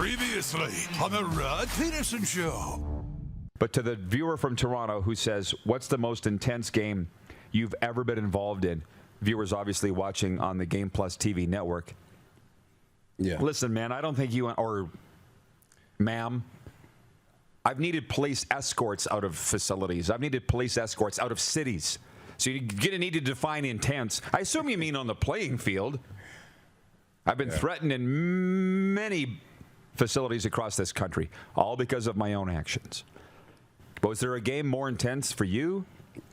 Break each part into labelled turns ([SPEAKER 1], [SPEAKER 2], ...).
[SPEAKER 1] Previously on the Rod Pedersen Show.
[SPEAKER 2] But to the viewer from Toronto who says, what's the most intense game you've ever been involved in? Viewers obviously watching on the Game Plus TV network.
[SPEAKER 3] Yeah.
[SPEAKER 2] Listen, man, I don't think you, or ma'am, I've needed police escorts out of facilities. I've needed police escorts out of cities. So you're going to need to define intense. I assume you mean on the playing field. I've been threatened in many facilities across this country, all because of my own actions. But was there a game more intense for you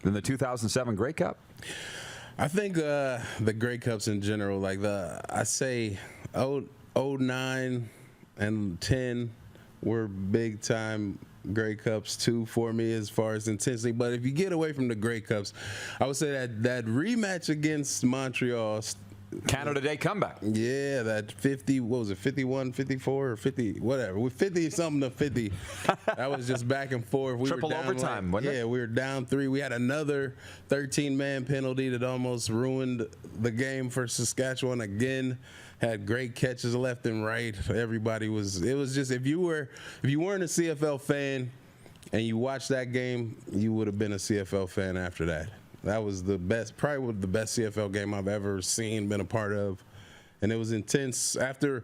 [SPEAKER 2] than the 2007 Grey Cup?
[SPEAKER 3] I think the Grey Cups in general, like I say 09 and 10 were big time Grey Cups too for me as far as intensity. But if you get away from the Grey Cups, I would say that rematch against Montreal,
[SPEAKER 2] Canada Day comeback.
[SPEAKER 3] Yeah, that 50, what was it, 51, 54, or 50, whatever. With 50-something to 50. That was just back and forth. We
[SPEAKER 2] Triple
[SPEAKER 3] were down
[SPEAKER 2] overtime, wasn't it?
[SPEAKER 3] Yeah, we were down 3. We had another 13-man penalty that almost ruined the game for Saskatchewan again. Had great catches left and right. Everybody was, it was just, if you weren't a CFL fan and you watched that game, you would have been a CFL fan after that. That was the best, probably the best CFL game I've ever seen, been a part of. And it was intense. After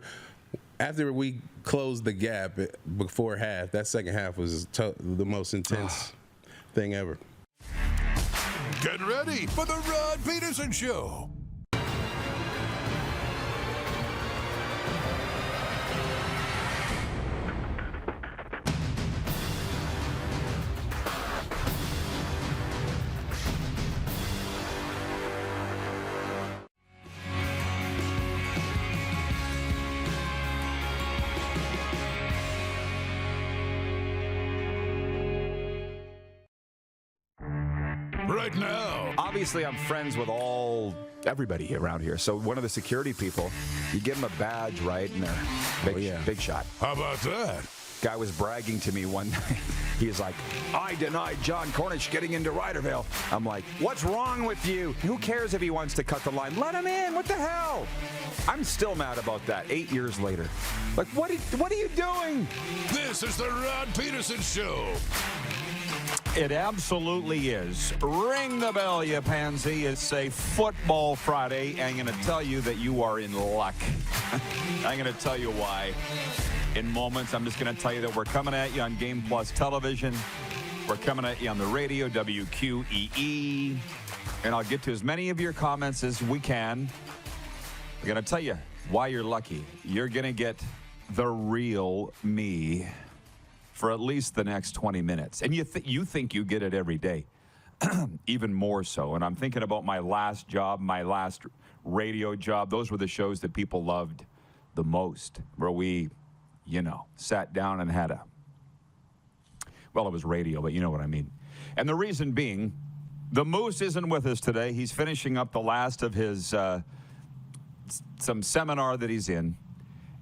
[SPEAKER 3] we closed the gap before half, that second half was the most intense thing ever.
[SPEAKER 1] Get ready for the Rod Pedersen Show. Right now.
[SPEAKER 2] Obviously, I'm friends with everybody around here. So one of the security people, you give them a badge, right? And they're big shot.
[SPEAKER 1] How about that?
[SPEAKER 2] Guy was bragging to me one night. He's like, I denied John Cornish getting into Ryderville. I'm like, what's wrong with you? Who cares if he wants to cut the line? Let him in. What the hell? I'm still mad about that 8 years later. Like, what are you doing?
[SPEAKER 1] This is the Rod Pedersen Show.
[SPEAKER 4] It absolutely is. Ring the bell, you pansy. It's a football Friday, and I'm going to tell you that you are in luck. I'm going to tell you why in moments. I'm just going to tell you that we're coming at you on Game Plus Television. We're coming at you on the radio, WQEE. And I'll get to as many of your comments as we can. I'm going to tell you why you're lucky. You're going to get the real me for at least the next 20 minutes. And you think you get it every day, even more so. And I'm thinking about my last job, my last radio job. Those were the shows that people loved the most, where we, sat down and had it was radio, but you know what I mean. And the reason being, the Moose isn't with us today. He's finishing up the last of his some seminar that he's in.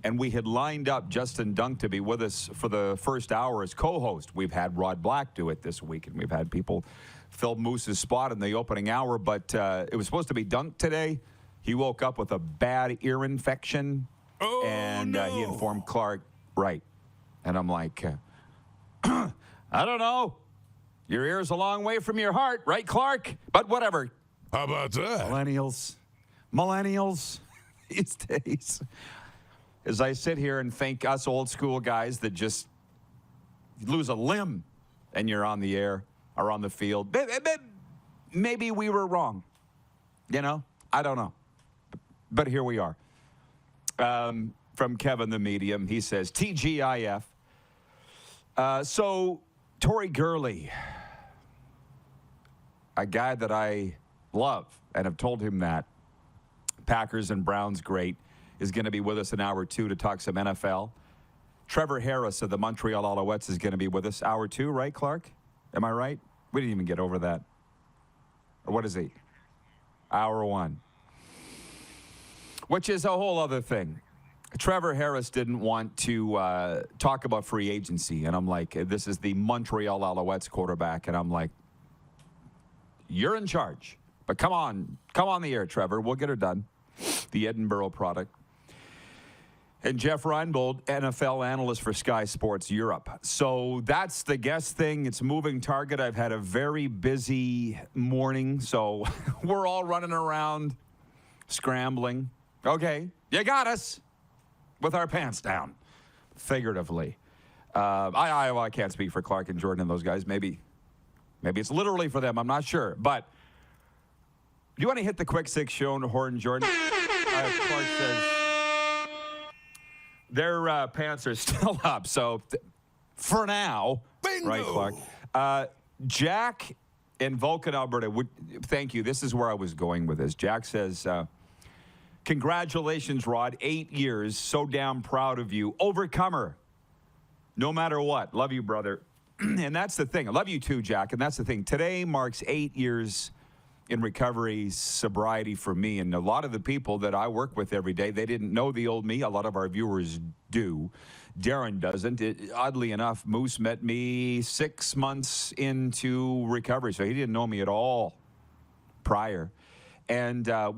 [SPEAKER 4] And we had lined up Justin Dunk to be with us for the first hour as co-host. We've had Rod Black do it this week, and we've had people fill Moose's spot in the opening hour. But it was supposed to be Dunk today. He woke up with a bad ear infection, and he informed Clark, right. And I'm like, I don't know. Your ear's a long way from your heart, right, Clark? But whatever.
[SPEAKER 1] How about that?
[SPEAKER 4] Millennials these days. As I sit here and think us old school guys that just lose a limb and you're on the air or on the field, maybe we were wrong. I don't know. But here we are. From Kevin the Medium, he says, TGIF. So, Torrey Gurley, a guy that I love and have told him that, Packers and Browns great, is going to be with us in hour 2 to talk some NFL. Trevor Harris of the Montreal Alouettes is going to be with us hour 2, right, Clark? Am I right? We didn't even get over that. Or what is he? Hour 1. Which is a whole other thing. Trevor Harris didn't want to talk about free agency. And I'm like, this is the Montreal Alouettes quarterback. And I'm like, you're in charge. But come on the air, Trevor. We'll get her done. The Edinburgh product. And Jeff Reinebold, NFL analyst for Sky Sports Europe. So that's the guest thing. It's a moving target. I've had a very busy morning, so we're all running around, scrambling. Okay, you got us with our pants down, figuratively. I can't speak for Clark and Jordan and those guys. Maybe it's literally for them. I'm not sure. But do you want to hit the quick six show, Horton Jordan? Clark says their pants are still up. So for now,
[SPEAKER 1] Bingo!
[SPEAKER 4] right, Clark? Jack in Vulcan, Alberta. Thank you. This is where I was going with this. Jack says, congratulations, Rod. 8 years. So damn proud of you. Overcomer. No matter what. Love you, brother. And that's the thing. I love you too, Jack. And that's the thing. Today marks 8 years in recovery, sobriety for me. And a lot of the people that I work with every day, they didn't know the old me. A lot of our viewers do. Darren doesn't. Oddly enough, Moose met me 6 months into recovery, so he didn't know me at all prior. And I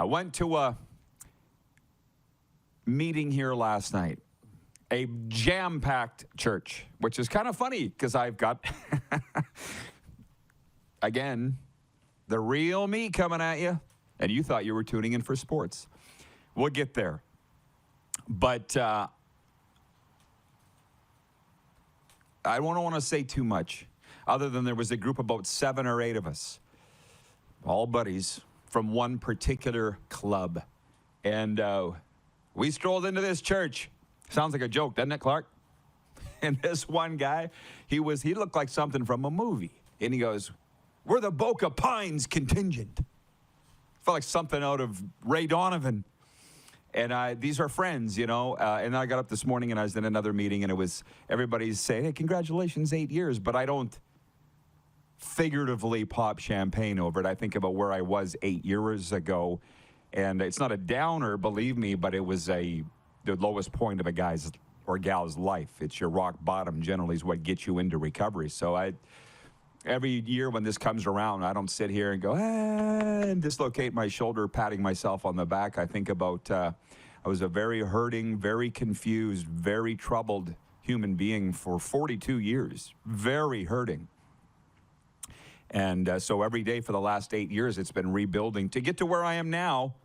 [SPEAKER 4] went to a meeting here last night. A jam-packed church, which is kind of funny because I've got, again, the real me coming at you, and you thought you were tuning in for sports. We'll get there. But I don't want to say too much, other than there was a group of about 7 or 8 of us, all buddies from one particular club. And we strolled into this church. Sounds like a joke, doesn't it, Clark? And this one guy, he looked like something from a movie. And he goes, we're the Boca Pines contingent. Felt like something out of Ray Donovan. And these are friends, you know. And I got up this morning and I was in another meeting and it was everybody's saying, hey, congratulations, 8 years. But I don't figuratively pop champagne over it. I think about where I was 8 years ago. And it's not a downer, believe me, but it was the lowest point of a guy's or gal's life. It's your rock bottom generally is what gets you into recovery. So every year when this comes around, I don't sit here and go, and dislocate my shoulder, patting myself on the back. I think about I was a very hurting, very confused, very troubled human being for 42 years, very hurting. And so every day for the last 8 years, it's been rebuilding to get to where I am now,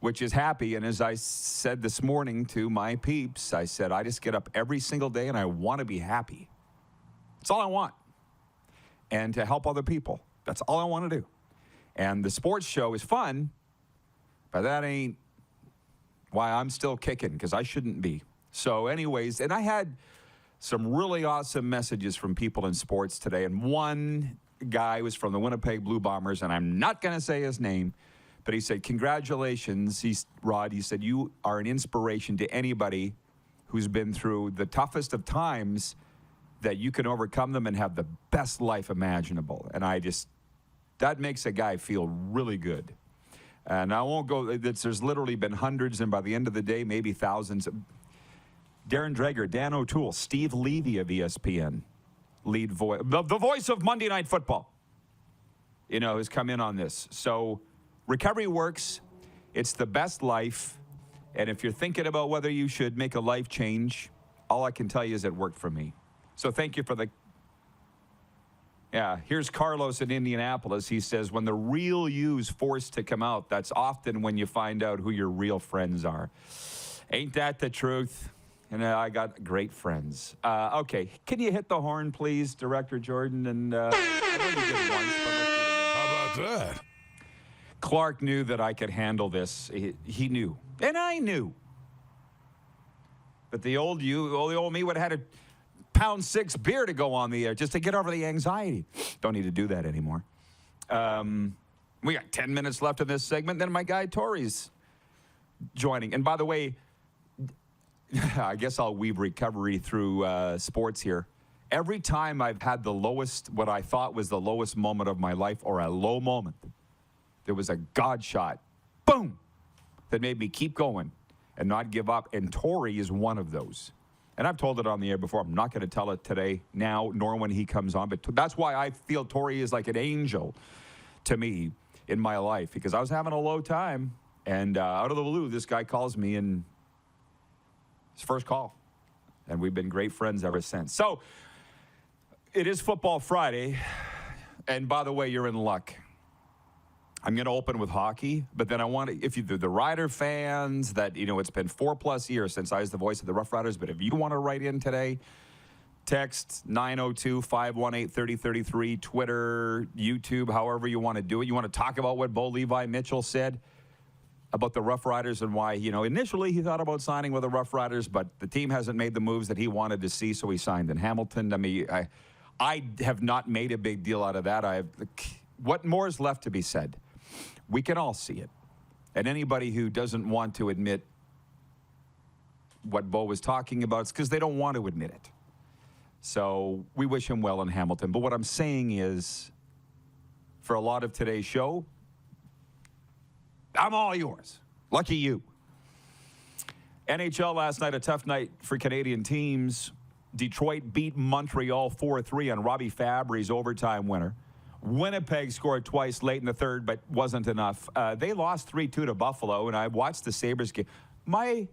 [SPEAKER 4] which is happy. And as I said this morning to my peeps, I said, I just get up every single day and I want to be happy. That's all I want. And to help other people. That's all I want to do. And the sports show is fun, but that ain't why I'm still kicking, because I shouldn't be. So anyways, and I had some really awesome messages from people in sports today. And one guy was from the Winnipeg Blue Bombers, and I'm not going to say his name, but he said, congratulations, Rod. He said, you are an inspiration to anybody who's been through the toughest of times, that you can overcome them and have the best life imaginable. And that makes a guy feel really good. And I won't go, there's literally been hundreds, and by the end of the day, maybe thousands. Darren Dreger, Dan O'Toole, Steve Levy of ESPN, lead voice, the voice of Monday Night Football, has come in on this. So recovery works. It's the best life. And if you're thinking about whether you should make a life change, all I can tell you is it worked for me. So thank you for here's Carlos in Indianapolis. He says, when the real you's forced to come out, that's often when you find out who your real friends are. Ain't that the truth? And I got great friends. Okay, can you hit the horn, please, Director Jordan? And I know you did once, but let's do it again.
[SPEAKER 1] How about that?
[SPEAKER 4] Clark knew that I could handle this. He knew, and I knew. But the old me would have had a pound 6 beer to go on the air just to get over the anxiety. Don't need to do that anymore. We got 10 minutes left in this segment. Then my guy Tori's joining. And by the way, I guess I'll weave recovery through sports here. Every time I've had what I thought was the lowest moment of my life, or a low moment, there was a God shot, boom, that made me keep going and not give up. And Tori is one of those. And I've told it on the air before. I'm not going to tell it today, now, nor when he comes on. But that's why I feel Tori is like an angel to me in my life, because I was having a low time. And out of the blue, this guy calls me and His first call. And we've been great friends ever since. So, it is Football Friday. And by the way, you're in luck. I'm going to open with hockey, but then I want to, if you, the Rider fans that, it's been 4+ years since I was the voice of the Rough Riders, but if you want to write in today, text 902-518-3033, Twitter, YouTube, however you want to do it. You want to talk about what Bo Levi Mitchell said about the Rough Riders and why, initially he thought about signing with the Rough Riders, but the team hasn't made the moves that he wanted to see, so he signed in Hamilton. I mean, I have not made a big deal out of that. What more is left to be said? We can all see it. And anybody who doesn't want to admit what Bo was talking about, it's because they don't want to admit it. So we wish him well in Hamilton. But what I'm saying is, for a lot of today's show, I'm all yours. Lucky you. NHL last night, a tough night for Canadian teams. Detroit beat Montreal 4-3 on Robbie Fabry's overtime winner. Winnipeg scored twice late in the third, but wasn't enough. They lost 3-2 to Buffalo, and I watched the Sabres game. My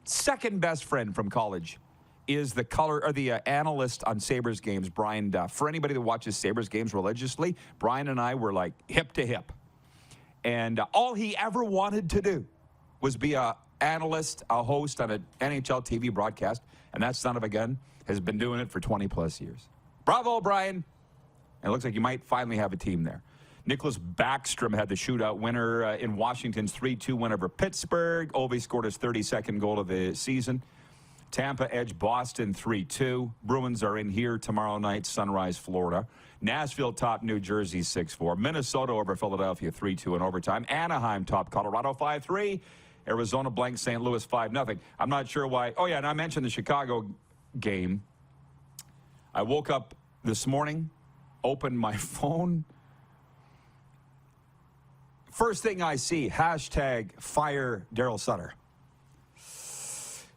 [SPEAKER 4] second best friend from college is the analyst on Sabres games, Brian Duff. For anybody that watches Sabres games religiously, Brian and I were like hip to hip. And all he ever wanted to do was be an analyst, a host on an NHL TV broadcast, and that son of a gun has been doing it for 20+ years. Bravo, Brian. And it looks like you might finally have a team there. Nicholas Backstrom had the shootout winner in Washington's 3-2 win over Pittsburgh. Ovi scored his 32nd goal of the season. Tampa edged Boston 3-2. Bruins are in here tomorrow night, Sunrise, Florida. Nashville topped New Jersey 6-4. Minnesota over Philadelphia 3-2 in overtime. Anaheim topped Colorado 5-3. Arizona blanked St. Louis 5-0. I'm not sure why. Oh, yeah, and I mentioned the Chicago game. I woke up this morning, opened my phone. First thing I see, hashtag fire Daryl Sutter.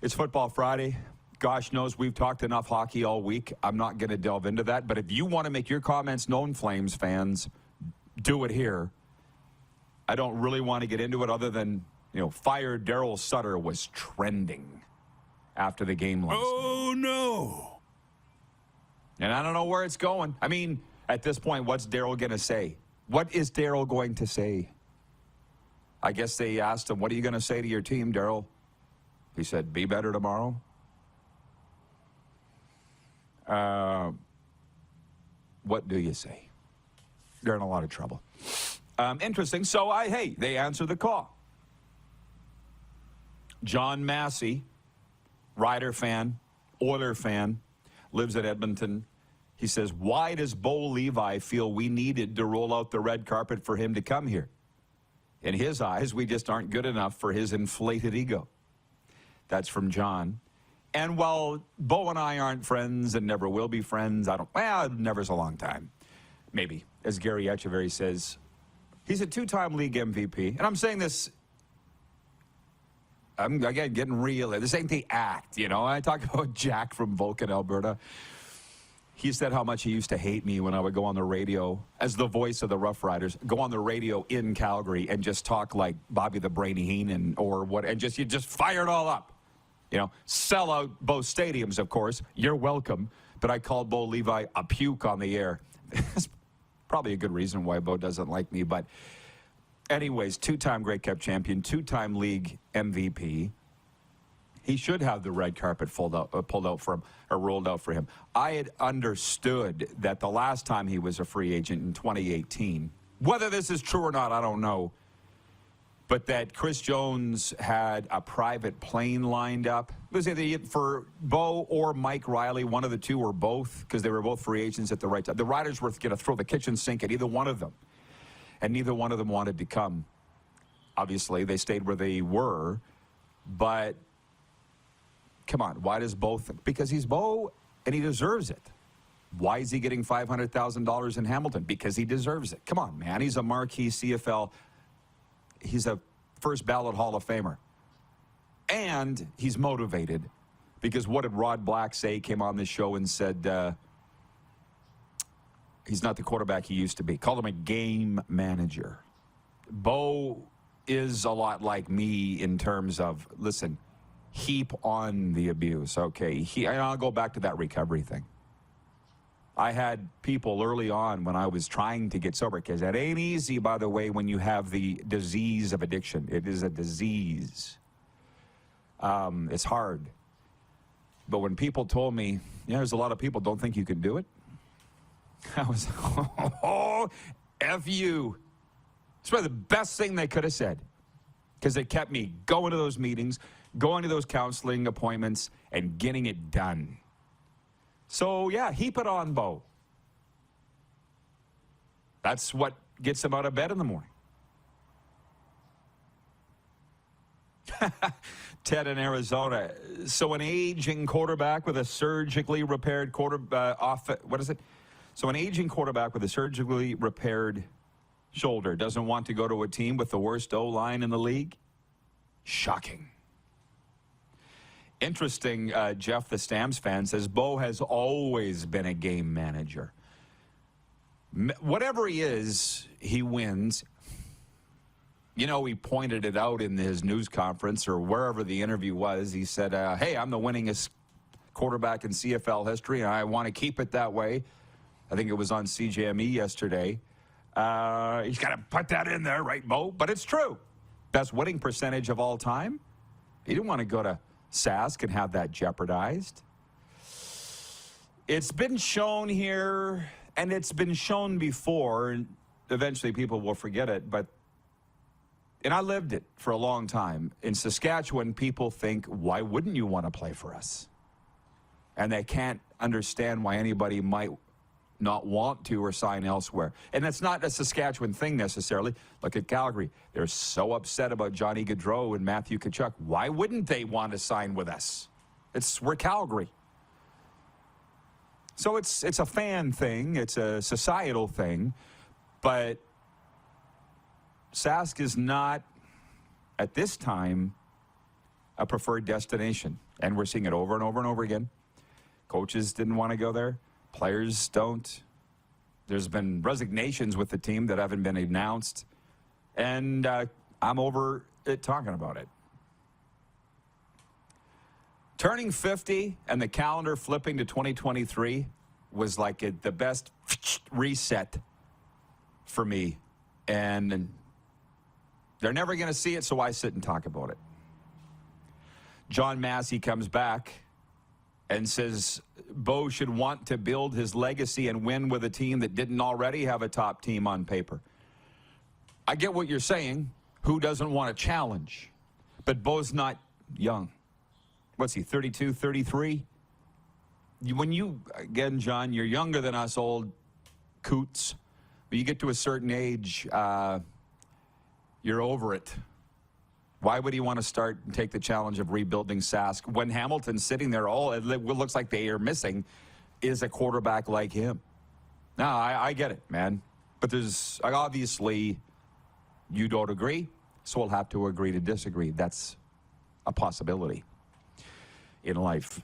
[SPEAKER 4] It's Football Friday. Gosh knows we've talked enough hockey all week. I'm not going to delve into that. But if you want to make your comments known, Flames fans, do it here. I don't really want to get into it other than, fire Daryl Sutter was trending after the game last night.
[SPEAKER 1] Oh, no.
[SPEAKER 4] And I don't know where it's going. I mean, at this point, what's Daryl going to say? What is Daryl going to say? I guess they asked him, what are you going to say to your team, Daryl? He said, be better tomorrow. What do you say? They're in a lot of trouble. Interesting. So, they answered the call. John Massey, Rider fan, Oiler fan, lives in Edmonton. He says, why does Bo Levi feel we needed to roll out the red carpet for him to come here? In his eyes, we just aren't good enough for his inflated ego. That's from John. And while Bo and I aren't friends and never will be friends, never's a long time. Maybe. As Gary Echeverry says, he's a 2-time league MVP. And I'm saying this, I'm, again, getting real. This ain't the act, I talk about Jack from Vulcan, Alberta. He said how much he used to hate me when I would go on the radio as the voice of the Rough Riders, go on the radio in Calgary and just talk like Bobby the Brainy Heenan or what, and you just fire it all up. Sell out both stadiums, of course. You're welcome. But I called Bo Levi a puke on the air. That's probably a good reason why Bo doesn't like me. But anyways, 2-time Grey Cup champion, 2-time league MVP. He should have the red carpet pulled out for him or rolled out for him. I had understood that the last time he was a free agent in 2018, whether this is true or not, I don't know, but that Chris Jones had a private plane lined up. It was either for Bo or Mike Riley, one of the two or both, because they were both free agents at the right time. The Riders were going to throw the kitchen sink at either one of them, and neither one of them wanted to come. Obviously, they stayed where they were, but come on, why does Bo because he's Bo and he deserves it. Why is he getting $500,000 in Hamilton? Because he deserves it. Come on, man. He's a marquee CFL. He's a first ballot Hall of Famer. And he's motivated because what did Rod Black say? He came on this show and said he's not the quarterback he used to be. Called him a game manager. Bo is a lot like me in terms of, listen, heap on the abuse. Okay, and I'll go back to that recovery thing. I had people early on when I was trying to get sober, because it ain't easy, by the way, when you have the disease of addiction. It is a disease. It's hard. But when people told me, yeah, there's a lot of people don't think you can do it, I was, oh, F you. It's probably the best thing they could have said, because it kept me going to those meetings, going to those counseling appointments, and getting it done. So, yeah, heap it on, Bo. That's what gets him out of bed in the morning. Ted in Arizona. So an aging quarterback with a surgically repaired So an aging quarterback with a surgically repaired shoulder doesn't want to go to a team with the worst O-line in the league? Shocking. Interesting, Jeff, the Stamps fan, says Bo has always been a game manager. Whatever he is, he wins. You know, he pointed it out in his news conference or wherever the interview was. He said, hey, I'm the winningest quarterback in CFL history, and I want to keep it that way. I think it was on CJME yesterday. He's got to put that in there, right, Bo? But it's true. Best winning percentage of all time. He didn't want to go to Sask and have that jeopardized. It's been shown here, and it's been shown before, and eventually people will forget it, and I lived it for a long time. In Saskatchewan, people think, why wouldn't you want to play for us? And they can't understand why anybody might not want to or sign elsewhere. And that's not a Saskatchewan thing necessarily. Look at Calgary. They're so upset about Johnny Gaudreau and Matthew Tkachuk. Why wouldn't they want to sign with us? We're Calgary. So it's a fan thing. It's a societal thing. But Sask is not, at this time, a preferred destination. And we're seeing it over and over and over again. Coaches didn't want to go there. Players don't. There's been resignations with the team that haven't been announced. And I'm over it talking about it. Turning 50 and the calendar flipping to 2023 was like the best reset for me. And they're never going to see it, so I sit and talk about it. John Massey comes back and says Bo should want to build his legacy and win with a team that didn't already have a top team on paper. I get what you're saying. Who doesn't want a challenge? But Bo's not young. What's he, 32, 33? When you, again, John, you're younger than us old coots. But you get to a certain age, you're over it. Why would he want to start and take the challenge of rebuilding Sask when Hamilton's sitting there? All it looks like they are missing is a quarterback like him. No, I get it, man. But there's obviously you don't agree, so we'll have to agree to disagree. That's a possibility in life.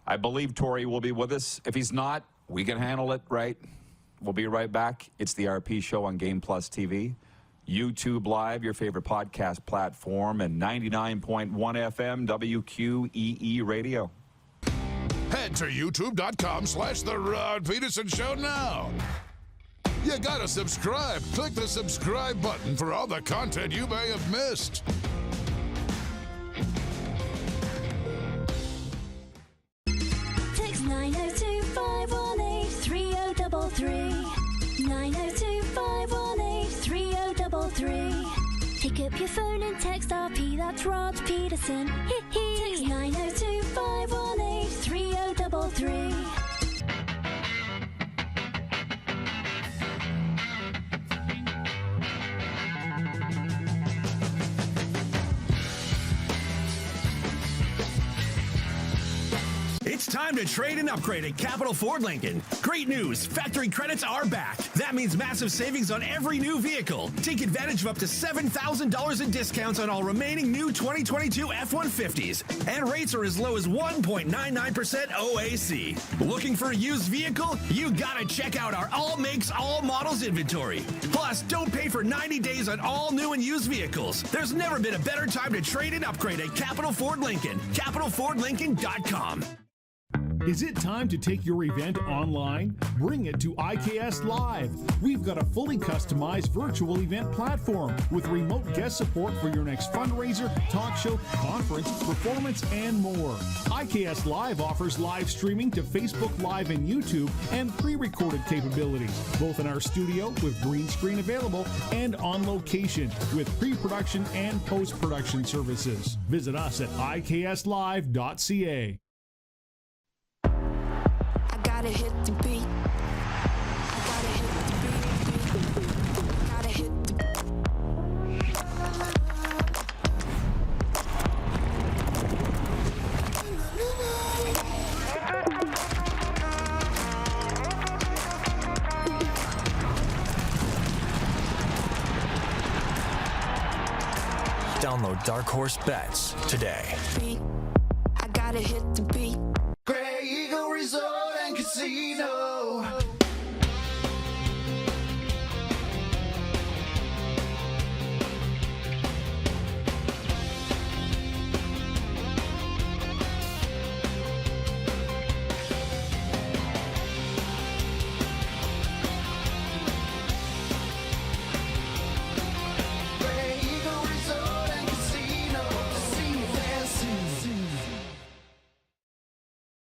[SPEAKER 4] I believe Torrey will be with us. If he's not, we can handle it, right? We'll be right back. It's the RP Show on Game Plus TV. YouTube Live, your favorite podcast platform, and 99.1 FM WQEE Radio.
[SPEAKER 1] Head to youtube.com/The Rod Pedersen Show now. You gotta subscribe. Click the subscribe button for all the content you may have missed.
[SPEAKER 5] Text 902-518-3033. 902-518-3033. Pick up your phone and text RP, that's Rod Pedersen. Text 902-518-3033.
[SPEAKER 6] It's time to trade and upgrade at Capital Ford Lincoln. Great news, factory credits are back. That means massive savings on every new vehicle. Take advantage of up to $7,000 in discounts on all remaining new 2022 F-150s. And rates are as low as 1.99% OAC. Looking for a used vehicle? You gotta check out our all makes, all models inventory. Plus, don't pay for 90 days on all new and used vehicles. There's never been a better time to trade and upgrade at Capital Ford Lincoln. CapitalFordLincoln.com.
[SPEAKER 7] Is it time to take your event online? Bring it to IKS Live. We've got a fully customized virtual event platform with remote guest support for your next fundraiser, talk show, conference, performance, and more. IKS Live offers live streaming to Facebook Live and YouTube and pre-recorded capabilities, both in our studio with green screen available and on location with pre-production and post-production services. Visit us at ikslive.ca.
[SPEAKER 8] Gotta hit the beat. I gotta hit the beat. Gotta hit the
[SPEAKER 9] Download Dark Horse Bets today.
[SPEAKER 8] I gotta hit the beat.
[SPEAKER 10] Grey Eagle Resort and Casino. Grey Eagle Resort and Casino.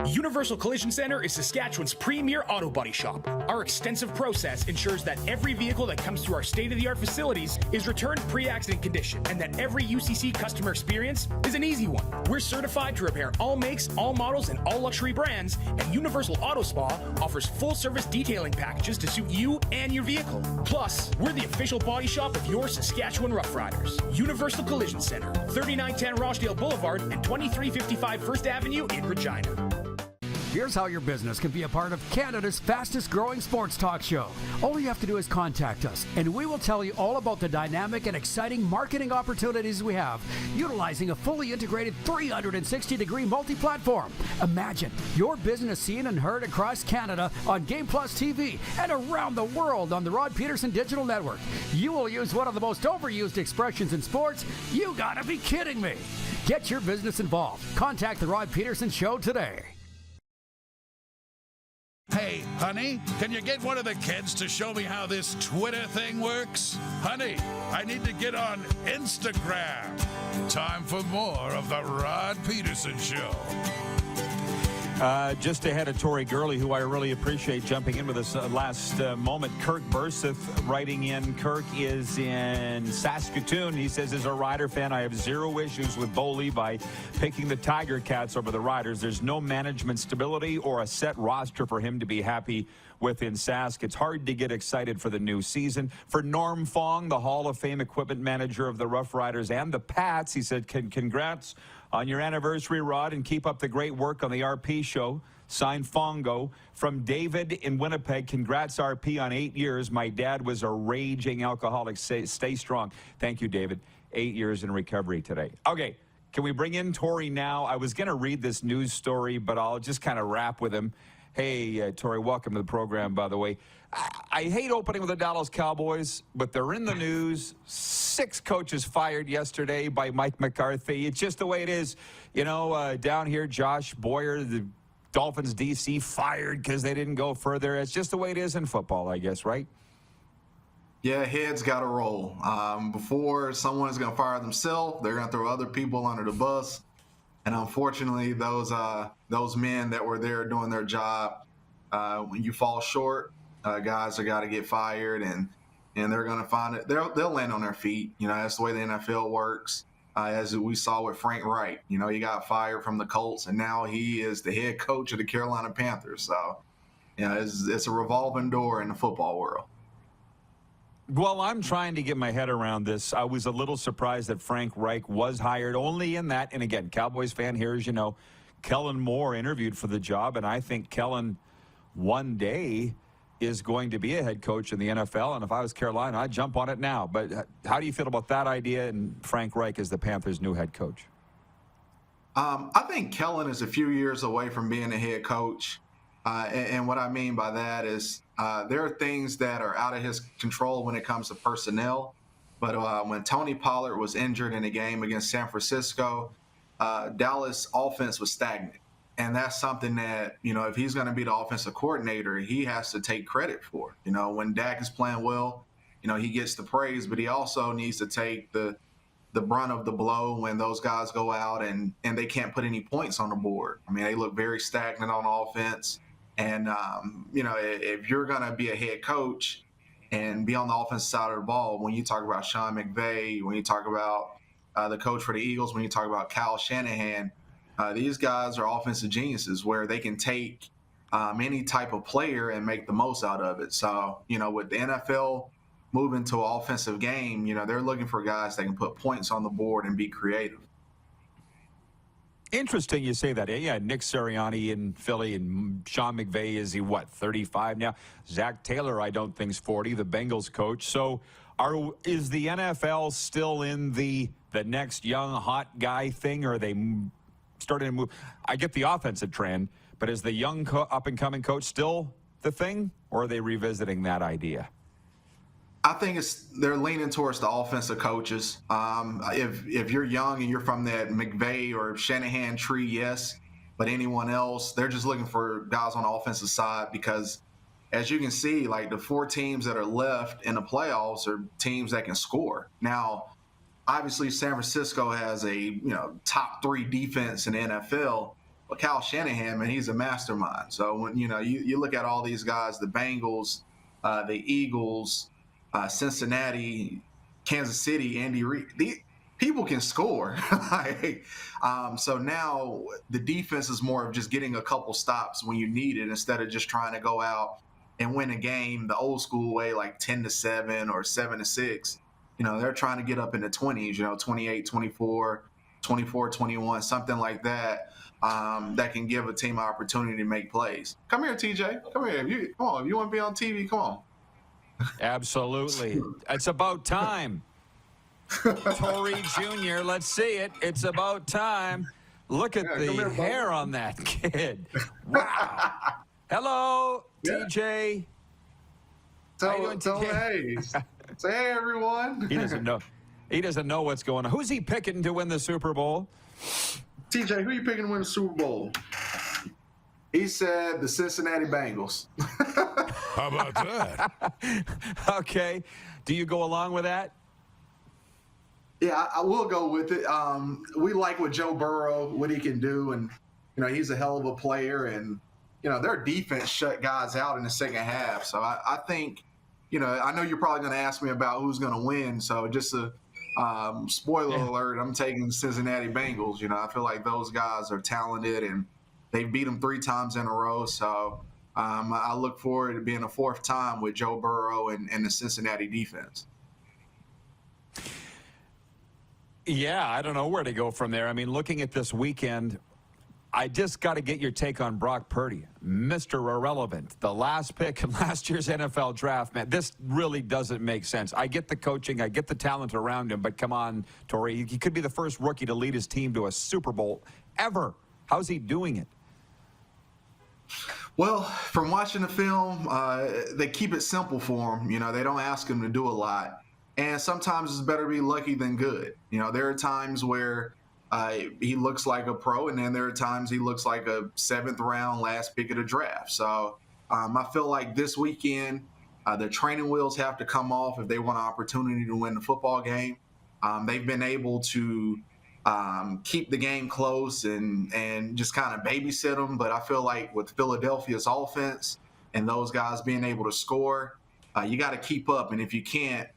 [SPEAKER 11] Universal Collision Center is Saskatchewan's premier auto body shop. Our extensive process ensures that every vehicle that comes through our state-of-the-art facilities is returned pre-accident condition and that every UCC customer experience is an easy one. We're certified to repair all makes, all models, and all luxury brands, and Universal Auto Spa offers full-service detailing packages to suit you and your vehicle. Plus, we're the official body shop of your Saskatchewan Rough Riders. Universal Collision Center, 3910 Rochdale Boulevard and 2355 First Avenue in Regina.
[SPEAKER 12] Here's how your business can be a part of Canada's fastest growing sports talk show. All you have to do is contact us, and we will tell you all about the dynamic and exciting marketing opportunities we have, utilizing a fully integrated 360-degree multi-platform. Imagine your business seen and heard across Canada on Game Plus TV and around the world on the Rod Pedersen Digital Network. You will use one of the most overused expressions in sports. You gotta be kidding me. Get your business involved. Contact the Rod Pedersen Show today.
[SPEAKER 1] Hey, honey, can you get one of the kids to show me how this Twitter thing works? Honey, I need to get on Instagram. Time for more of the Rod Pedersen Show.
[SPEAKER 4] Just ahead of Tori Gurley, who I really appreciate jumping in with us last moment. Kirk Burseth writing in. Kirk is in Saskatoon. He says, as a Rider fan, I have zero issues with Bo Levi picking the Tiger Cats over the Riders. There's no management stability or a set roster for him to be happy with in Sask. It's hard to get excited for the new season. For Norm Fong, the Hall of Fame equipment manager of the Rough Riders and the Pats, he said, congrats on your anniversary, Rod, and keep up the great work on the RP show. Signed, Fongo. From David in Winnipeg, congrats, RP, on 8 years. My dad was a raging alcoholic. Stay strong. Thank you, David. 8 years in recovery today. Okay, can we bring in Tori now? I was going to read this news story, but I'll just kind of wrap with him. Hey, Tori, welcome to the program, by the way. I hate opening with the Dallas Cowboys, but they're in the news. 6 coaches fired yesterday by Mike McCarthy. It's just the way it is. You know, down here, Josh Boyer, the Dolphins DC, fired because they didn't go further. It's just the way it is in football, I guess, right?
[SPEAKER 13] Yeah, heads got to roll. Before someone is going to fire themselves, they're going to throw other people under the bus. And unfortunately, those men that were there doing their job, when you fall short, guys are got to get fired, and they're going to find it. They'll land on their feet. You know, that's the way the NFL works. As we saw with Frank Wright, you know, he got fired from the Colts, and now he is the head coach of the Carolina Panthers. So, you know, it's a revolving door in the football world.
[SPEAKER 4] Well, I'm trying to get my head around this. I was a little surprised that Frank Reich was hired only in that, and again, Cowboys fan here, as you know, Kellen Moore interviewed for the job, and I think Kellen one day is going to be a head coach in the NFL. And if I was Carolina, I'd jump on it now. But how do you feel about that idea and Frank Reich as the Panthers' new head coach?
[SPEAKER 13] I think Kellen is a few years away from being a head coach. And what I mean by that is there are things that are out of his control when it comes to personnel. But when Tony Pollard was injured in a game against San Francisco, Dallas offense was stagnant. And that's something that, if he's going to be the offensive coordinator, he has to take credit for. When Dak is playing well, he gets the praise, but he also needs to take the brunt of the blow when those guys go out and they can't put any points on the board. I mean, they look very stagnant on offense. And, if you're going to be a head coach and be on the offensive side of the ball, when you talk about Sean McVay, when you talk about the coach for the Eagles, when you talk about Kyle Shanahan, these guys are offensive geniuses where they can take any type of player and make the most out of it. So, with the NFL moving to an offensive game, they're looking for guys that can put points on the board and be creative.
[SPEAKER 4] Interesting you say that. Yeah, Nick Sirianni in Philly and Sean McVay, is he, 35 now? Zach Taylor, I don't think, is 40, the Bengals coach. So is the NFL still in the next young hot guy thing, or are they starting to move? I get the offensive trend, but is the young up-and-coming coach still the thing, or are they revisiting that idea?
[SPEAKER 13] I think they're leaning towards the offensive coaches. If you're young and you're from that McVay or Shanahan tree, yes. But anyone else, they're just looking for guys on the offensive side because, as you can see, like the 4 teams that are left in the playoffs are teams that can score. Now, obviously, San Francisco has a top 3 defense in the NFL. But Kyle Shanahan, man, he's a mastermind. So when you look at all these guys, the Bengals, the Eagles, Cincinnati, Kansas City, Andy Reid, people can score. So now the defense is more of just getting a couple stops when you need it instead of just trying to go out and win a game the old school way, like 10-7 or 7-6. They're trying to get up in the 20s, 28, 24, 24, 21, something like that, that can give a team an opportunity to make plays. Come here, TJ. Come here. Come on. If you want to be on TV, come on.
[SPEAKER 4] Absolutely. It's about time. Torrey Jr., let's see it. It's about time. Look at the hair on that kid. Wow. Hello, TJ.
[SPEAKER 13] Tell him hey. Say hey, everyone.
[SPEAKER 4] He doesn't know. He doesn't know what's going on. Who's he picking to win the Super Bowl?
[SPEAKER 13] TJ, who are you picking to win the Super Bowl? He said the Cincinnati Bengals.
[SPEAKER 1] How about that?
[SPEAKER 4] Okay. Do you go along with that?
[SPEAKER 13] Yeah, I will go with it. We like what Joe Burrow, what he can do, and he's a hell of a player, and their defense shut guys out in the second half. So I think, I know you're probably going to ask me about who's going to win. So just a spoiler alert, I'm taking the Cincinnati Bengals. I feel like those guys are talented, and they've beat them 3 times in a row. So I look forward to being a 4th time with Joe Burrow and the Cincinnati defense.
[SPEAKER 4] Yeah, I don't know where to go from there. I mean, looking at this weekend, I just got to get your take on Brock Purdy, Mr. Irrelevant, the last pick in last year's NFL draft. Man, this really doesn't make sense. I get the coaching, I get the talent around him, but come on, Torrey, he could be the first rookie to lead his team to a Super Bowl ever. How's he doing it?
[SPEAKER 13] Well, from watching the film, they keep it simple for him. They don't ask him to do a lot. And sometimes it's better to be lucky than good. There are times where he looks like a pro, and then there are times he looks like a 7th round last pick of the draft. So I feel like this weekend, the training wheels have to come off if they want an opportunity to win the football game. They've been able to keep the game close and just kind of babysit them. But I feel like with Philadelphia's offense and those guys being able to score, you got to keep up. And if you can't,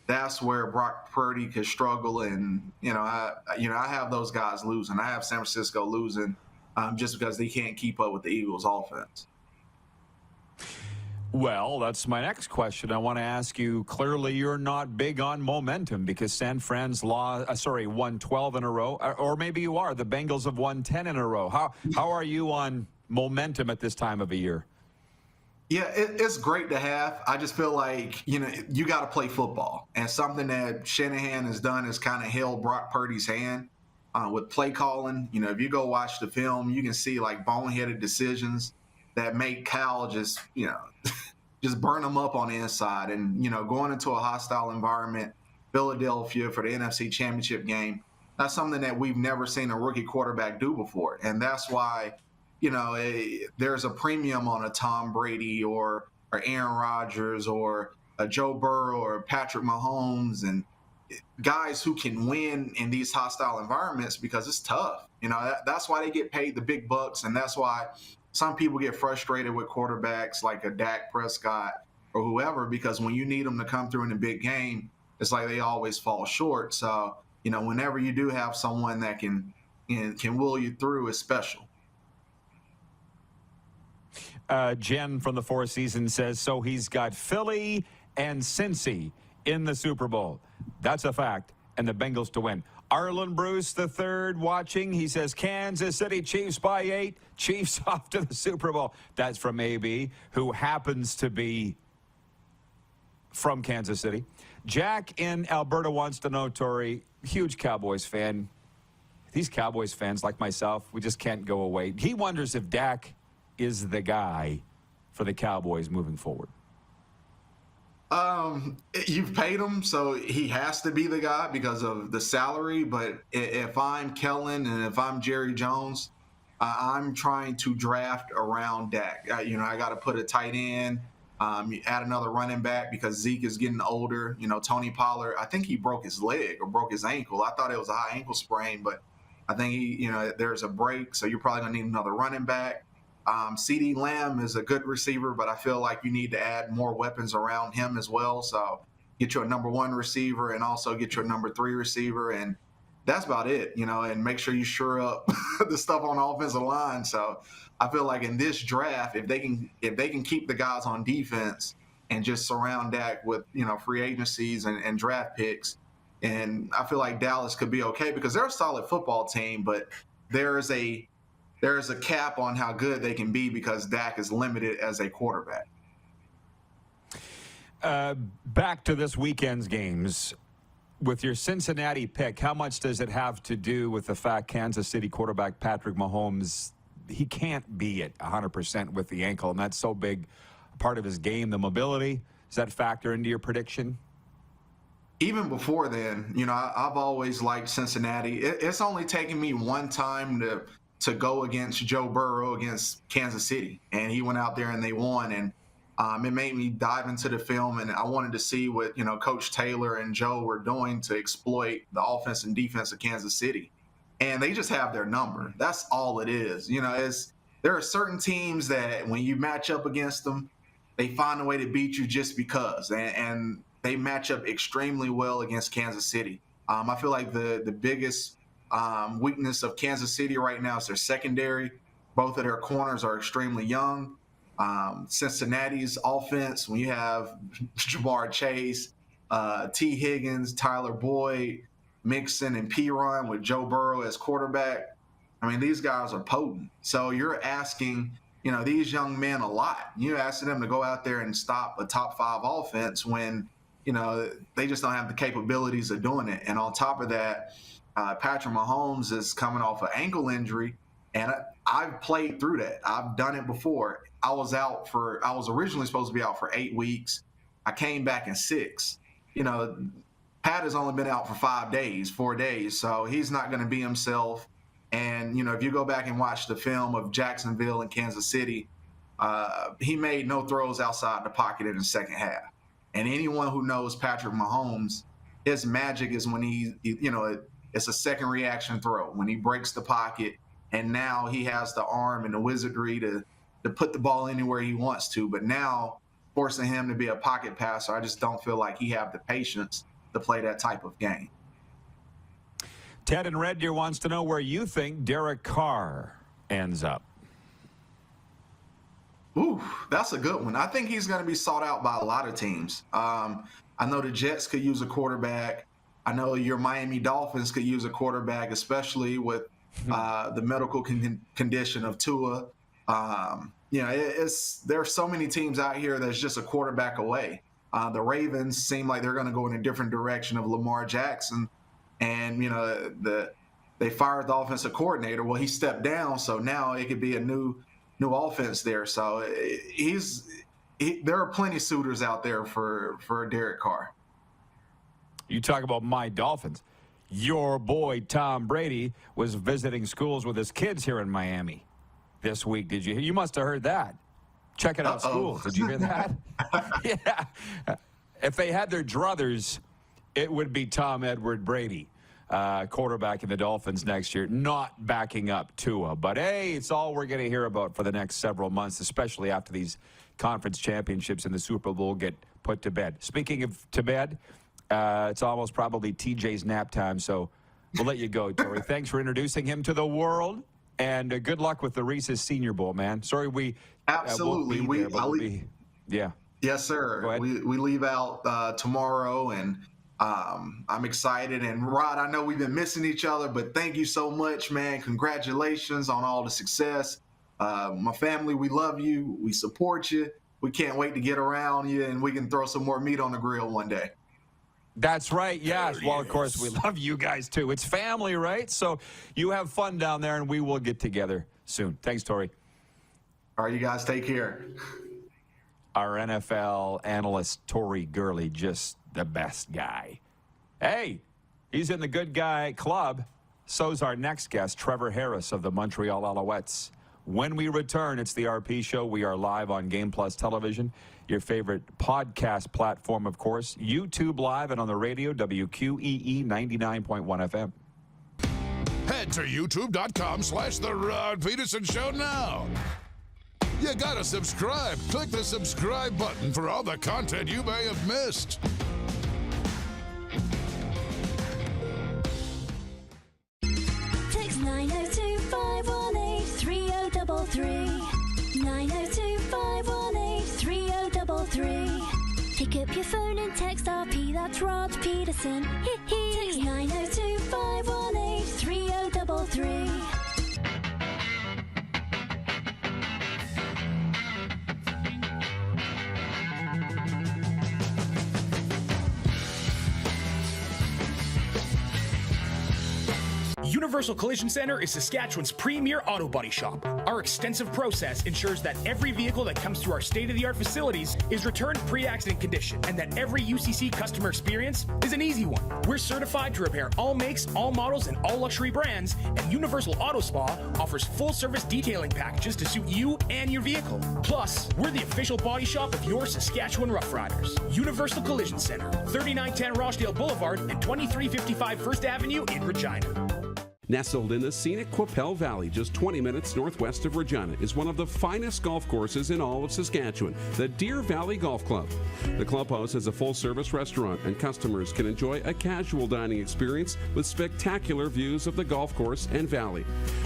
[SPEAKER 13] that's where Brock Purdy could struggle. And, I have those guys losing. I have San Francisco losing just because they can't keep up with the Eagles' offense.
[SPEAKER 4] Well, that's my next question. I want to ask you, clearly you're not big on momentum because San Fran's won 12 in a row, or maybe you are. The Bengals have won 10 in a row. How are you on momentum at this time of a year?
[SPEAKER 13] Yeah, it's great to have. I just feel like, you got to play football. And something that Shanahan has done is kind of held Brock Purdy's hand with play calling. If you go watch the film, you can see like boneheaded decisions that make Cal just, just burn them up on the inside. And, going into a hostile environment, Philadelphia for the NFC Championship game, that's something that we've never seen a rookie quarterback do before. And that's why, there's a premium on a Tom Brady or Aaron Rodgers or a Joe Burrow or Patrick Mahomes and guys who can win in these hostile environments because it's tough. That's why they get paid the big bucks. And that's why some people get frustrated with quarterbacks like a Dak Prescott or whoever, because when you need them to come through in a big game, it's like they always fall short. So, whenever you do have someone that can will you through, it's special.
[SPEAKER 4] Jen from the Four Seasons says, so he's got Philly and Cincy in the Super Bowl. That's a fact. And the Bengals to win. Arlen Bruce III watching. He says, Kansas City Chiefs by 8. Chiefs off to the Super Bowl. That's from AB, who happens to be from Kansas City. Jack in Alberta wants to know, Tori, huge Cowboys fan. These Cowboys fans, like myself, we just can't go away. He wonders if Dak is the guy for the Cowboys moving forward.
[SPEAKER 13] You've paid him, so he has to be the guy because of the salary. But if I'm Kellen and if I'm Jerry Jones, I'm trying to draft around Dak. I got to put a tight end, add another running back because Zeke is getting older. Tony Pollard, I think he broke his leg or broke his ankle. I thought it was a high ankle sprain, but I think there's a break, so you're probably going to need another running back. CeeDee Lamb is a good receiver, but I feel like you need to add more weapons around him as well. So get you a number 1 receiver and also get you a number 3 receiver. And that's about it, and make sure you shore up the stuff on the offensive line. So I feel like in this draft, if they can keep the guys on defense and just surround Dak with, free agencies and draft picks, and I feel like Dallas could be okay because they're a solid football team, but there's a cap on how good they can be because Dak is limited as a quarterback.
[SPEAKER 4] Back to this weekend's games. With your Cincinnati pick, how much does it have to do with the fact Kansas City quarterback Patrick Mahomes, he can't be at 100% with the ankle, and that's so big a part of his game, the mobility? Does that factor into your prediction?
[SPEAKER 13] Even before then, I've always liked Cincinnati. It's only taken me one time to go against Joe Burrow against Kansas City, and he went out there and they won, and it made me dive into the film, and I wanted to see what Coach Taylor and Joe were doing to exploit the offense and defense of Kansas City, and they just have their number. That's all it is. There are certain teams that when you match up against them, they find a way to beat you just because, and they match up extremely well against Kansas City. I feel like the biggest weakness of Kansas City right now is their secondary. Both of their corners are extremely young. Cincinnati's offense, when you have Jamar Chase, T. Higgins, Tyler Boyd, Mixon, and Perine with Joe Burrow as quarterback, I mean, these guys are potent. So you're asking, these young men a lot. You're asking them to go out there and stop a top 5 offense when, they just don't have the capabilities of doing it. And on top of that, Patrick Mahomes is coming off an ankle injury, and I've played through that. I've done it before. I was originally supposed to be out for 8 weeks. I came back in 6. Pat has only been out for 4 days, so he's not going to be himself. And, if you go back and watch the film of Jacksonville and Kansas City, he made no throws outside the pocket in the second half. And anyone who knows Patrick Mahomes, his magic is when it's a second reaction throw, when he breaks the pocket, and now he has the arm and the wizardry to put the ball anywhere he wants to. But now, forcing him to be a pocket passer, I just don't feel like he have the patience to play that type of game.
[SPEAKER 4] Ted in Red Deer wants to know where you think Derek Carr ends up.
[SPEAKER 13] Ooh, that's a good one. I think he's going to be sought out by a lot of teams. I know the Jets could use a quarterback. I know your Miami Dolphins could use a quarterback, especially with the medical condition of Tua. You know, there are so many teams out here that's just a quarterback away. The Ravens seem like they're going to go in a different direction of Lamar Jackson. And, you know, they fired the offensive coordinator. Well, he stepped down, so now it could be a new offense there. So there are plenty of suitors out there for Derek Carr.
[SPEAKER 4] You talk about my Dolphins. Your boy Tom Brady was visiting schools with his kids here in Miami this week. Did you hear? You must have heard that. Checking out schools. Did you hear that? Yeah. If they had their druthers, it would be Tom Edward Brady, quarterback in the Dolphins next year, not backing up Tua. But, hey, it's all we're going to hear about for the next several months, especially after these conference championships and the Super Bowl get put to bed. Speaking of to bed, it's almost probably TJ's nap time, so we'll let you go, Tori. Thanks for introducing him to the world, and good luck with the Reese's Senior Bowl, man. Sorry we
[SPEAKER 13] absolutely
[SPEAKER 4] won't be there, yeah.
[SPEAKER 13] Yes, sir. We leave out tomorrow, and I'm excited. And Rod, I know we've been missing each other, but thank you so much, man. Congratulations on all the success. My family, we love you. We support you. We can't wait to get around you, and we can throw some more meat on the grill one day.
[SPEAKER 4] That's right, yes. Well, of course, we love you guys, too. It's family, right? So you have fun down there, and we will get together soon. Thanks, Tori.
[SPEAKER 13] All right, you guys take care.
[SPEAKER 4] Our NFL analyst, Tori Gurley, just the best guy. Hey, he's in the good guy club. So's our next guest, Trevor Harris of the Montreal Alouettes. When we return, it's the RP Show. We are live on Game Plus Television, your favorite podcast platform, of course. YouTube Live and on the radio, WQEE 99.1 FM.
[SPEAKER 1] Head to youtube.com/The Rod Pedersen Show now. You gotta subscribe. Click the subscribe button for all the content you may have missed.
[SPEAKER 5] Text 902-518-3033. 902-518-3033. Pick up your phone and text RP, that's Rod Pedersen. Text 902-518-3033.
[SPEAKER 11] Universal Collision Center is Saskatchewan's premier auto body shop. Our extensive process ensures that every vehicle that comes through our state-of-the-art facilities is returned pre-accident condition, and that every UCC customer experience is an easy one. We're certified to repair all makes, all models, and all luxury brands, and Universal Auto Spa offers full-service detailing packages to suit you and your vehicle. Plus, we're the official body shop of your Saskatchewan Rough Riders. Universal Collision Center, 3910 Rochdale Boulevard and 2355 First Avenue in Regina.
[SPEAKER 14] Nestled in the scenic Qu'Appelle Valley, just 20 minutes northwest of Regina, is one of the finest golf courses in all of Saskatchewan, the Deer Valley Golf Club. The clubhouse has a full-service restaurant, and customers can enjoy a casual dining experience with spectacular views of the golf course and valley.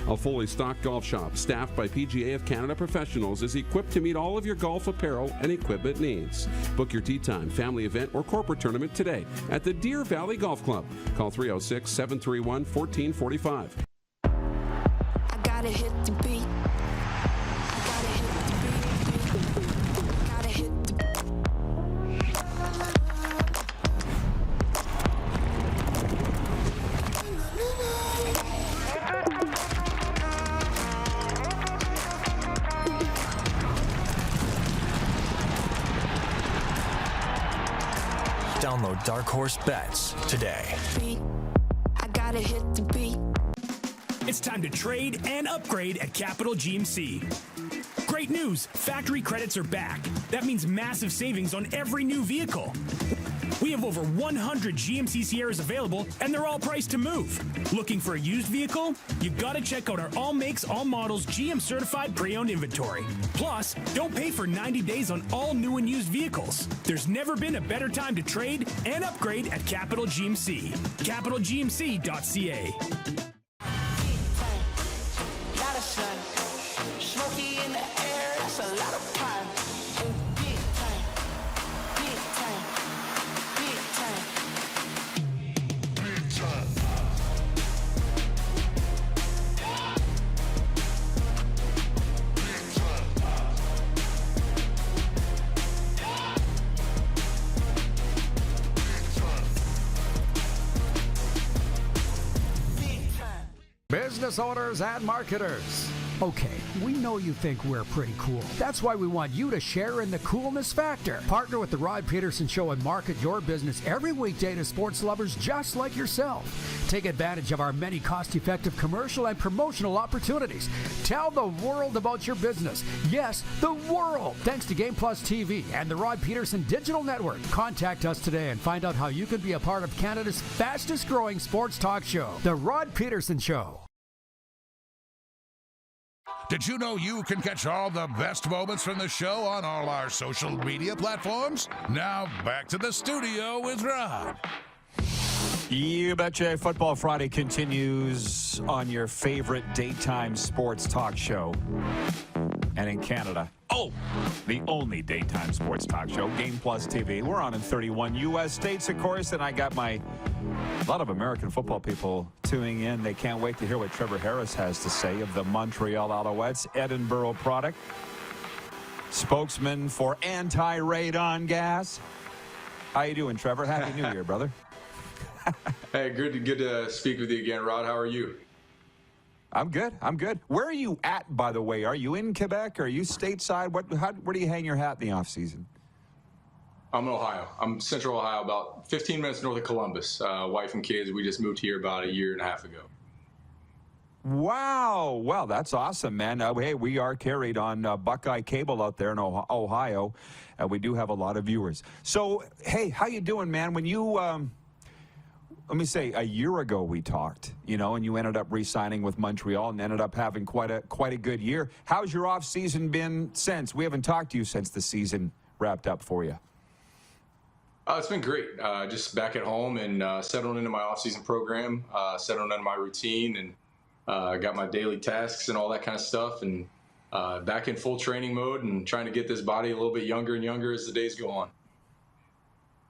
[SPEAKER 14] A fully stocked golf shop, staffed by PGA of Canada professionals, is equipped to meet all of your golf apparel and equipment needs. Book your tee time, family event, or corporate tournament today at the Deer Valley Golf Club. Call 306-731-1445.
[SPEAKER 8] I gotta hit the beat. I gotta hit the beat. Gotta hit the
[SPEAKER 9] Download Dark Horse Bets today.
[SPEAKER 8] I gotta hit the beat.
[SPEAKER 11] It's time to trade and upgrade at Capital GMC. Great news, factory credits are back. That means massive savings on every new vehicle. We have over 100 GMC Sierras available, and they're all priced to move. Looking for a used vehicle? You gotta check out our all makes, all models, GM certified pre-owned inventory. Plus, don't pay for 90 days on all new and used vehicles. There's never been a better time to trade and upgrade at Capital GMC. CapitalGMC.ca.
[SPEAKER 10] Smoky in the air, that's a lot of
[SPEAKER 12] business owners and marketers. Okay, we know you think we're pretty cool. That's why we want you to share in the coolness factor. Partner with the Rod Pedersen Show and market your business every weekday to sports lovers just like yourself. Take advantage of our many cost-effective commercial and promotional opportunities. Tell the world about your business. Yes, the world. Thanks to Game Plus TV and the Rod Pedersen Digital Network. Contact us today and find out how you can be a part of Canada's fastest-growing sports talk show, The Rod Pedersen Show.
[SPEAKER 1] Did you know you can catch all the best moments from the show on all our social media platforms? Now, back to the studio with Rod.
[SPEAKER 4] You betcha. Football Friday continues on your favorite daytime sports talk show. And in Canada, the only daytime sports talk show, Game Plus TV. We're on in 31 U.S. states, of course, and I got a lot of American football people tuning in. They can't wait to hear what Trevor Harris has to say of the Montreal Alouettes, Edinburgh product, spokesman for anti-radon gas. How you doing, Trevor? Happy New Year, brother.
[SPEAKER 15] Hey, good to speak with you again, Rod. How are you?
[SPEAKER 4] I'm good. Where are you at, by the way? Are you in Quebec? Are you stateside? Where do you hang your hat in the off season?
[SPEAKER 15] I'm in Ohio. I'm Central Ohio, about 15 minutes north of Columbus. Wife and kids, we just moved here about a year and a half ago.
[SPEAKER 4] Wow. Well, that's awesome, man. Hey, we are carried on Buckeye Cable out there in Ohio. We do have a lot of viewers. So, hey, how you doing, man? When you... let me say, a year ago we talked, and you ended up re-signing with Montreal and ended up having quite a good year. How's your off season been since? We haven't talked to you since the season wrapped up for you.
[SPEAKER 15] It's been great. Just back at home and settling into my off-season program, settling into my routine, and got my daily tasks and all that kind of stuff, and back in full training mode and trying to get this body a little bit younger and younger as the days go on.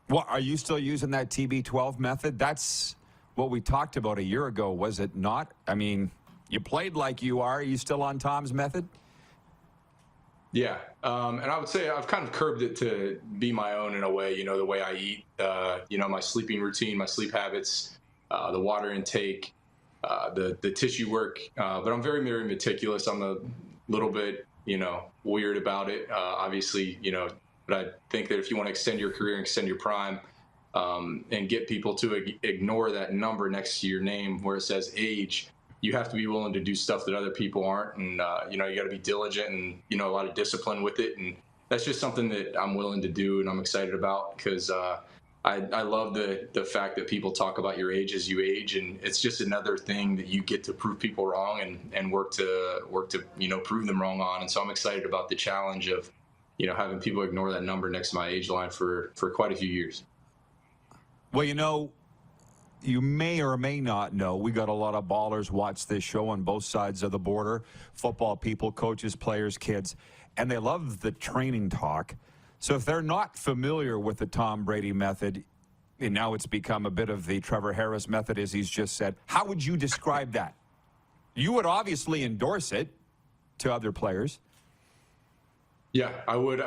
[SPEAKER 4] Well, are you still using that TB12 method? That's what we talked about a year ago, was it not? I mean, you played like you are. Are you still on Tom's method?
[SPEAKER 15] Yeah, and I would say I've kind of curbed it to be my own in a way, the way I eat, my sleeping routine, my sleep habits, the water intake, the tissue work. But I'm very, very meticulous. I'm a little bit, weird about it, obviously, but I think that if you want to extend your career and extend your prime and get people to ignore that number next to your name where it says age, you have to be willing to do stuff that other people aren't. And, you got to be diligent and, a lot of discipline with it. And that's just something that I'm willing to do and I'm excited about because I love the fact that people talk about your age as you age. And it's just another thing that you get to prove people wrong and work to prove them wrong on. And so I'm excited about the challenge of, having people ignore that number next to my age line for quite a few years.
[SPEAKER 4] Well, you may or may not know, we got a lot of ballers watch this show on both sides of the border, football people, coaches, players, kids, and they love the training talk. So if they're not familiar with the Tom Brady method, and now it's become a bit of the Trevor Harris method, as he's just said, how would you describe that? You would obviously endorse it to other players.
[SPEAKER 15] Yeah, I would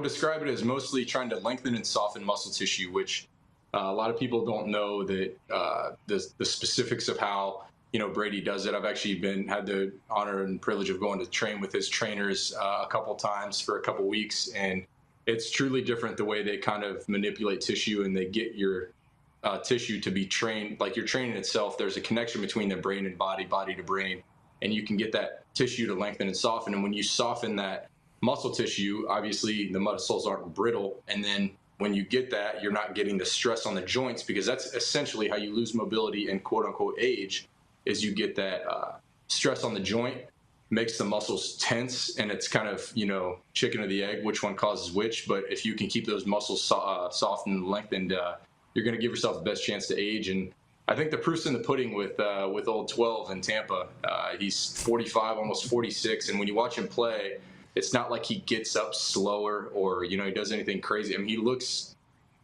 [SPEAKER 15] describe it as mostly trying to lengthen and soften muscle tissue, which a lot of people don't know that the specifics of how Brady does it. I've actually had the honor and privilege of going to train with his trainers a couple times for a couple weeks, and it's truly different the way they kind of manipulate tissue and they get your tissue to be trained. Like your training itself, there's a connection between the brain and body to brain, and you can get that tissue to lengthen and soften. And when you soften that muscle tissue, obviously the muscles aren't brittle, and then when you get that, you're not getting the stress on the joints, because that's essentially how you lose mobility in quote unquote age, is you get that stress on the joint, makes the muscles tense, and it's kind of, chicken or the egg, which one causes which. But if you can keep those muscles soft and lengthened, you're going to give yourself the best chance to age. And I think the proof's in the pudding with old 12 in Tampa. He's 45, almost 46, and when you watch him play, it's not like he gets up slower or, he does anything crazy. I mean, he looks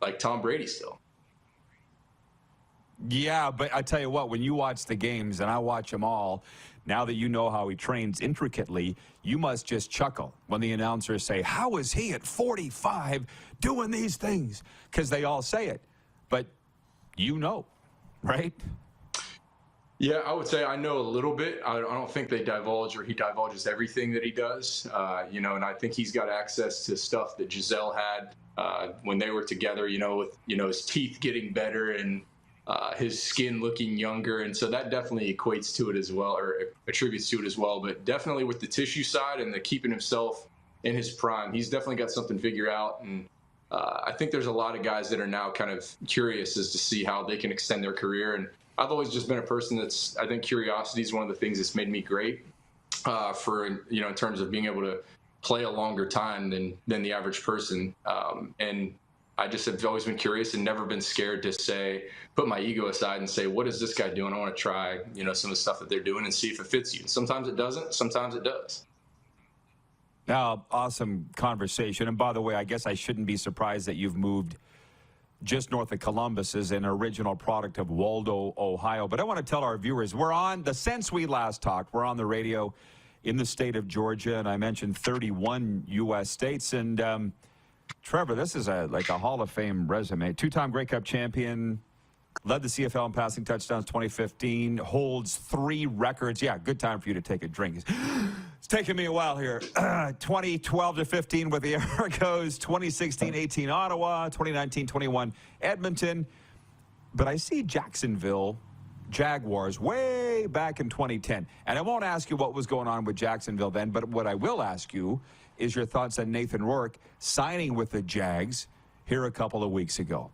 [SPEAKER 15] like Tom Brady still.
[SPEAKER 4] Yeah, but I tell you what, when you watch the games, and I watch them all, now that you know how he trains intricately, you must just chuckle when the announcers say, how is he at 45 doing these things? Because they all say it. But right?
[SPEAKER 15] Yeah, I would say I know a little bit. I don't think they divulge or he divulges everything that he does, and I think he's got access to stuff that Giselle had when they were together, with, his teeth getting better and his skin looking younger. And so that definitely equates to it as well, or attributes to it as well. But definitely with the tissue side and the keeping himself in his prime, he's definitely got something figured out. And I think there's a lot of guys that are now kind of curious as to see how they can extend their career. And I've always just been a person I think curiosity is one of the things that's made me great in terms of being able to play a longer time than the average person. And I just have always been curious and never been scared to put my ego aside and say, what is this guy doing? I want to try, some of the stuff that they're doing and see if it fits you. Sometimes it doesn't, sometimes it does.
[SPEAKER 4] Now, awesome conversation. And by the way, I guess I shouldn't be surprised that you've moved just north of Columbus, is an original product of Waldo, Ohio. But I want to tell our viewers, since we last talked, we're on the radio in the state of Georgia, and I mentioned 31 U.S. states. And Trevor, this is like a Hall of Fame resume. Two-time Grey Cup champion, led the CFL in passing touchdowns 2015, holds 3 records. Yeah, good time for you to take a drink. It's taking me a while here. 2012-15 with the Argos, 2016-18 Ottawa, 2019-21 Edmonton. But I see Jacksonville Jaguars way back in 2010. And I won't ask you what was going on with Jacksonville then, but what I will ask you is your thoughts on Nathan Rourke signing with the Jags here a couple of weeks ago.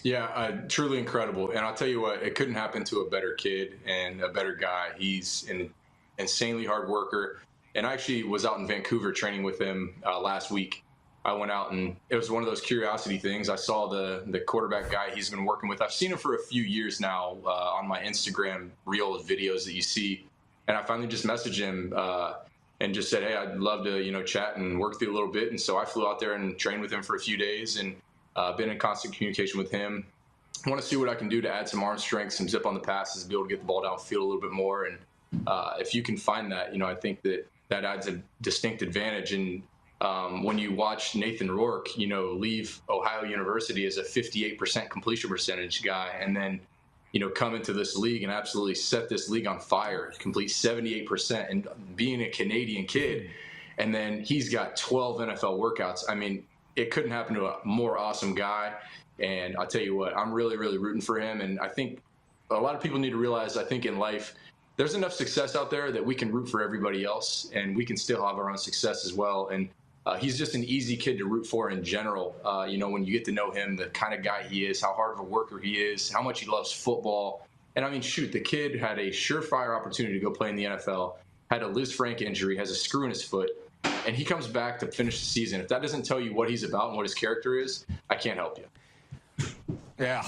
[SPEAKER 15] Yeah, truly incredible. And I'll tell you what, it couldn't happen to a better kid and a better guy. He's an insanely hard worker. And I actually was out in Vancouver training with him last week. I went out and it was one of those curiosity things. I saw the quarterback guy he's been working with. I've seen him for a few years now on my Instagram reel of videos that you see. And I finally just messaged him and just said, hey, I'd love to, chat and work through a little bit. And so I flew out there and trained with him for a few days and been in constant communication with him. I want to see what I can do to add some arm strength, some zip on the passes, be able to get the ball downfield a little bit more. And if you can find that, I think that adds a distinct advantage. And when you watch Nathan Rourke, leave Ohio University as a 58% completion percentage guy, and then, come into this league and absolutely set this league on fire, complete 78%, and being a Canadian kid, and then he's got 12 NFL workouts. I mean, it couldn't happen to a more awesome guy. And I'll tell you what, I'm really, really rooting for him. And I think a lot of people need to realize, I think in life, there's enough success out there that we can root for everybody else and we can still have our own success as well. And he's just an easy kid to root for in general. When you get to know him, the kind of guy he is, how hard of a worker he is, how much he loves football. And I mean, shoot, the kid had a surefire opportunity to go play in the NFL, had a Liz Frank injury, has a screw in his foot, and he comes back to finish the season. If that doesn't tell you what he's about and what his character is, I can't help you.
[SPEAKER 4] Yeah.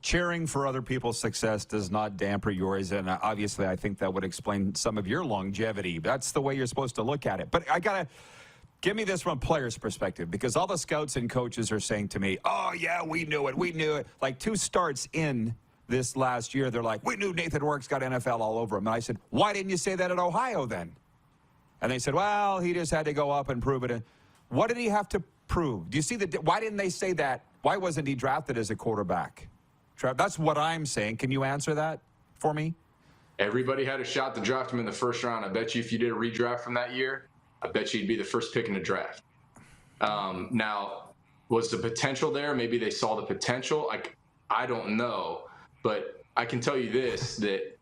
[SPEAKER 4] Cheering for other people's success does not damper yours, and obviously I think that would explain some of your longevity. That's the way you're supposed to look at it. But I got to give me this from a player's perspective, because all the scouts and coaches are saying to me, oh, yeah, we knew it. Like 2 starts in this last year, they're like, we knew Nathan Rourke's got NFL all over him. And I said, why didn't you say that at Ohio then? And they said, well, he just had to go up and prove it. What did he have to prove? Do you see why didn't they say that? Why wasn't he drafted as a quarterback? That's what I'm saying. Can you answer that for me?
[SPEAKER 15] Everybody had a shot to draft him in the first round. I bet you if you did a redraft from that year, I bet you he'd be the first pick in the draft. Now, was the potential there? Maybe they saw the potential. I don't know. But I can tell you this, that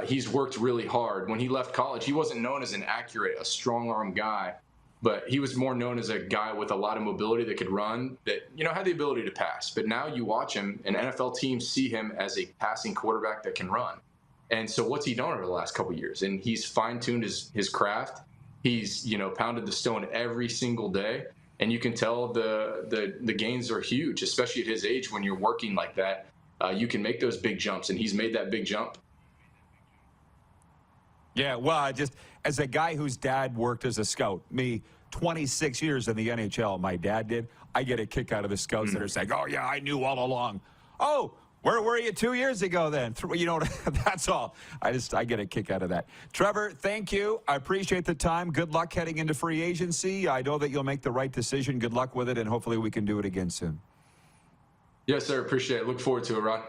[SPEAKER 15] he's worked really hard. When he left college, he wasn't known as an accurate, a strong-arm guy. But he was more known as a guy with a lot of mobility that could run, that, had the ability to pass. But now you watch him, and NFL teams see him as a passing quarterback that can run. And so what's he done over the last couple of years? And he's fine-tuned his craft. He's, pounded the stone every single day. And you can tell the gains are huge, especially at his age. When you're working like that, you can make those big jumps, and he's made that big jump.
[SPEAKER 4] Yeah, well, as a guy whose dad worked as a scout, 26 years in the NHL, my dad did, I get a kick out of the scouts that are saying, oh, yeah, I knew all along. Oh, where were you 2 years ago then? That's all. I get a kick out of that. Trevor, thank you. I appreciate the time. Good luck heading into free agency. I know that you'll make the right decision. Good luck with it, and hopefully we can do it again soon.
[SPEAKER 15] Yes, sir. Appreciate it. Look forward to it, Ron.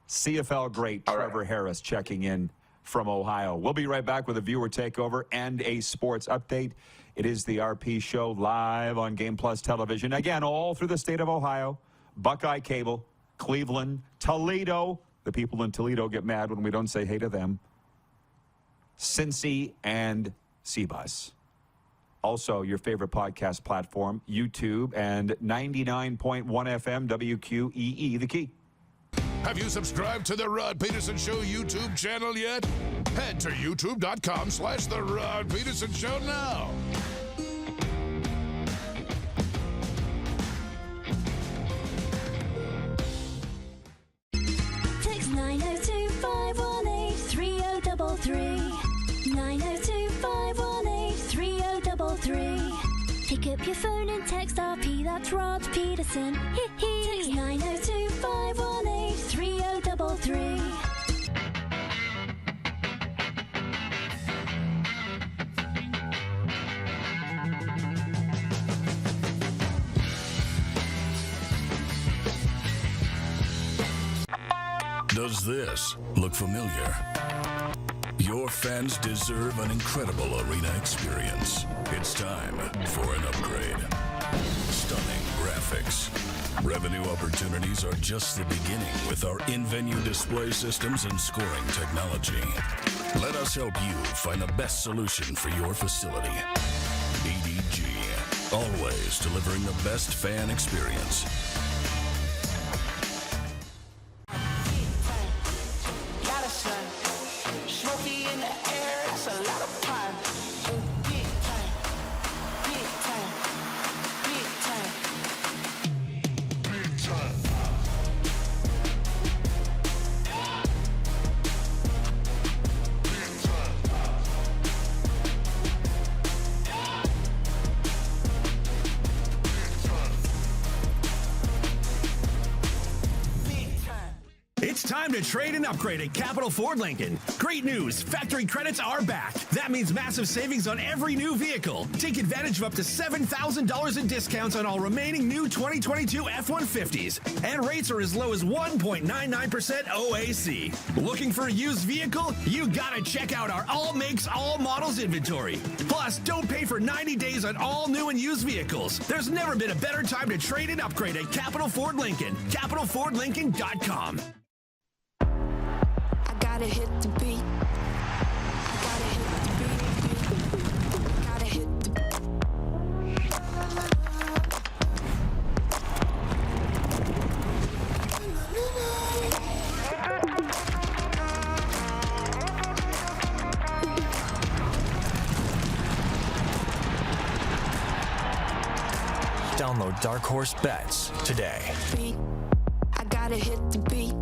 [SPEAKER 4] CFL great Trevor Harris checking in from Ohio. We'll be right back with a viewer takeover and a sports update. It is the RP Show live on Game Plus Television. Again, all through the state of Ohio, Buckeye Cable, Cleveland, Toledo. The people in Toledo get mad when we don't say hey to them. Cincy and CBus. Also, your favorite podcast platform, YouTube, and 99.1 FM WQEE, The Key.
[SPEAKER 1] Have you subscribed to the Rod Pedersen Show YouTube channel yet? Head to youtube.com/The Rod Pedersen Show now.
[SPEAKER 5] Text 902-518-3033. 902-518-3033. Pick up your phone and text RP, that's Rod Pedersen. Text 902-518-3033.
[SPEAKER 16] Does this look familiar? Your fans deserve an incredible arena experience. It's time for an upgrade. Stunning graphics. Revenue opportunities are just the beginning with our in-venue display systems and scoring technology. Let us help you find the best solution for your facility. ADG, always delivering the best fan experience.
[SPEAKER 6] It's time to trade and upgrade at Capital Ford Lincoln. Great news, factory credits are back. That means massive savings on every new vehicle. Take advantage of up to $7,000 in discounts on all remaining new 2022 F-150s. And rates are as low as 1.99% OAC. Looking for a used vehicle? You gotta check out our all makes, all models inventory. Plus, don't pay for 90 days on all new and used vehicles. There's never been a better time to trade and upgrade at Capital Ford Lincoln. CapitalFordLincoln.com.
[SPEAKER 8] Gotta hit the beat. Gotta hit the beat. Gotta hit the
[SPEAKER 9] Download Dark Horse Bets today.
[SPEAKER 8] I gotta hit the beat.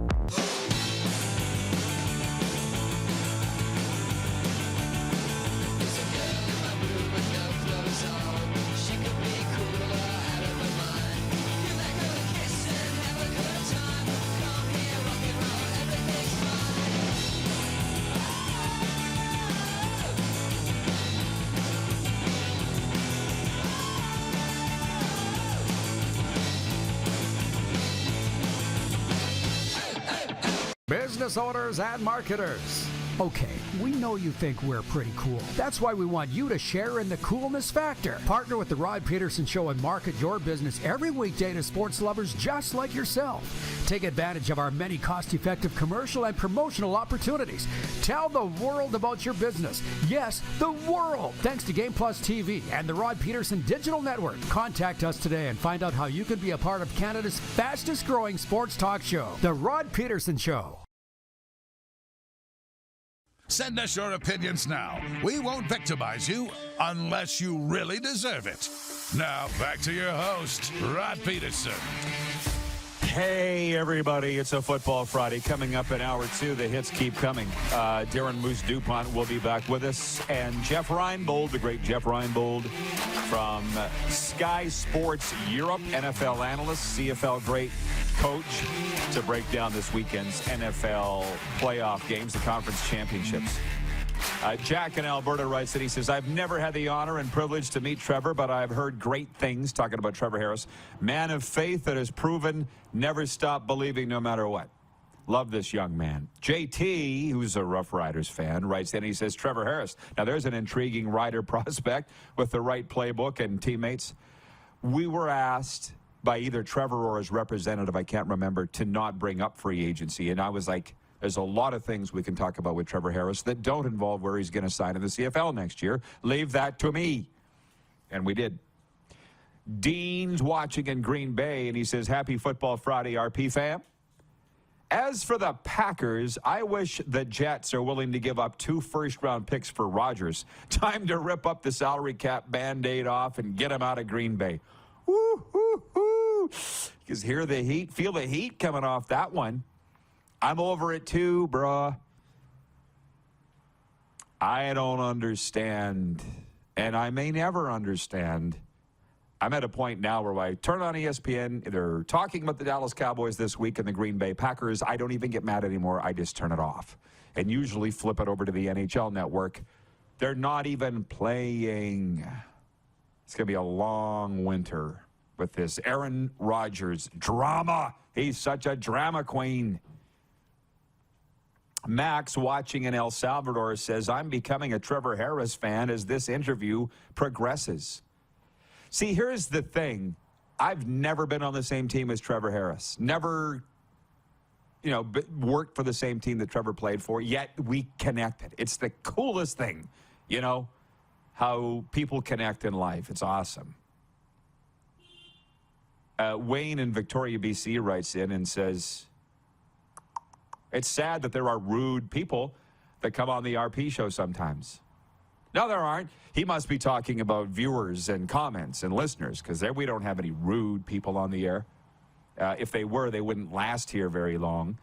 [SPEAKER 12] Business owners and marketers. Okay, we know you think we're pretty cool. That's why we want you to share in the coolness factor. Partner with the Rod Pedersen Show and market your business every weekday to sports lovers just like yourself. Take advantage of our many cost-effective commercial and promotional opportunities. Tell the world about your business. Yes, the world. Thanks to Game Plus TV and the Rod Pedersen Digital Network. Contact us today and find out how you can be a part of Canada's fastest-growing sports talk show, The Rod Pedersen Show.
[SPEAKER 1] Send us your opinions now. We won't victimize you unless you really deserve it. Now, back to your host, Rod Pedersen.
[SPEAKER 4] Hey, everybody. It's a Football Friday. Coming up in hour two, the hits keep coming. Darren Moose DuPont will be back with us. And Jeff Reinebold, the great Jeff Reinebold from Sky Sports Europe, NFL analyst, CFL great coach, to break down this weekend's NFL playoff games, the conference championships. Jack in Alberta writes that he says, I've never had the honor and privilege to meet Trevor, but I've heard great things, talking about Trevor Harris. Man of faith that has proven never stop believing no matter what. Love this young man. JT, who's a Rough Riders fan, writes in, he says, Trevor Harris. Now, there's an intriguing rider prospect with the right playbook and teammates. We were asked by either Trevor or his representative, I can't remember, to not bring up free agency. And I was like, there's a lot of things we can talk about with Trevor Harris that don't involve where he's going to sign in the CFL next year. Leave that to me. And we did. Dean's watching in Green Bay, and he says, Happy Football Friday, RP fam. As for the Packers, I wish the Jets are willing to give up 2 first-round picks for Rodgers. Time to rip up the salary cap Band-Aid off and get him out of Green Bay. Woo, woo, woo. Because feel the heat coming off that one. I'm over it too, bruh. I don't understand, and I may never understand. I'm at a point now where I turn on ESPN, they're talking about the Dallas Cowboys this week and the Green Bay Packers. I don't even get mad anymore. I just turn it off and usually flip it over to the NHL network. They're not even playing. It's going to be a long winter with this Aaron Rodgers drama. He's such a drama queen. Max, watching in El Salvador, says, I'm becoming a Trevor Harris fan as this interview progresses. See, here's the thing. I've never been on the same team as Trevor Harris. Never, worked for the same team that Trevor played for, yet we connected. It's the coolest thing, how people connect in life. It's awesome. Wayne in Victoria, BC writes in and says, it's sad that there are rude people that come on the RP show sometimes. No, there aren't. He must be talking about viewers and comments and listeners, because there we don't have any rude people on the air. If they were, they wouldn't last here very long.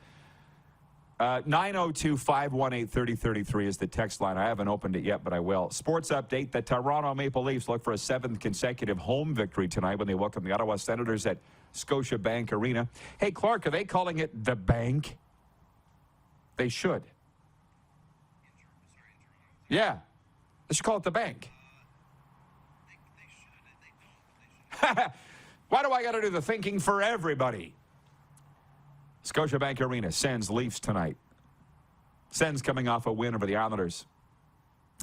[SPEAKER 4] 902-518-3033 is the text line. I haven't opened it yet, but I will. Sports update. The Toronto Maple Leafs look for a 7th consecutive home victory tonight when they welcome the Ottawa Senators at Scotiabank Arena. Hey, Clark, are they calling it the Bank? They should. Yeah. They should call it the Bank. Why do I got to do the thinking for everybody? Scotiabank Arena, Sens Leafs tonight. Sens coming off a win over the Islanders.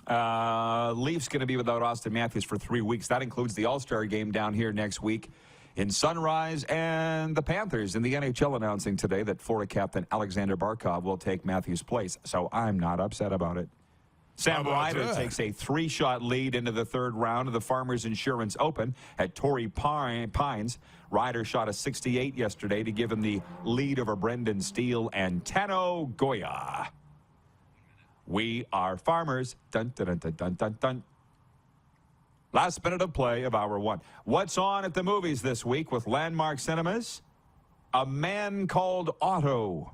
[SPEAKER 4] Leafs going to be without Austin Matthews for 3 weeks. That includes the All-Star game down here next week in Sunrise, and the Panthers in the NHL announcing today that Florida captain Alexander Barkov will take Matthews' place. So I'm not upset about it. Sam Ryder takes a 3-shot lead into the 3rd round of the Farmers Insurance Open at Torrey Pines. Ryder shot a 68 yesterday to give him the lead over Brendan Steele and Tano Goya. We are farmers. Dun, dun, dun, dun, dun, dun, dun. Last minute of play of hour 1. What's on at the movies this week with Landmark Cinemas? A Man Called Otto.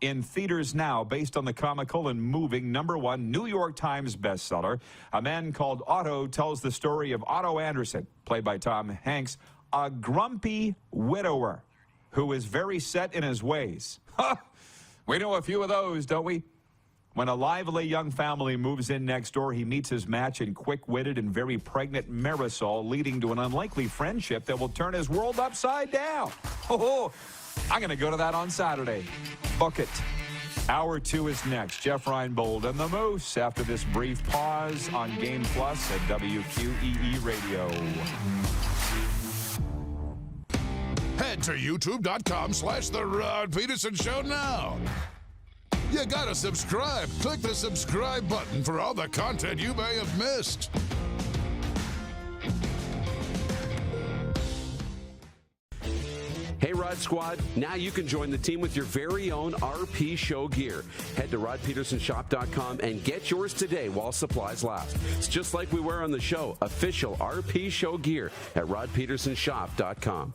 [SPEAKER 4] In theaters now, based on the comical and moving #1 New York Times bestseller. A Man Called Otto tells the story of Otto Anderson, played by Tom Hanks, a grumpy widower who is very set in his ways. We know a few of those, don't we? When a lively young family moves in next door, he meets his match in quick-witted and very pregnant Marisol, leading to an unlikely friendship that will turn his world upside down. Oh, I'm going to go to that on Saturday. Book it. Hour 2 is next. Jeff Reinebold and the Moose after this brief pause on Game Plus at WQEE Radio.
[SPEAKER 1] Head to youtube.com/The Rod Pedersen Show now. You gotta subscribe. Click the subscribe button for all the content you may have missed.
[SPEAKER 14] Hey, Rod Squad, now you can join the team with your very own RP Show gear. Head to rodpetersonshop.com and get yours today while supplies last. It's just like we wear on the show, official RP Show gear at rodpetersonshop.com.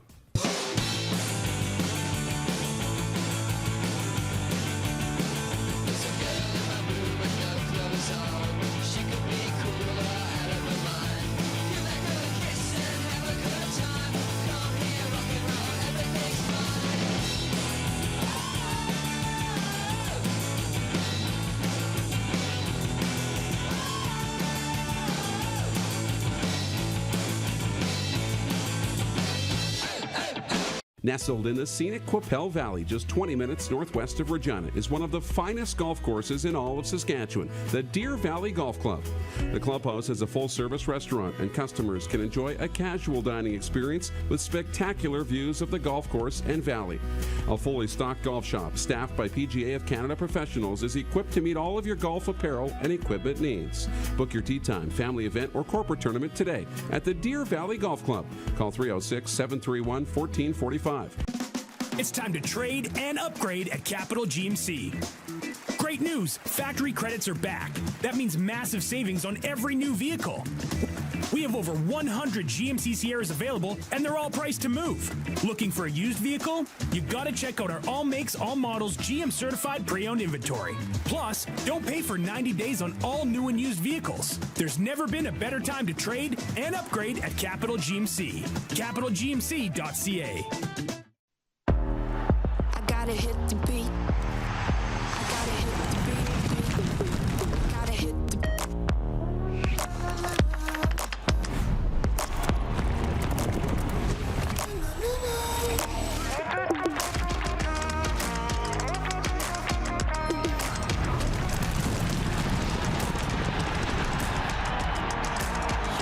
[SPEAKER 14] Nestled in the scenic Qu'Appelle Valley, just 20 minutes northwest of Regina, is one of the finest golf courses in all of Saskatchewan, the Deer Valley Golf Club. The clubhouse has a full-service restaurant, and customers can enjoy a casual dining experience with spectacular views of the golf course and valley. A fully stocked golf shop, staffed by PGA of Canada professionals, is equipped to meet all of your golf apparel and equipment needs. Book your tee time, family event, or corporate tournament today at the Deer Valley Golf Club. Call 306-731-1445.
[SPEAKER 11] It's time to trade and upgrade at Capital GMC. Great news! Factory credits are back. That means massive savings on every new vehicle. We have over 100 GMC Sierras available, and they're all priced to move. Looking for a used vehicle? You gotta check out our all makes, all models, GM certified pre-owned inventory. Plus, don't pay for 90 days on all new and used vehicles. There's never been a better time to trade and upgrade at Capital GMC. CapitalGMC.ca.
[SPEAKER 8] I gotta hit the beat. I gotta hit the beat. Gotta hit the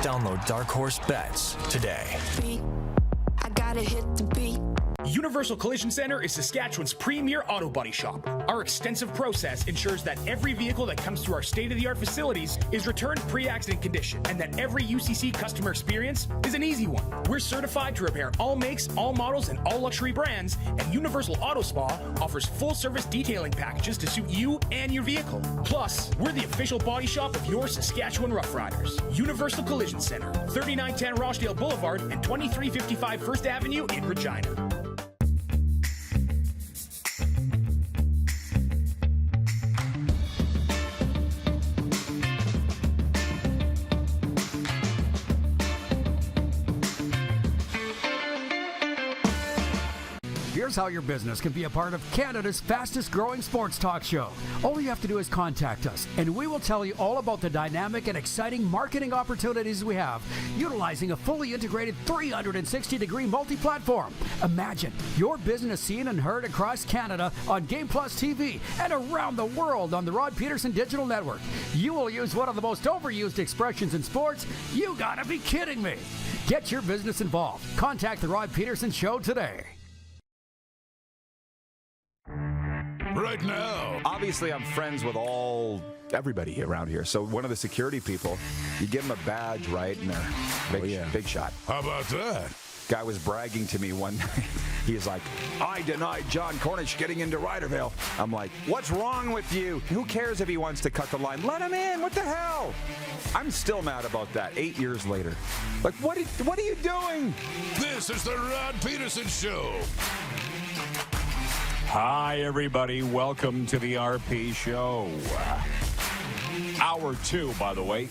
[SPEAKER 9] Download Dark Horse Bets today.
[SPEAKER 8] beat. I gotta hit the beat.
[SPEAKER 11] Universal Collision Center is Saskatchewan's premier auto body shop. Our extensive process ensures that every vehicle that comes through our state-of-the-art facilities is returned pre-accident condition, and that every UCC customer experience is an easy one. We're certified to repair all makes, all models, and all luxury brands, and Universal Auto Spa offers full-service detailing packages to suit you and your vehicle. Plus, we're the official body shop of your Saskatchewan Rough Riders. Universal Collision Center, 3910 Rochdale Boulevard and 2355 First Avenue in Regina.
[SPEAKER 12] Here's how your business can be a part of Canada's fastest growing sports talk show. All you have to do is contact us, and we will tell you all about the dynamic and exciting marketing opportunities we have, utilizing a fully integrated 360-degree multi-platform. Imagine your business seen and heard across Canada on Game Plus TV and around the world on the Rod Pedersen Digital Network. You will use one of the most overused expressions in sports. You gotta be kidding me. Get your business involved. Contact the Rod Pedersen Show today.
[SPEAKER 1] Right now.
[SPEAKER 2] Obviously, I'm friends with everybody around here. So one of the security people, you give them a badge, right? And they're big shot.
[SPEAKER 1] How about that?
[SPEAKER 2] Guy was bragging to me one night. He's like, I denied John Cornish getting into Riderville. I'm like, what's wrong with you? Who cares if he wants to cut the line? Let him in. What the hell? I'm still mad about that 8 years later. Like, what are you doing?
[SPEAKER 1] This is the Rod Pedersen Show.
[SPEAKER 4] Hi, everybody. Welcome to the RP Show. Hour 2, by the way,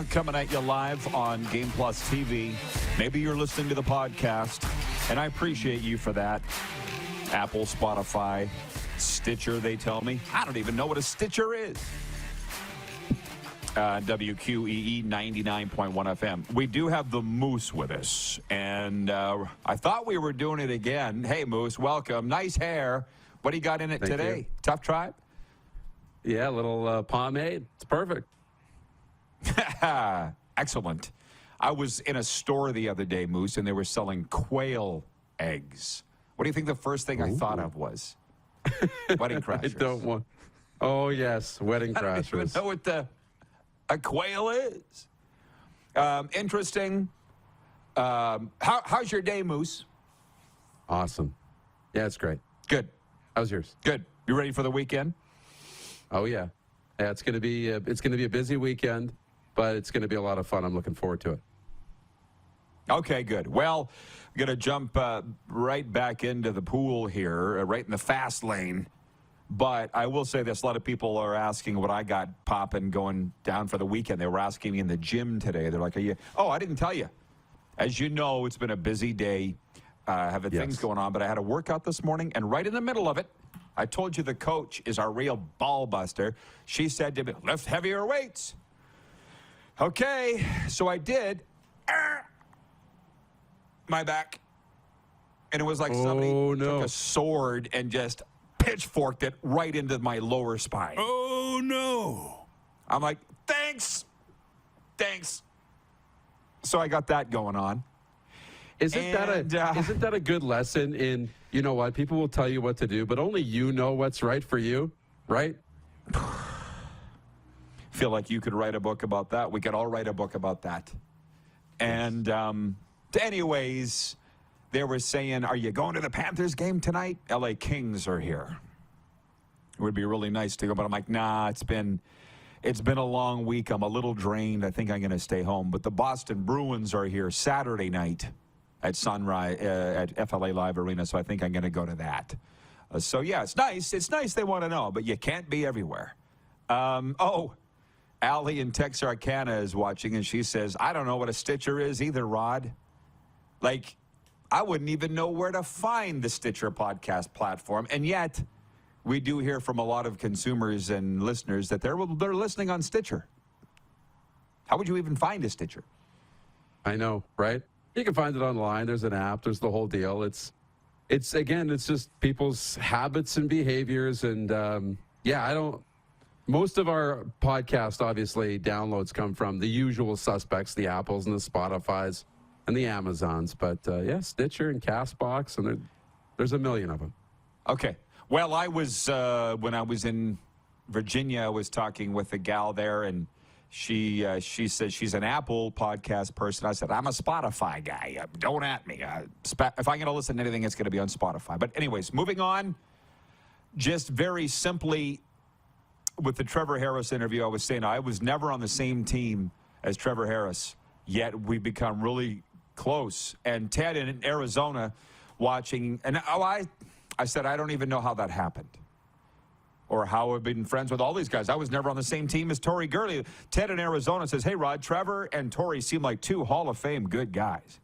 [SPEAKER 4] coming at you live on Game Plus TV. Maybe you're listening to the podcast, and I appreciate you for that. Apple, Spotify, Stitcher, they tell me. I don't even know what a Stitcher is. WQEE 99.1 FM. We do have the Moose with us, and I thought we were doing it again. Hey, Moose, welcome. Nice hair. What do you got in it today?
[SPEAKER 14] You.
[SPEAKER 4] Tough Tribe?
[SPEAKER 14] Yeah, a little pomade. It's perfect.
[SPEAKER 4] Excellent. I was in a store the other day, Moose, and they were selling quail eggs. What do you think the first thing I thought of was? Wedding crashers.
[SPEAKER 14] I don't want. Oh, yes, wedding crashers.
[SPEAKER 4] I don't even know what a quail is. Interesting. How's your day, Moose?
[SPEAKER 14] Awesome. Yeah, it's great.
[SPEAKER 4] Good.
[SPEAKER 14] How's yours?
[SPEAKER 4] Good. You ready for the weekend?
[SPEAKER 14] Oh yeah. Yeah, it's gonna be a busy weekend, but it's gonna be a lot of fun. I'm looking forward to it.
[SPEAKER 4] Okay, good. Well, I'm gonna jump right back into the pool here, right in the fast lane. But I will say this: a lot of people are asking what I got popping going down for the weekend. They were asking me in the gym today. They're like, "Are you?" Oh, I didn't tell you. As you know, it's been a busy day. Having things going on, but I had a workout this morning, and right in the middle of it, I told you the coach is our real ball buster. She said to me, lift heavier weights. Okay, so I did. My back. And it was like somebody took a sword and just pitchforked it right into my lower spine.
[SPEAKER 1] Oh, no.
[SPEAKER 4] I'm like, thanks. So I got that going on.
[SPEAKER 14] Isn't that a good lesson in, you know what, people will tell you what to do, but only you know what's right for you, right?
[SPEAKER 4] Feel like you could write a book about that. We could all write a book about that. And anyways, they were saying, are you going to the Panthers game tonight? LA Kings are here. It would be really nice to go, but I'm like, nah, it's been a long week. I'm a little drained. I think I'm going to stay home. But the Boston Bruins are here Saturday night at Sunrise at FLA Live Arena, so I think I'm going to go to that. So, yeah, it's nice. It's nice they want to know, but you can't be everywhere. Allie in Texarkana is watching, and she says, I don't know what a Stitcher is either, Rod. Like, I wouldn't even know where to find the Stitcher podcast platform, and yet we do hear from a lot of consumers and listeners that they're listening on Stitcher. How would you even find a Stitcher?
[SPEAKER 14] I know, right? You can find it online. There's an app. There's the whole deal. It's just people's habits and behaviors. And, most of our podcast, obviously, downloads come from the usual suspects, the Apples and the Spotifys and the Amazons. But, Stitcher and CastBox, and there's a million of them.
[SPEAKER 4] Okay. Well, I was, when I was in Virginia, I was talking with a gal there, and she says she's an Apple podcast person. I said, I'm a Spotify guy. Don't at me. If I'm going to listen to anything, it's going to be on Spotify. But anyways, moving on, just very simply, with the Trevor Harris interview, I was saying I was never on the same team as Trevor Harris, yet we become really close. And Ted in Arizona watching, and I said, I don't even know how that happened or how I've been friends with all these guys. I was never on the same team as Torrey Gurley. Ted in Arizona says, hey, Rod, Trevor and Torrey seem like two Hall of Fame good guys.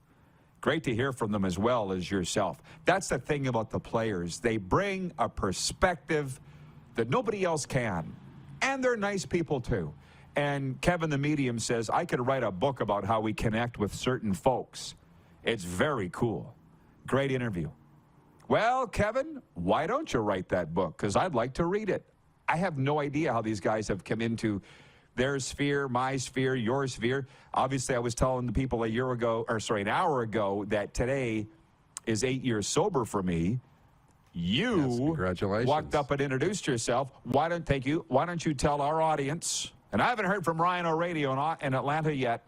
[SPEAKER 4] Great to hear from them as well as yourself. That's the thing about the players. They bring a perspective that nobody else can. And they're nice people, too. And Kevin the Medium says, I could write a book about how we connect with certain folks. It's very cool. Great interview. Well, Kevin, why don't you write that book? Because I'd like to read it. I have no idea how these guys have come into their sphere, my sphere, your sphere. Obviously, I was telling the people an hour ago, that today is 8 years sober for me. You walked up and introduced yourself. Why don't you tell our audience, and I haven't heard from Ryan O'Rady in Atlanta yet.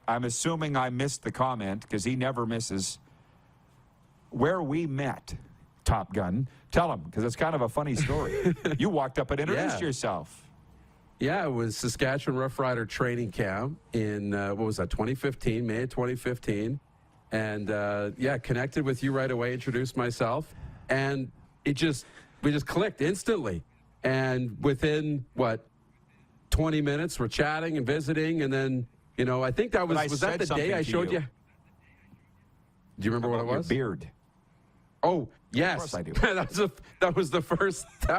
[SPEAKER 4] I'm assuming I missed the comment because he never misses. Where we met, Top Gun. Tell him, because it's kind of a funny story. You walked up and introduced yourself.
[SPEAKER 14] Yeah, it was Saskatchewan Rough Rider training camp in, 2015, May of 2015. And, connected with you right away, introduced myself. And we just clicked instantly. And within, 20 minutes, we're chatting and visiting. And then, I think that was that the day I showed you? Do you remember what it was?
[SPEAKER 4] Your beard.
[SPEAKER 14] Oh, yes.
[SPEAKER 4] Of course I do.
[SPEAKER 14] that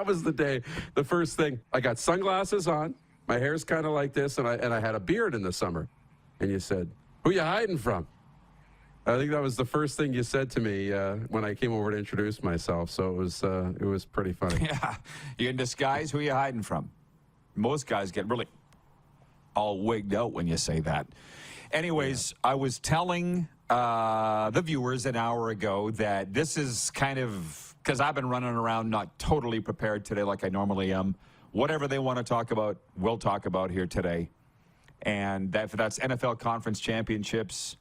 [SPEAKER 14] was the day. The first thing. I got sunglasses on. My hair's kind of like this, and I had a beard in the summer. And you said, who you hiding from? I think that was the first thing you said to me when I came over to introduce myself. So it was pretty funny.
[SPEAKER 4] Yeah. You in disguise? Who you hiding from? Most guys get really all wigged out when you say that. Anyways, I was telling the viewers an hour ago that this is kind of, because I've been running around not totally prepared today like I normally am. Whatever they want to talk about, we'll talk about here today. And that's NFL Conference Championships,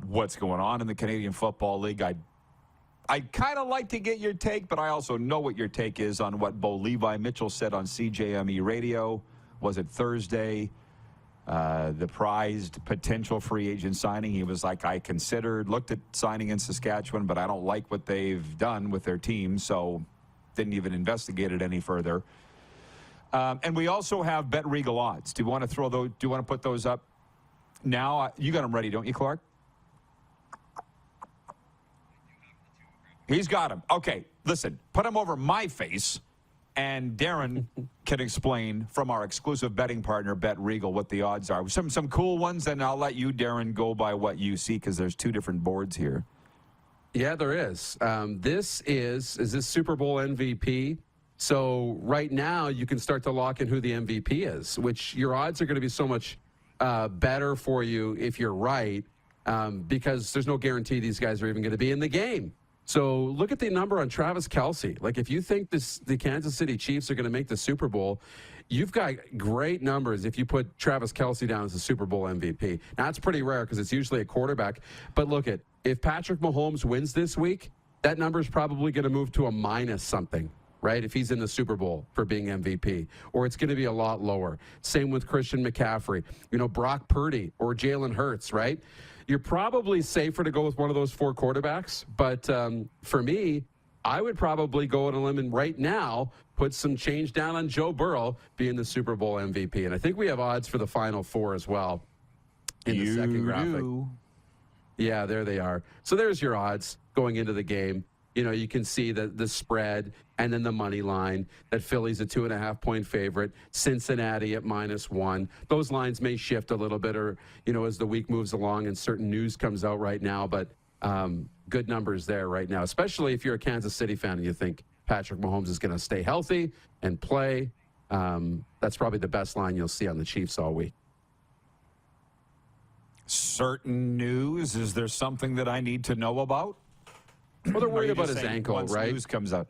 [SPEAKER 4] what's going on in the Canadian Football League. I'd kind of like to get your take, but I also know what your take is on what Bo Levi Mitchell said on CJME Radio. Was it Thursday? The prized potential free agent signing. He was like, I looked at signing in Saskatchewan, but I don't like what they've done with their team, so didn't even investigate it any further. And we also have Bet Regal odds. Do you want to put those up now? You got them ready, don't you, Clark? He's got them. Okay, listen, put them over my face. And Darren can explain from our exclusive betting partner, Bet Regal, what the odds are. Some cool ones, and I'll let you, Darren, go by what you see because there's two different boards here.
[SPEAKER 14] Yeah, there is. This is this Super Bowl MVP? So right now you can start to lock in who the MVP is, which your odds are going to be so much better for you if you're right, because there's no guarantee these guys are even going to be in the game. So look at the number on Travis Kelce. Like, if you think the Kansas City Chiefs are going to make the Super Bowl, you've got great numbers if you put Travis Kelce down as the Super Bowl MVP. Now, that's pretty rare because it's usually a quarterback. But look at, if Patrick Mahomes wins this week, that number is probably going to move to a minus something, right? If he's in the Super Bowl for being MVP, or it's going to be a lot lower. Same with Christian McCaffrey, Brock Purdy or Jalen Hurts, right? You're probably safer to go with one of those 4 quarterbacks. But for me, I would probably go on a limb and right now put some change down on Joe Burrow being the Super Bowl MVP. And I think we have odds for the Final 4 as well in the second graphic. Yeah, there they are. So there's your odds going into the game. You can see the spread and then the money line, that Philly's a 2.5-point favorite, Cincinnati at -1. Those lines may shift a little bit, or, as the week moves along and certain news comes out right now, but good numbers there right now, especially if you're a Kansas City fan and you think Patrick Mahomes is going to stay healthy and play. That's probably the best line you'll see on the Chiefs all week.
[SPEAKER 4] Certain news, is there something that I need to know about?
[SPEAKER 14] Well, they're worried about his ankle,
[SPEAKER 4] once
[SPEAKER 14] right?
[SPEAKER 4] News comes out.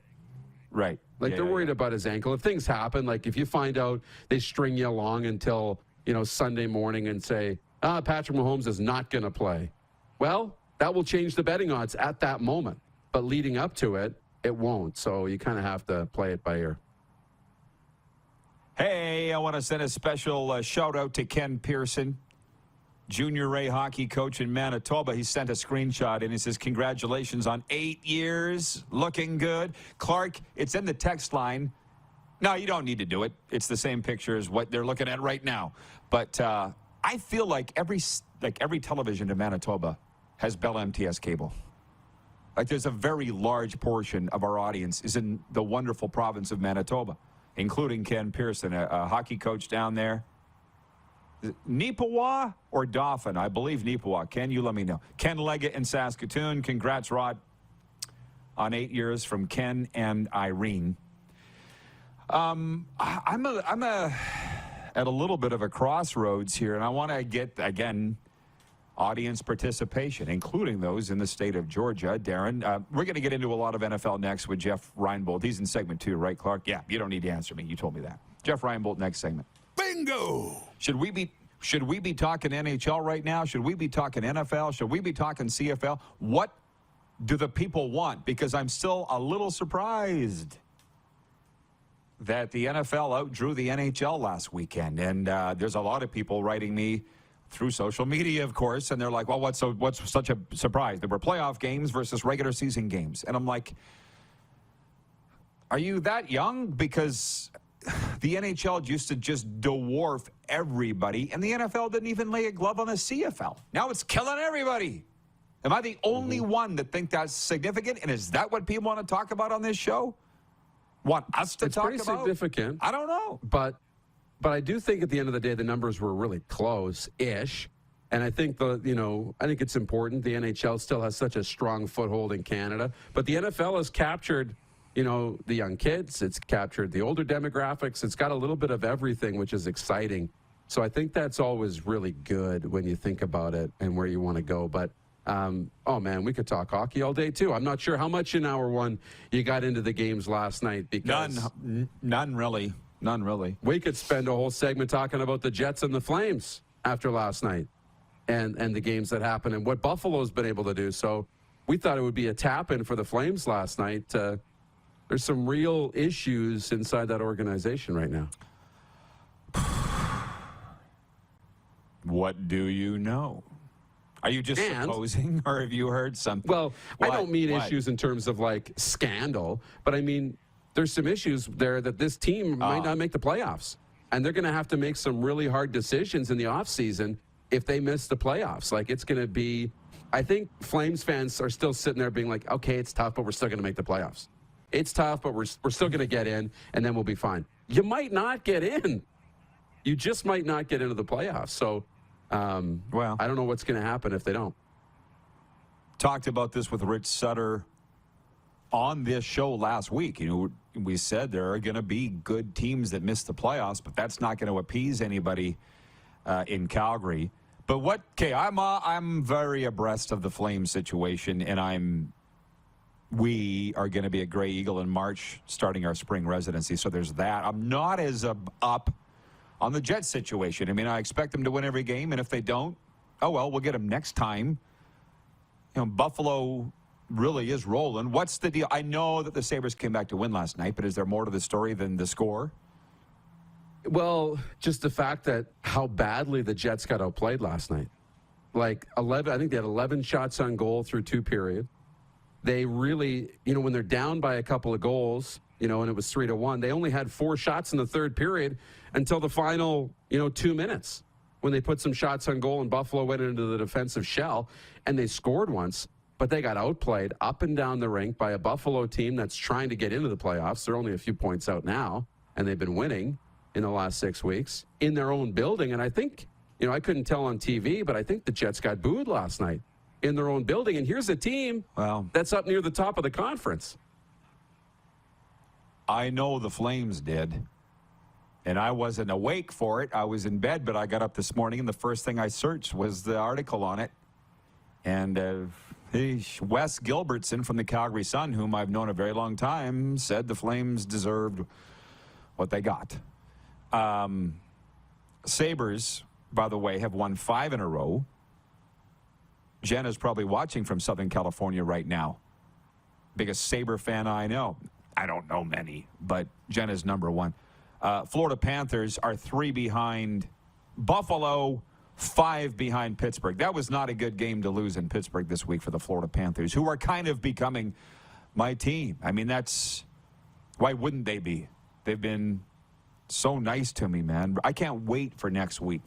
[SPEAKER 4] Right.
[SPEAKER 14] They're worried about his ankle. If things happen, like if you find out they string you along until, Sunday morning and say, Patrick Mahomes is not going to play. Well, that will change the betting odds at that moment. But leading up to it, it won't. So you kind of have to play it by ear.
[SPEAKER 4] Hey, I want to send a special shout out to Ken Pedersen, Junior A hockey coach in Manitoba. He sent a screenshot and he says, congratulations on 8 years. Looking good. Clark, it's in the text line. No, you don't need to do it. It's the same picture as what they're looking at right now. But I feel like every television in Manitoba has Bell MTS cable. Like, there's a very large portion of our audience is in the wonderful province of Manitoba, including Ken Pedersen, a hockey coach down there. Neepawa or Dauphin? I believe Neepawa. Ken, you let me know. Ken Leggett in Saskatoon. Congrats, Rod, on 8 years from Ken and Irene. I'm at a little bit of a crossroads here, and I want to get, again, audience participation, including those in the state of Georgia. Darren, we're going to get into a lot of NFL next with Jeff Reinebold. He's in segment 2, right, Clark? Yeah, you don't need to answer me. You told me that. Jeff Reinebold, next segment.
[SPEAKER 1] Bingo!
[SPEAKER 4] Should we be talking NHL right now? Should we be talking NFL? Should we be talking CFL? What do the people want? Because I'm still a little surprised that the NFL outdrew the NHL last weekend. And there's a lot of people writing me through social media, of course, and they're like, well, what's such a surprise? There were playoff games versus regular season games. And I'm like, are you that young? Because the NHL used to just dwarf everybody, and the NFL didn't even lay a glove on the CFL. Now it's killing everybody. Am I the only one that think that's significant? And is that what people want to talk about on this show? Want us to talk about?
[SPEAKER 14] It's pretty significant.
[SPEAKER 4] I don't know.
[SPEAKER 14] But I do think at the end of the day, the numbers were really close-ish. And I think I think it's important. The NHL still has such a strong foothold in Canada, but the NFL has captured, the young kids. It's captured the older demographics. It's got a little bit of everything, which is exciting. So I think that's always really good when you think about it and where you want to go. But, oh, man, we could talk hockey all day, too. I'm not sure how much in hour one you got into the games last night. Because
[SPEAKER 4] None really. None really.
[SPEAKER 14] We could spend a whole segment talking about the Jets and the Flames after last night and the games that happened and what Buffalo's been able to do. So we thought it would be a tap-in for the Flames last night. There's some real issues inside that organization right now.
[SPEAKER 4] What do you know? Are you just supposing, or have you heard something?
[SPEAKER 14] Well, I don't mean issues in terms of, like, scandal, but I mean there's some issues there that this team might not make the playoffs. And they're going to have to make some really hard decisions in the offseason if they miss the playoffs. Like, it's going to be, I think Flames fans are still sitting there being like, okay, it's tough, but we're still going to make the playoffs. It's tough, but we're still going to get in, and then we'll be fine. You might not get in. You just might not get into the playoffs. So, I don't know what's going to happen if they don't.
[SPEAKER 4] talked about this with Rich Sutter on this show last week. We said there are going to be good teams that miss the playoffs, but that's not going to appease anybody in Calgary. But I'm very abreast of the Flames situation, and we are going to be at Grey Eagle in March, starting our spring residency. So there's that. I'm not as up on the Jets situation. I mean, I expect them to win every game, and if they don't, oh well, we'll get them next time. Buffalo really is rolling. What's the deal? I know that the Sabres came back to win last night, but is there more to the story than the score?
[SPEAKER 14] Well, just the fact that how badly the Jets got outplayed last night. Like 11, I think they had 11 shots on goal through 2 periods. They really, when they're down by a couple of goals, and it was 3-1, they only had 4 shots in the third period until the final, 2 minutes when they put some shots on goal and Buffalo went into the defensive shell and they scored once, but they got outplayed up and down the rink by a Buffalo team that's trying to get into the playoffs. They're only a few points out now, and they've been winning in the last 6 weeks in their own building. And I think, I couldn't tell on TV, but I think the Jets got booed last night in their own building. And here's a team that's up near the top of the conference.
[SPEAKER 4] I know the Flames did, and I wasn't awake for it. I was in bed, but I got up this morning, and the first thing I searched was the article on it. And Wes Gilbertson from the Calgary Sun, whom I've known a very long time, said the Flames deserved what they got. Sabres, by the way, have won 5 in a row. Jenna's probably watching from Southern California right now. Biggest Sabre fan I know. I don't know many, but Jenna's number 1. Florida Panthers are 3 behind Buffalo, 5 behind Pittsburgh. That was not a good game to lose in Pittsburgh this week for the Florida Panthers, who are kind of becoming my team. I mean, why wouldn't they be? They've been so nice to me, man. I can't wait for next week.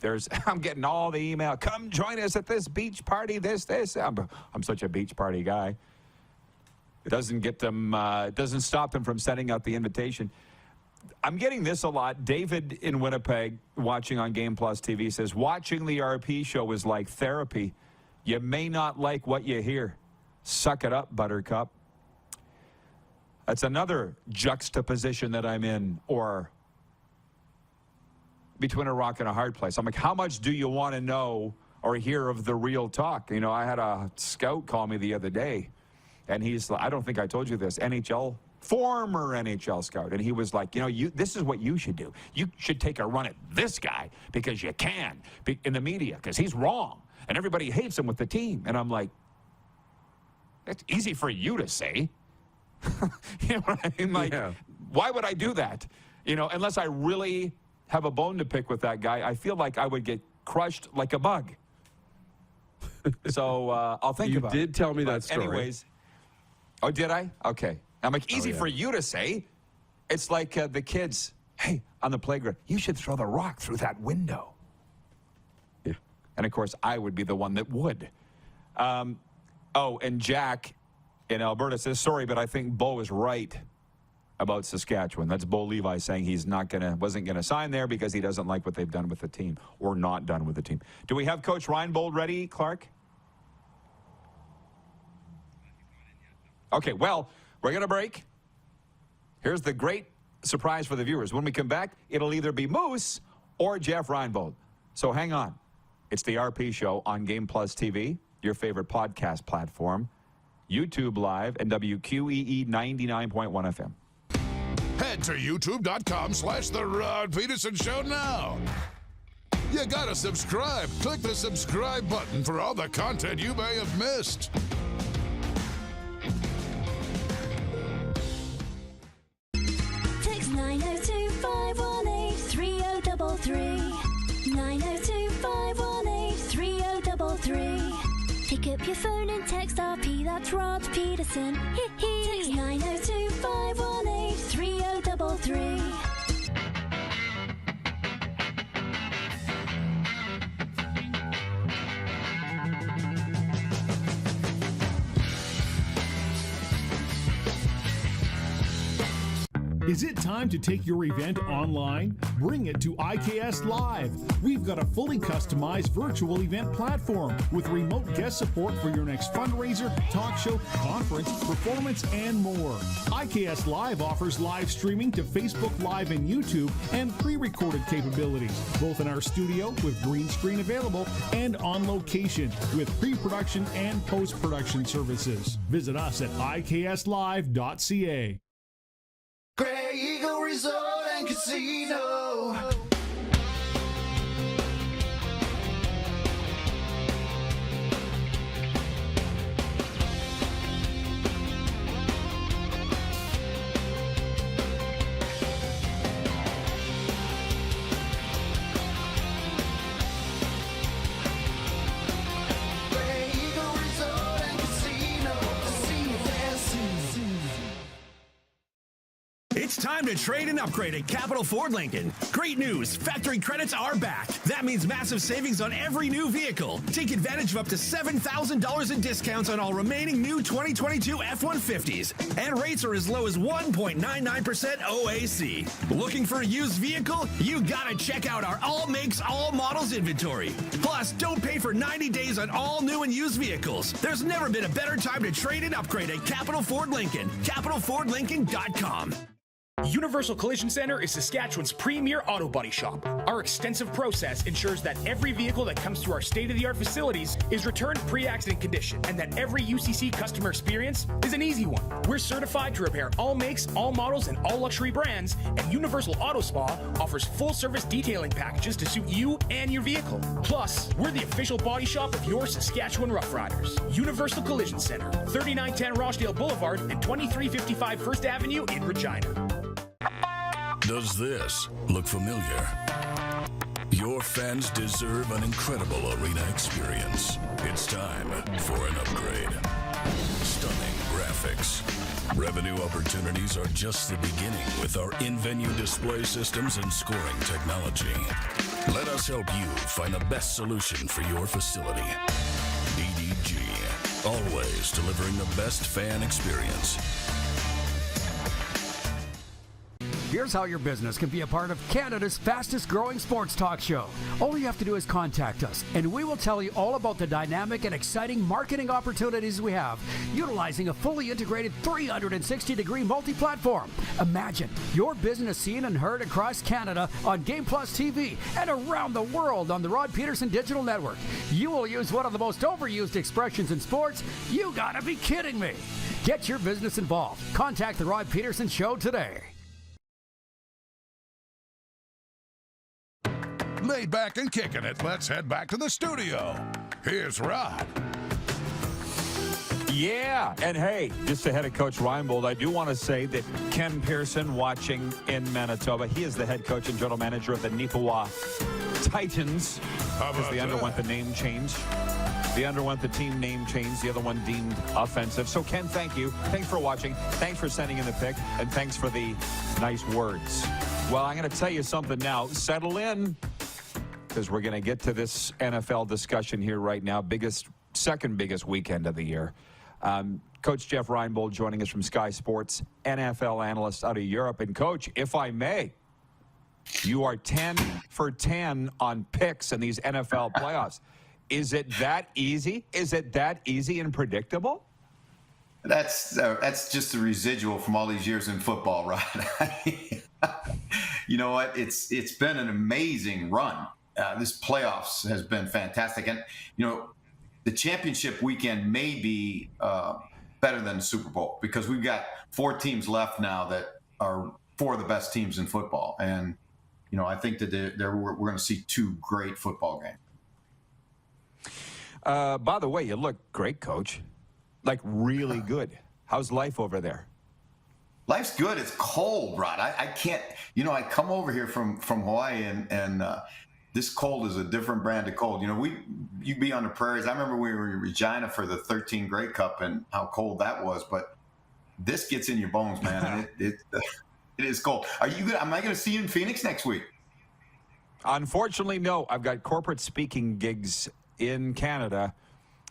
[SPEAKER 4] I'm getting all the email. Come join us at this beach party, this. I'm such a beach party guy. It doesn't stop them from sending out the invitation. I'm getting this a lot. David in Winnipeg, watching on Game Plus TV, says, watching the RP show is like therapy. You may not like what you hear. Suck it up, Buttercup. That's another juxtaposition that I'm in, or between a rock and a hard place. I'm like, how much do you want to know or hear of the real talk? I had a scout call me the other day, and he's like, I don't think I told you this, former NHL scout, and he was like, this is what you should do. You should take a run at this guy because you can in the media because he's wrong, and everybody hates him with the team. And I'm like, that's easy for you to say. You know what I mean? Like, why would I do that? Unless I really have a bone to pick with that guy, I feel like I would get crushed like a bug. So I'll think about it.
[SPEAKER 14] You did tell me that story.
[SPEAKER 4] Anyways. Oh, did I? Okay. I'm like, easy for you to say. It's like the kids, hey, on the playground, you should throw the rock through that window.
[SPEAKER 14] Yeah.
[SPEAKER 4] And, of course, I would be the one that would. And Jack in Alberta says, sorry, but I think Bo is right about Saskatchewan. That's Bo Levi saying he's wasn't gonna sign there because he doesn't like what they've done with the team or not done with the team. Do we have Coach Reinebold ready, Clark? Okay, well, we're gonna break. Here's the great surprise for the viewers. When we come back, it'll either be Moose or Jeff Reinebold. So hang on. It's the RP Show on Game Plus TV, your favorite podcast platform, YouTube Live, and WQEE 99.1 FM.
[SPEAKER 1] Head to youtube.com/The Rod Pedersen Show now. You gotta subscribe. Click the subscribe button for all the content you may have missed.
[SPEAKER 5] Text 902-518-3033. 902-518-3033. Pick up your phone and text RP, that's Rod Pedersen. Text 902-518-3033.
[SPEAKER 7] Is it time to take your event online? Bring it to IKS Live. We've got a fully customized virtual event platform with remote guest support for your next fundraiser, talk show, conference, performance, and more. IKS Live offers live streaming to Facebook Live and YouTube and pre-recorded capabilities, both in our studio with green screen available and on location with pre-production and post-production services. Visit us at ikslive.ca.
[SPEAKER 10] Grey Eagle Resort and Casino. Grey Eagle Resort and Casino.
[SPEAKER 6] It's time to trade and upgrade at Capital Ford Lincoln. Great news, factory credits are back. That means massive savings on every new vehicle. Take advantage of up to $7,000 in discounts on all remaining new 2022 F-150s. And rates are as low as 1.99% OAC. Looking for a used vehicle? You gotta check out our all makes, all models inventory. Plus, don't pay for 90 days on all new and used vehicles. There's never been a better time to trade and upgrade at Capital Ford Lincoln. CapitalFordLincoln.com.
[SPEAKER 11] Universal Collision Center is Saskatchewan's premier auto body shop. Our extensive process ensures that every vehicle that comes through our state-of-the-art facilities is returned pre-accident condition and that every UCC customer experience is an easy one. We're certified to repair all makes, all models, and all luxury brands, and Universal Auto Spa offers full-service detailing packages to suit you and your vehicle. Plus, we're the official body shop of your Saskatchewan Rough Riders. Universal Collision Center, 3910 Rochdale Boulevard and 2355 First Avenue in Regina.
[SPEAKER 16] Does this look familiar? Your fans deserve an incredible arena experience. It's time for an upgrade. Stunning graphics. Revenue opportunities are just the beginning with our in-venue display systems and scoring technology. Let us help you find the best solution for your facility. EDG, always delivering the best fan experience.
[SPEAKER 12] Here's how your business can be a part of Canada's fastest growing sports talk show. All you have to do is contact us, and we will tell you all about the dynamic and exciting marketing opportunities we have, utilizing a fully integrated 360-degree multi-platform. Imagine your business seen and heard across Canada on Game Plus TV and around the world on the Rod Pedersen Digital Network. You will use one of the most overused expressions in sports. You gotta be kidding me. Get your business involved. Contact the Rod Pedersen Show today.
[SPEAKER 1] Laid back and kicking it, let's head back to the studio. Here's Rod.
[SPEAKER 4] Yeah, and hey, just ahead of Coach Reinebold, I do want to say that Ken Pearson, watching in Manitoba, he is the head coach and general manager of the Nipawa Titans. Because they underwent the name change. They underwent the team name change. The other one deemed offensive. So, Ken, thank you. Thanks for watching. Thanks for sending in the pick. And thanks for the nice words. Well, I'm going to tell you something now. Settle in, because we're going to get to this NFL discussion here right now. Second biggest weekend of the year. Coach Jeff Reinebold joining us from Sky Sports, NFL analyst out of Europe. And, Coach, if I may, you are 10 for 10 on picks in these NFL playoffs. Is it that easy? Is it that easy and predictable?
[SPEAKER 17] That's just the residual from all these years in football, Rod. You know what? It's been an amazing run. This playoffs has been fantastic. And, you know, the championship weekend may be better than the Super Bowl because we've got 4 teams left now that are 4 of the best teams in football. And, you know, I think that we're going to see 2 great football games.
[SPEAKER 4] By the way, you look great, Coach. Like, really good. How's life over there?
[SPEAKER 17] Life's good. It's cold, Rod. I can't, you know, I come over here from Hawaii and this cold is a different brand of cold. You know, you'd be on the prairies. I remember we were in Regina for the 13 Grey Cup and how cold that was, but this gets in your bones, man. And it is cold. Am I going to see you in Phoenix next week?
[SPEAKER 4] Unfortunately, no. I've got corporate speaking gigs in Canada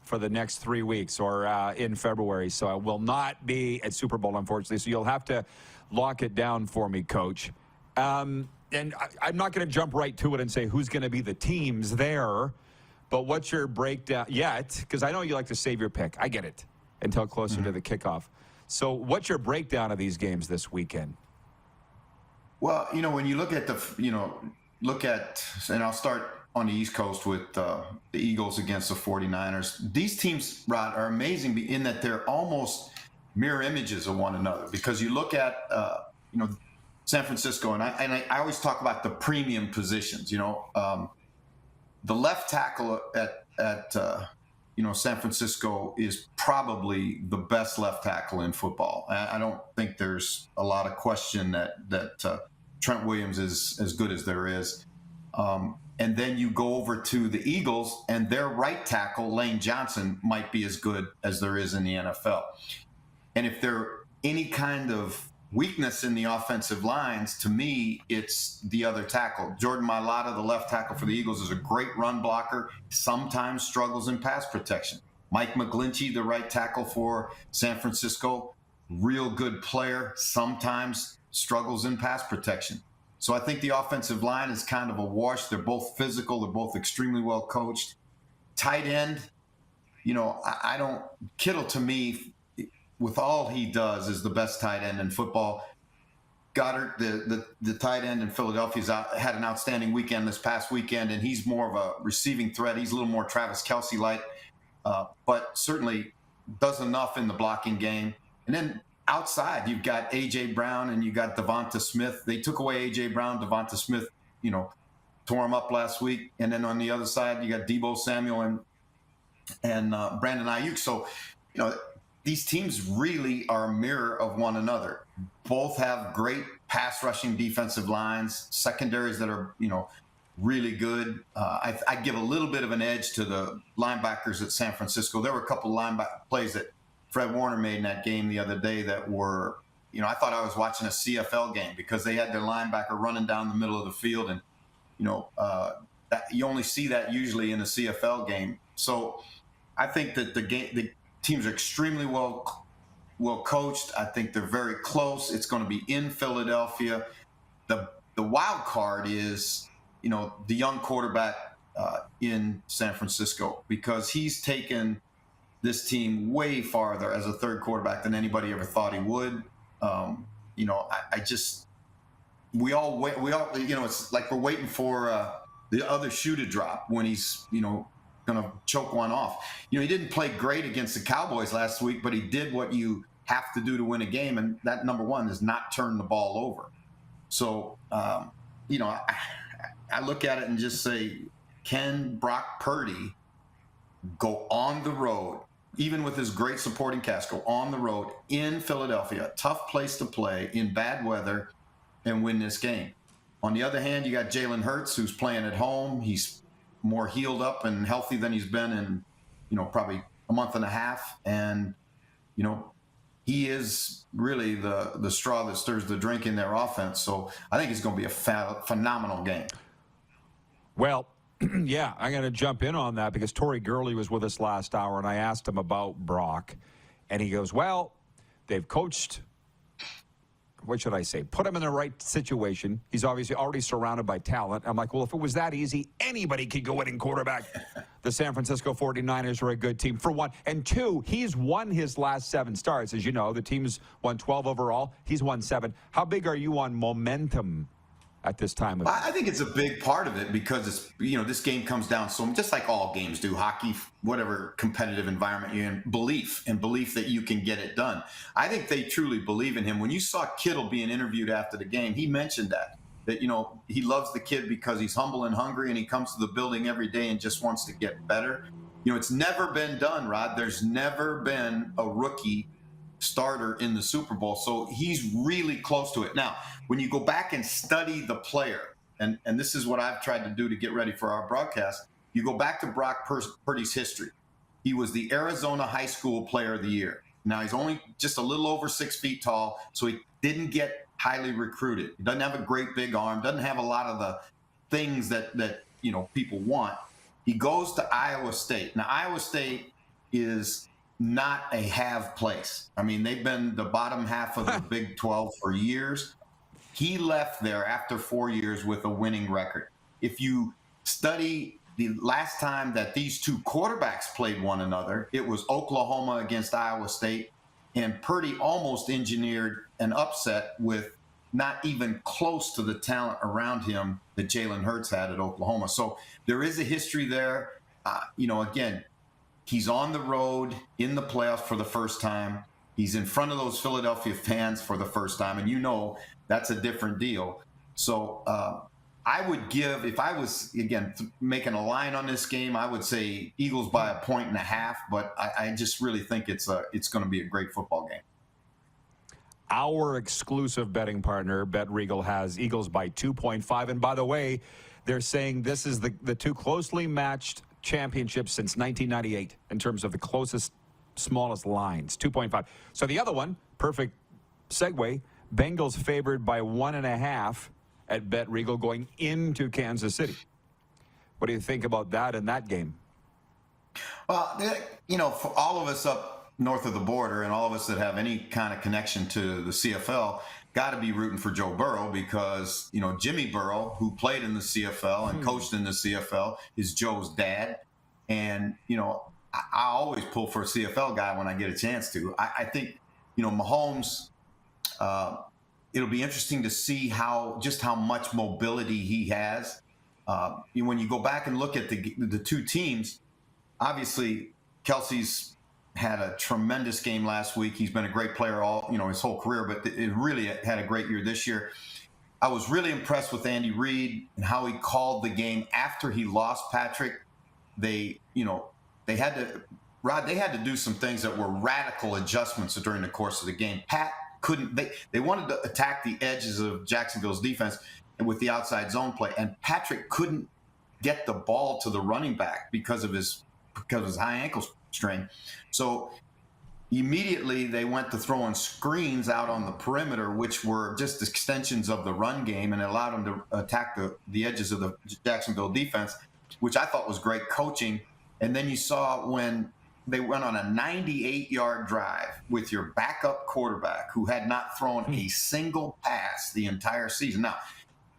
[SPEAKER 4] for the next 3 weeks or in February. So I will not be at Super Bowl, unfortunately. So you'll have to lock it down for me, Coach. And I'm not going to jump right to it and say who's going to be the teams there, but what's your breakdown yet? Because I know you like to save your pick. I get it until closer to the kickoff. So what's your breakdown of these games this weekend?
[SPEAKER 17] Well, when you look at and I'll start on the East Coast with the Eagles against the 49ers. These teams, Rod, are amazing in that they're almost mirror images of one another, because you look at, San Francisco, and I always talk about the premium positions. The left tackle at San Francisco is probably the best left tackle in football. I don't think there's a lot of question that Trent Williams is as good as there is. And then you go over to the Eagles, and their right tackle, Lane Johnson, might be as good as there is in the NFL. And if there any kind of weakness in the offensive lines, to me, it's the other tackle. Jordan Mailata, the left tackle for the Eagles, is a great run blocker, sometimes struggles in pass protection. Mike McGlinchey, the right tackle for San Francisco, real good player, sometimes struggles in pass protection. So I think the offensive line is kind of a wash. They're both physical. They're both extremely well coached. Tight end, Kittle, to me, with all he does, is the best tight end in football. Goddard, the tight end in Philadelphia, had an outstanding weekend this past weekend, and he's more of a receiving threat. He's a little more Travis Kelce-like, but certainly does enough in the blocking game. And then outside, you've got A.J. Brown and you got Devonta Smith. They took away A.J. Brown. Devonta Smith, tore him up last week. And then on the other side, you got Deebo Samuel and Brandon Ayuk. So, these teams really are a mirror of one another. Both have great pass rushing defensive lines, secondaries that are, really good. I give a little bit of an edge to the linebackers at San Francisco. There were a couple of linebacker plays that Fred Warner made in that game the other day that were, I thought I was watching a CFL game, because they had their linebacker running down the middle of the field, and you only see that usually in a CFL game. So I think that the teams are extremely well coached. I think they're very close. It's going to be in Philadelphia. The wild card is, the young quarterback in San Francisco, because he's taken this team way farther as a third quarterback than anybody ever thought he would. We all, it's like we're waiting for the other shoe to drop when he's, going to choke one off. He didn't play great against the Cowboys last week, but he did what you have to do to win a game, and that, number one, is not turn the ball over. So, I look at it and just say, can Brock Purdy go on the road, even with his great supporting cast, go on the road in Philadelphia, a tough place to play in bad weather, and win this game? On the other hand, you got Jalen Hurts, who's playing at home. He's more healed up and healthy than he's been in, probably a month and a half. And, he is really the straw that stirs the drink in their offense. So I think it's going to be a phenomenal game.
[SPEAKER 4] Well, yeah, I'm going to jump in on that, because Torrey Gurley was with us last hour, and I asked him about Brock, and he goes, well, they've coached, what should I say, put him in the right situation. He's obviously already surrounded by talent. I'm like, well, if it was that easy, anybody could go in and quarterback. The San Francisco 49ers are a good team, for one. And two, he's won his last 7 starts. As you know, the team's won 12 overall. He's won 7. How big are you on momentum at this time of
[SPEAKER 17] I think it's a big part of it, because it's, this game comes down, so just like all games do, hockey, whatever competitive environment you're in, belief that you can get it done. I think they truly believe in him. When you saw Kittle being interviewed after the game, he mentioned that he loves the kid because he's humble and hungry, and he comes to the building every day and just wants to get better. It's never been done, Rod. There's never been a rookie starter in the Super Bowl, so he's really close to it. Now, when you go back and study the player, and this is what I've tried to do to get ready for our broadcast, you go back to Brock Purdy's history. He was the Arizona High School Player of the Year. Now, he's only just a little over 6 feet tall, so he didn't get highly recruited. He doesn't have a great big arm, doesn't have a lot of the things that people want. He goes to Iowa State. Now, Iowa State is not a have place. I mean, they've been the bottom half of the Big 12 for years. He left there after 4 years with a winning record. If you study the last time that these two quarterbacks played one another, it was Oklahoma against Iowa State, and Purdy almost engineered an upset with not even close to the talent around him that Jalen Hurts had at Oklahoma. So there is a history there. Again, he's on the road in the playoffs for the first time. He's in front of those Philadelphia fans for the first time, and that's a different deal. So I would give, if I was, again, making a line on this game, I would say Eagles by 1.5, but I just really think it's going to be a great football game.
[SPEAKER 4] Our exclusive betting partner, Bet Regal, has Eagles by 2.5. And by the way, they're saying this is the two closely matched championships since 1998 in terms of the closest, smallest lines, 2.5. So the other one, perfect segue, Bengals favored by 1.5 at Bet Regal going into Kansas City. What do you think about that in that game?
[SPEAKER 17] Well, for all of us up north of the border and all of us that have any kind of connection to the CFL, got to be rooting for Joe Burrow because, Jimmy Burrow, who played in the CFL and coached in the CFL, is Joe's dad. And, I always pull for a CFL guy when I get a chance to. I think, Mahomes, it'll be interesting to see how much mobility he has. When you go back and look at the two teams, obviously Kelsey's had a tremendous game last week. He's been a great player his whole career, but it really had a great year this year. I was really impressed with Andy Reid and how he called the game after he lost Patrick. They had to do some things that were radical adjustments during the course of the game. Pat couldn't, they wanted to attack the edges of Jacksonville's defense and with the outside zone play, and Patrick couldn't get the ball to the running back because of his high ankle strain. So immediately they went to throwing screens out on the perimeter, which were just extensions of the run game, and it allowed them to attack the edges of the Jacksonville defense, which I thought was great coaching. And then you saw when they went on a 98-yard drive with your backup quarterback who had not thrown a single pass the entire season. Now,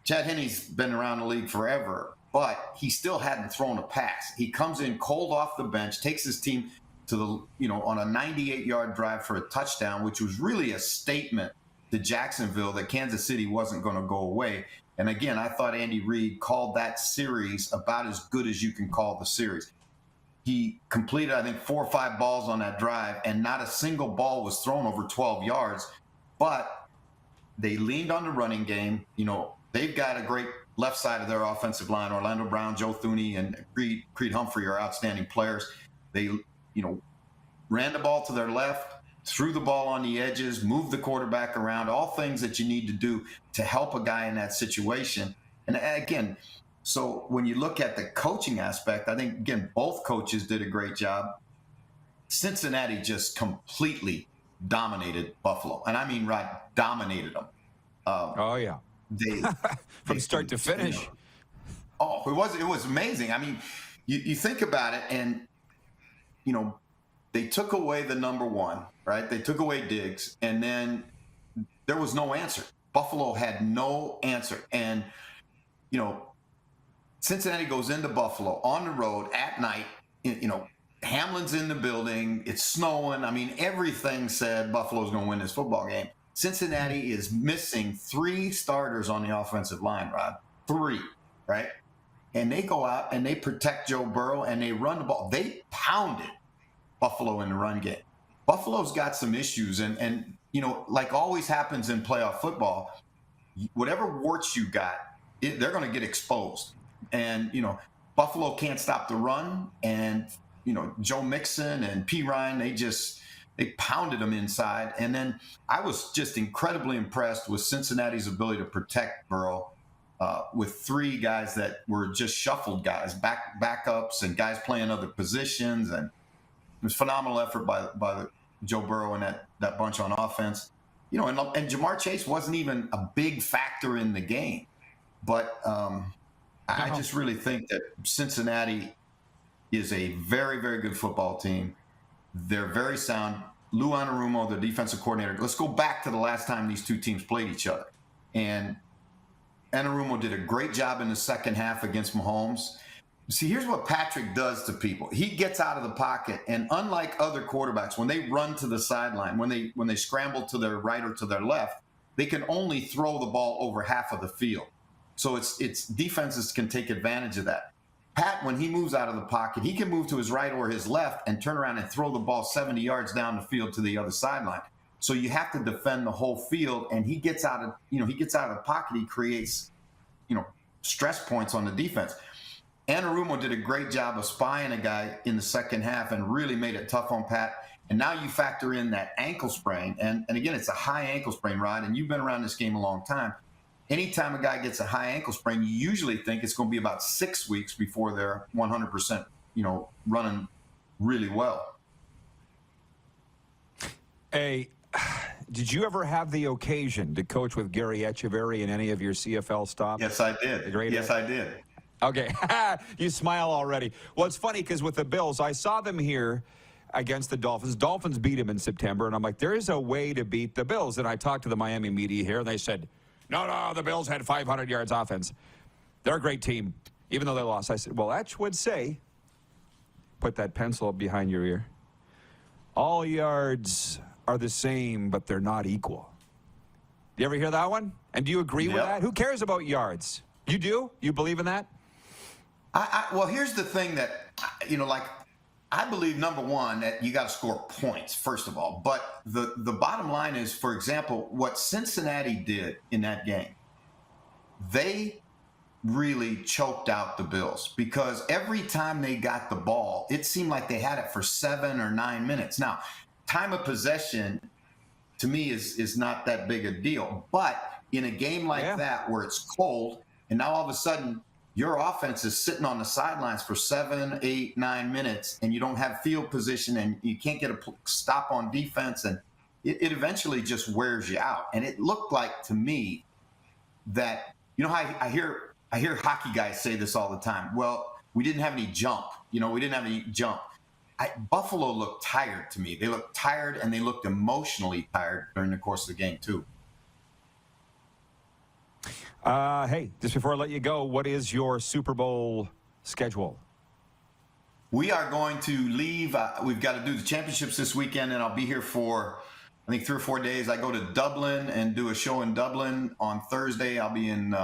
[SPEAKER 17] Chad Henne's been around the league forever, but he still hadn't thrown a pass. He comes in cold off the bench, takes his team to on a 98-yard drive for a touchdown, which was really a statement to Jacksonville that Kansas City wasn't going to go away. And again, I thought Andy Reid called that series about as good as you can call the series. He completed, I think, 4 or 5 balls on that drive, and not a single ball was thrown over 12 yards. But they leaned on the running game. They've got a great left side of their offensive line. Orlando Brown, Joe Thuney, and Creed Humphrey are outstanding players. They, ran the ball to their left, threw the ball on the edges, moved the quarterback around, all things that you need to do to help a guy in that situation. And again, so when you look at the coaching aspect, I think, again, both coaches did a great job. Cincinnati just completely dominated Buffalo. And I mean, dominated them.
[SPEAKER 4] Oh, yeah. From start to finish.
[SPEAKER 17] It was amazing. I mean, you think about it, and they took away the number one, right? They took away Diggs, and then there was no answer. Buffalo had no answer, and Cincinnati goes into Buffalo on the road at night. Hamlin's in the building. It's snowing. I mean, everything said Buffalo's going to win this football game. Cincinnati is missing 3 starters on the offensive line, Rod. 3, right? And they go out and they protect Joe Burrow and they run the ball. They pounded Buffalo in the run game. Buffalo's got some issues. And like always happens in playoff football, whatever warts you got, they're going to get exposed. And, Buffalo can't stop the run. And, Joe Mixon and P. Ryan, they pounded them inside. And then I was just incredibly impressed with Cincinnati's ability to protect Burrow with 3 guys that were just shuffled guys, backups and guys playing other positions. And it was phenomenal effort by Joe Burrow and that bunch on offense. And Jamar Chase wasn't even a big factor in the game. But I just really think that Cincinnati is a very, very good football team. They're very sound. Lou Anarumo, the defensive coordinator. Let's go back to the last time these two teams played each other. And Anarumo did a great job in the second half against Mahomes. See, here's what Patrick does to people. He gets out of the pocket, and unlike other quarterbacks, when they run to the sideline, when they scramble to their right or to their left, they can only throw the ball over half of the field. So it's defenses can take advantage of that. Pat, when he moves out of the pocket, he can move to his right or his left and turn around and throw the ball 70 yards down the field to the other sideline. So you have to defend the whole field, and he gets out of the pocket. He creates, stress points on the defense. Anarumo did a great job of spying a guy in the second half and really made it tough on Pat. And now you factor in that ankle sprain. And again, it's a high ankle sprain, Rod, and you've been around this game a long time. Anytime a guy gets a high ankle sprain, you usually think it's going to be about 6 weeks before they're 100%, running really well.
[SPEAKER 4] Hey, did you ever have the occasion to coach with Gary Echeverry in any of your CFL stops?
[SPEAKER 17] Yes, I did. I did.
[SPEAKER 4] Okay. You smile already. Well, it's funny because with the Bills, I saw them here against the Dolphins. Dolphins beat them in September, and I'm like, there is a way to beat the Bills. And I talked to the Miami media here, and they said, no, the Bills had 500 yards offense. They're a great team, even though they lost. I said, well, Etch would say, put that pencil behind your ear, all yards are the same, but they're not equal. Do you ever hear that one? And do you agree with that? Who cares about yards? You do? You believe in that?
[SPEAKER 17] Well, here's the thing that, I believe, number one, that you got to score points, first of all. But the bottom line is, for example, what Cincinnati did in that game, they really choked out the Bills because every time they got the ball, it seemed like they had it for 7 or 9 minutes. Now, time of possession, to me, is not that big a deal. But in a game like that where it's cold, and now all of a sudden your offense is sitting on the sidelines for 7, 8, 9 minutes, and you don't have field position, and you can't get a stop on defense, and it eventually just wears you out. And it looked like to me that, I hear hockey guys say this all the time. Well, we didn't have any jump. Buffalo looked tired to me. They looked tired, and they looked emotionally tired during the course of the game too.
[SPEAKER 4] Hey, just before I let you go, what is your Super Bowl schedule?
[SPEAKER 17] We are going to leave. We've got to do the championships this weekend, and I'll be here for, I think, 3 or 4 days. I go to Dublin and do a show in Dublin on Thursday. I'll be in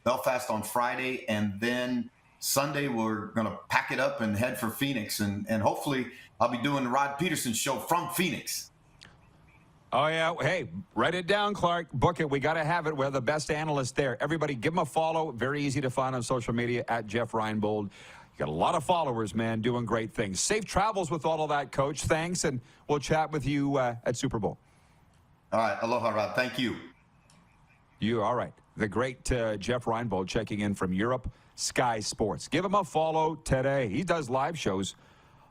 [SPEAKER 17] Belfast on Friday, and then Sunday we're going to pack it up and head for Phoenix, and hopefully I'll be doing the Rod Pedersen show from Phoenix.
[SPEAKER 4] Oh, yeah. Hey, write it down, Clark. Book it. We got to have it. We're the best analyst there. Everybody, give him a follow. Very easy to find on social media, at Jeff Reinebold. You got a lot of followers, man, doing great things. Safe travels with all of that, Coach. Thanks, and we'll chat with you at Super Bowl.
[SPEAKER 17] All right. Aloha, Rod. Thank you.
[SPEAKER 4] All right. The great Jeff Reinebold checking in from Europe, Sky Sports. Give him a follow today. He does live shows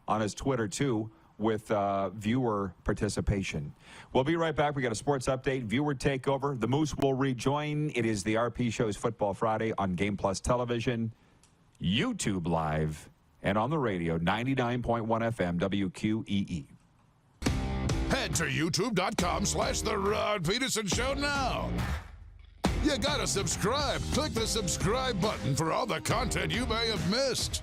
[SPEAKER 4] on his Twitter, too, with viewer participation. We'll be right back. We got a sports update, viewer takeover. The Moose will rejoin. It is the RP Show's Football Friday on Game Plus Television, YouTube Live, and on the radio, 99.1 FM WQEE.
[SPEAKER 1] Head to youtube.com/The Rod Pedersen Show now. You gotta subscribe. Click the subscribe button for all the content you may have missed.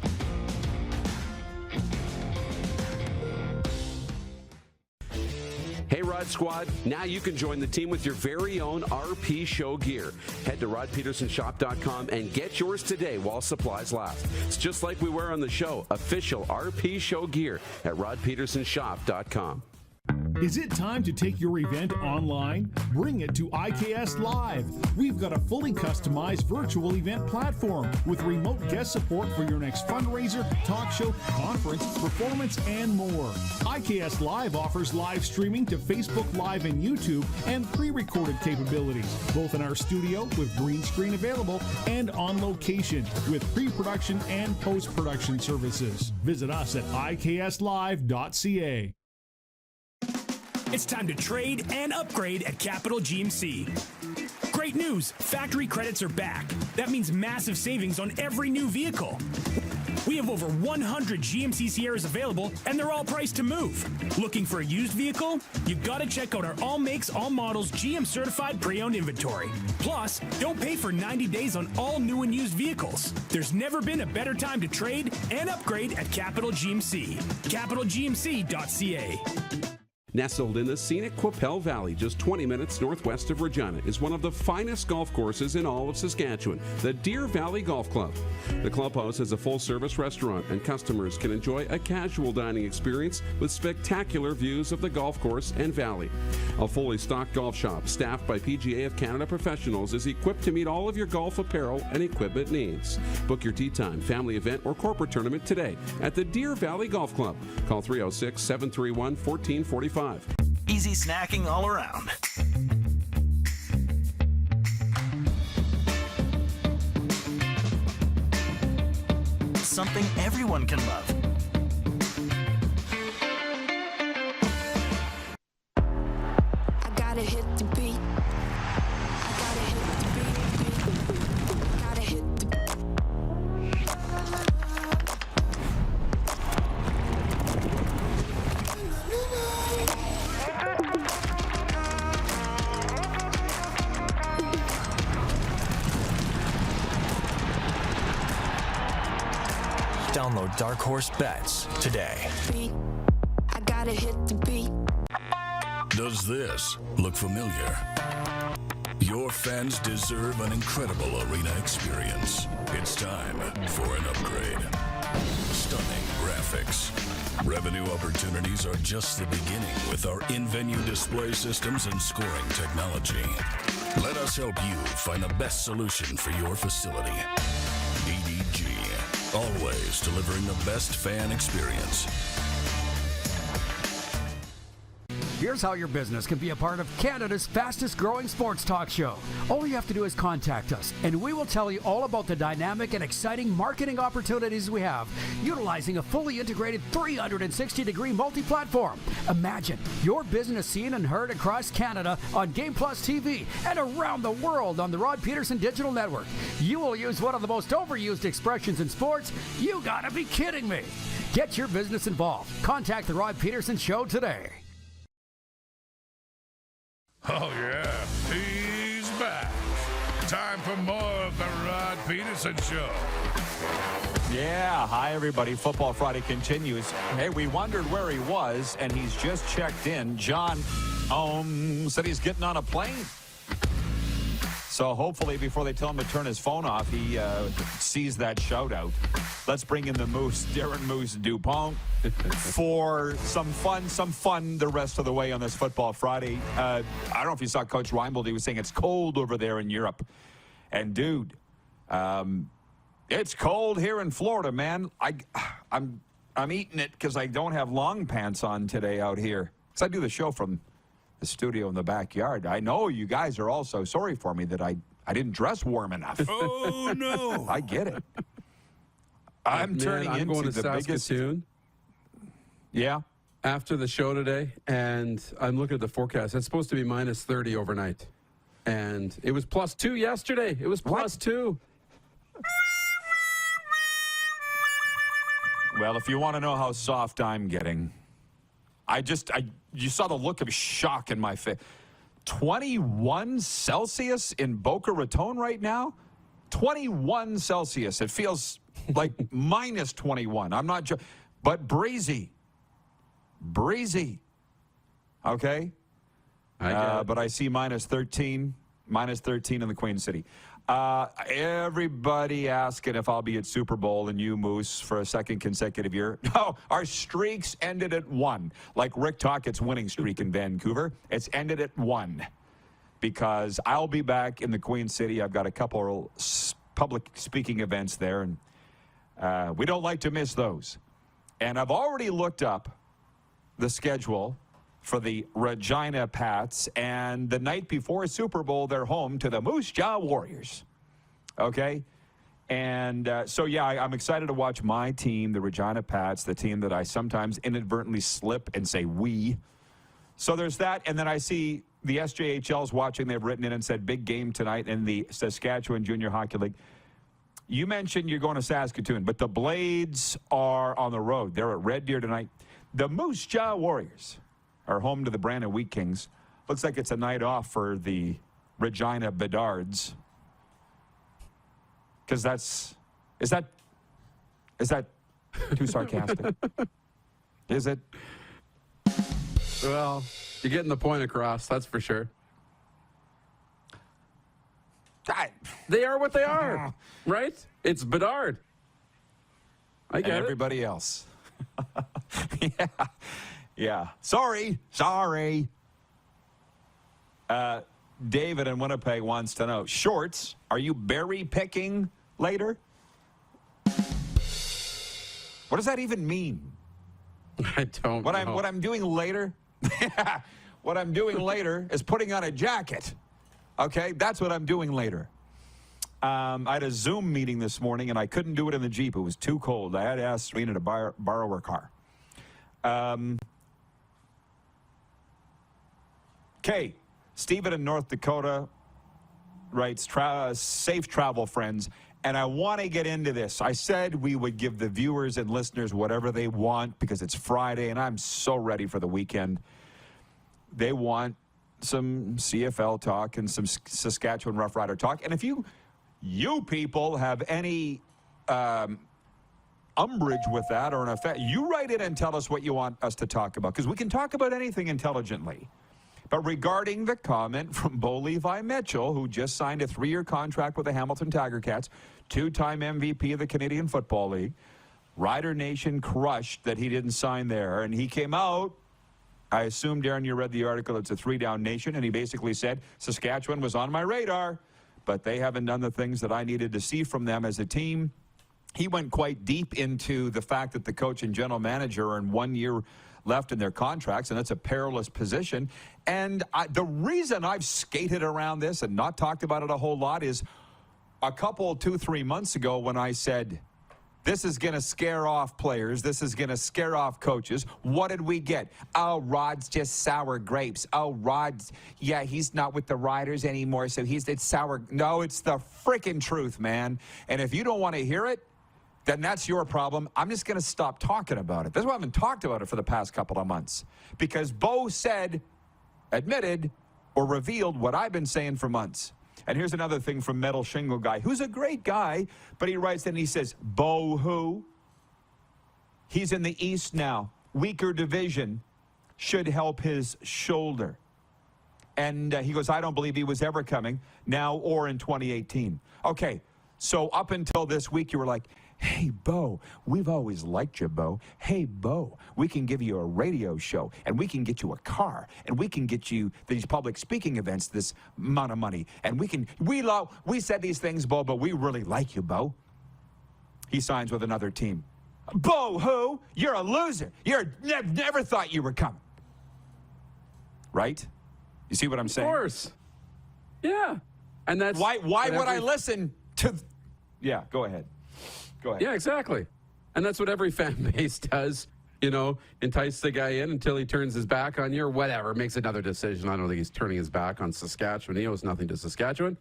[SPEAKER 14] Hey, Rod Squad, now you can join the team with your very own RP Show gear. Head to rodpetersenshop.com and get yours today while supplies last. It's just like we wear on the show, official RP Show gear at rodpetersenshop.com.
[SPEAKER 7] Is it time to take your event online? Bring it to IKS Live. We've got a fully customized virtual event platform with remote guest support for your next fundraiser, talk show, conference, performance, and more. IKS Live offers live streaming to Facebook Live and YouTube and pre-recorded capabilities, both in our studio with green screen available and on location with pre-production and post-production services. Visit us at ikslive.ca.
[SPEAKER 11] It's time to trade and upgrade at Capital GMC. Great news, factory credits are back. That means massive savings on every new vehicle. We We have over 100 GMC Sierras available, and they're all priced to move. Looking for a used vehicle? You gotta check out our all makes, all models, GM certified pre-owned inventory. Plus, don't pay for 90 days on all new and used vehicles. There's never been a better time to trade and upgrade at Capital GMC. CapitalGMC.ca.
[SPEAKER 14] Nestled in the scenic Qu'Appelle Valley, just 20 minutes northwest of Regina, is one of the finest golf courses in all of Saskatchewan, the Deer Valley Golf Club. The clubhouse has a full-service restaurant, and customers can enjoy a casual dining experience with spectacular views of the golf course and valley. A fully stocked golf shop, staffed by PGA of Canada professionals, is equipped to meet all of your golf apparel and equipment needs. Book your tee time, family event, or corporate tournament today at the Deer Valley Golf Club. Call 306-731-1445.
[SPEAKER 9] Easy snacking all around. Something everyone can love.
[SPEAKER 8] I gotta hit the beat. I gotta hit the beat. Gotta hit the
[SPEAKER 9] Download Dark Horse Bets today.
[SPEAKER 8] I gotta hit the beat.
[SPEAKER 16] Does this look familiar? Your fans deserve an incredible arena experience. It's time for an upgrade. Stunning graphics. Revenue opportunities are just the beginning with our in-venue display systems and scoring technology. Let us help you find the best solution for your facility. EDG, always delivering the best fan experience.
[SPEAKER 12] Here's how your business can be a part of Canada's fastest growing sports talk show. All you have to do is contact us, and we will tell you all about the dynamic and exciting marketing opportunities we have, utilizing a fully integrated 360-degree multi-platform. Imagine your business seen and heard across Canada on Game Plus TV and around the world on the Rod Pedersen Digital Network. You will use one of the most overused expressions in sports. You gotta be kidding me. Get your business involved. Contact the Rod Pedersen Show today.
[SPEAKER 1] Oh, yeah, he's back. Time for more of the Rod Pedersen Show.
[SPEAKER 4] Yeah, hi, everybody. Football Friday continues. Hey, we wondered where he was, and he's just checked in. John said he's getting on a plane. So hopefully before they tell him to turn his phone off, he sees that shout out. Let's bring in the Moose, Darren Moose Dupont, for some fun the rest of the way on this Football Friday. I don't know if you saw Coach Reinebold. He was saying it's cold over there in Europe. And, dude, it's cold here in Florida, man. I'm eating it because I don't have long pants on today out here. Because I do the show from the studio in the backyard. I know you guys are also sorry for me that I didn't dress warm enough.
[SPEAKER 1] Oh, no.
[SPEAKER 4] I get it. I'm turning
[SPEAKER 14] I'm
[SPEAKER 4] into
[SPEAKER 14] going to
[SPEAKER 4] the
[SPEAKER 14] Saskatoon.
[SPEAKER 4] biggest... Yeah?
[SPEAKER 14] After the show today, and I'm looking at the forecast. It's supposed to be minus 30 overnight. And it was plus 2 yesterday. It was plus 2.
[SPEAKER 4] Well, if you want to know how soft I'm getting, you saw the look of shock in my face. 21 Celsius in Boca Raton right now? 21 Celsius. It feels like minus 21. I'm not joking. But breezy. Okay? But I see minus 13 in the Queen City. Everybody asking if I'll be at Super Bowl and you, Moose, for a second consecutive year. No, our streaks ended at 1. Like Rick Tockett's winning streak in Vancouver. It's ended at 1. Because I'll be back in the Queen City. I've got a couple public speaking events there, and we don't like to miss those. And I've already looked up the schedule for the Regina Pats, and the night before Super Bowl, they're home to the Moose Jaw Warriors. Okay? And so, yeah, I'm excited to watch my team, the Regina Pats, the team that I sometimes inadvertently slip and say we. So there's that, and then I see the SJHL's watching. They've written in and said big game tonight in the Saskatchewan Junior Hockey League. You mentioned you're going to Saskatoon, but the Blades are on the road. They're at Red Deer tonight. The Moose Jaw Warriors are home to the Brandon Wheat Kings. Looks like it's a night off for the Regina Bedards. Because is that too sarcastic? Is it?
[SPEAKER 14] Well, you're getting the point across, that's for sure. They are what they are, right? It's Bedard. I get
[SPEAKER 4] and everybody else. Yeah. Sorry. David in Winnipeg wants to know, Shorts, are you berry picking later? What does that even mean?
[SPEAKER 14] I don't know.
[SPEAKER 4] What I'm doing later? What I'm doing later is putting on a jacket. Okay, that's what I'm doing later. I had a Zoom meeting this morning, and I couldn't do it in the Jeep. It was too cold. I had to ask Serena to borrow her car. Okay, Stephen in North Dakota writes, safe travel, friends. And I want to get into this. I said we would give the viewers and listeners whatever they want because it's Friday, and I'm so ready for the weekend. They want some CFL talk and some Saskatchewan Rough Rider talk. And if you people have any umbrage with that or an effect, you write in and tell us what you want us to talk about, because we can talk about anything intelligently. But regarding the comment from Bo Levi Mitchell, who just signed a 3-year contract with the Hamilton Tiger Cats, 2-time MVP of the Canadian Football League, Rider Nation crushed that he didn't sign there. And he came out, I assume, Darren, you read the article, it's a 3-down nation, and he basically said, Saskatchewan was on my radar, but they haven't done the things that I needed to see from them as a team. He went quite deep into the fact that the coach and general manager are in 1 year left in their contracts, and that's a perilous position. And the reason I've skated around this and not talked about it a whole lot is a couple, 2-3 months ago when I said, this is going to scare off players. This is going to scare off coaches. What did we get? Oh, Rod's just sour grapes. Oh, Rod's, yeah, he's not with the Riders anymore, so it's sour. No, it's the freaking truth, man. And if you don't want to hear it, then that's your problem. I'm just going to stop talking about it. That's why I haven't talked about it for the past couple of months. Because Bo admitted, or revealed what I've been saying for months. And here's another thing from Metal Shingle Guy, who's a great guy, but he writes and he says, Bo who? He's in the East now. Weaker division should help his shoulder. And he goes, I don't believe he was ever coming now or in 2018. Okay, so up until this week, you were like, hey, Bo, we've always liked you, Bo. Hey, Bo, we can give you a radio show, and we can get you a car, and we can get you these public speaking events, this amount of money. And we said these things, Bo, but we really like you, Bo. He signs with another team. Bo who? You're a loser. Never thought you were coming. Right? You see what I'm saying?
[SPEAKER 14] Of course. Yeah. And that's
[SPEAKER 4] why would I listen to... Yeah, go ahead. Go ahead.
[SPEAKER 14] Yeah, exactly. And that's what every fan base does, entice the guy in until he turns his back on you or whatever, makes another decision. I don't think he's turning his back on Saskatchewan. He owes nothing to Saskatchewan,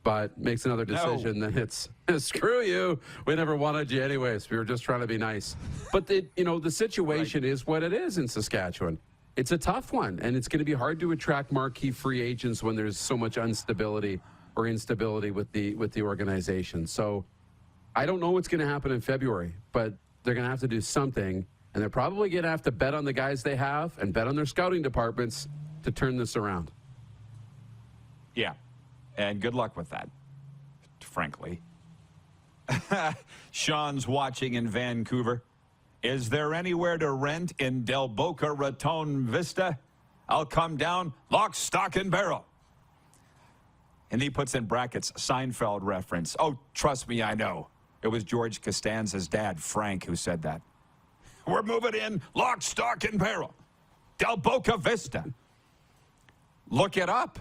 [SPEAKER 14] but makes another decision. Then it's, screw you. We never wanted you anyways. We were just trying to be nice. But, the situation is what it is in Saskatchewan. It's a tough one, and it's going to be hard to attract marquee free agents when there's so much instability or instability with the organization. So I don't know what's going to happen in February, but they're going to have to do something, and they're probably going to have to bet on the guys they have and bet on their scouting departments to turn this around.
[SPEAKER 4] Yeah, and good luck with that, frankly. Sean's watching in Vancouver. Is there anywhere to rent in Del Boca Raton Vista? I'll come down, lock, stock, and barrel. And he puts in brackets, Seinfeld reference. Oh, trust me, I know. It was George Costanza's dad, Frank, who said that. We're moving in, lock, stock, and barrel. Del Boca Vista. Look it up.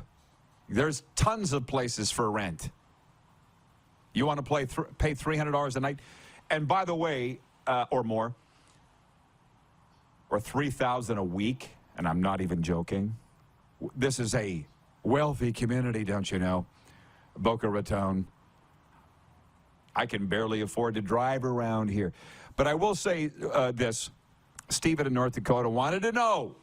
[SPEAKER 4] There's tons of places for rent. You want to pay $300 a night? And by the way, or more, or $3,000 a week, and I'm not even joking. This is a wealthy community, don't you know? Boca Raton. I can barely afford to drive around here. But I will say this. Stephen in North Dakota wanted to know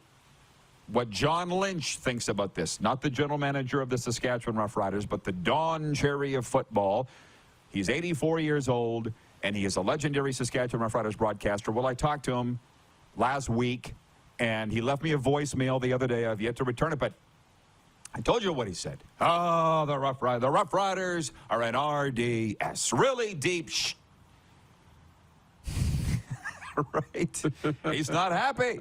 [SPEAKER 4] what John Lynch thinks about this. Not the general manager of the Saskatchewan Roughriders, but the Don Cherry of football. He's 84 years old, and he is a legendary Saskatchewan Roughriders broadcaster. Well, I talked to him last week, and he left me a voicemail the other day. I've yet to return it, but I told you what he said. Oh, the Rough Riders are an RDS. Really deep right? He's not happy.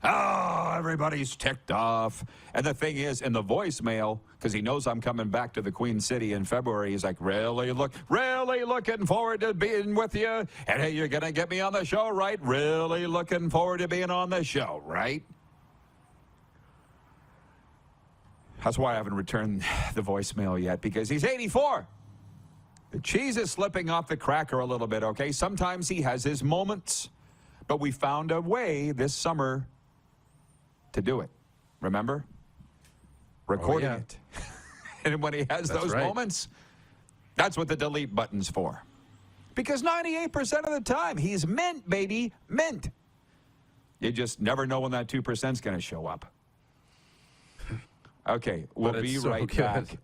[SPEAKER 4] Oh, everybody's ticked off. And the thing is, in the voicemail, because he knows I'm coming back to the Queen City in February, he's like, really looking forward to being with you. And hey, you're going to get me on the show, right? Really looking forward to being on the show, right? That's why I haven't returned the voicemail yet, because he's 84. The cheese is slipping off the cracker a little bit, okay? Sometimes he has his moments, but we found a way this summer to do it. Remember? Recording it. And when he has those moments, that's what the delete button's for. Because 98% of the time, he's mint, baby, mint. You just never know when that 2%'s going to show up. Okay, we'll be right back.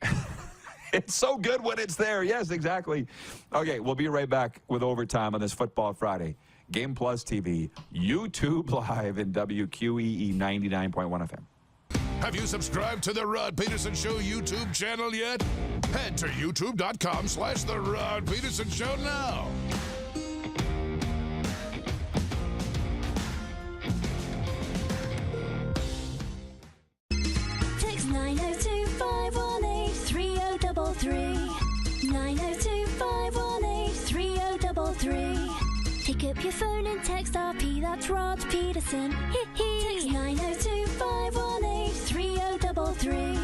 [SPEAKER 4] It's so good when it's there. Yes, exactly. Okay, we'll be right back with Overtime on this Football Friday. Game Plus TV, YouTube Live in WQEE 99.1 FM.
[SPEAKER 1] Have you subscribed to The Rod Pedersen Show YouTube channel yet? Head to youtube.com/The Rod Pedersen Show now.
[SPEAKER 5] Text 902-518-3033. 902-518-3033. Pick up your phone and text RP, that's Rod Pedersen. Text 902-518-3033.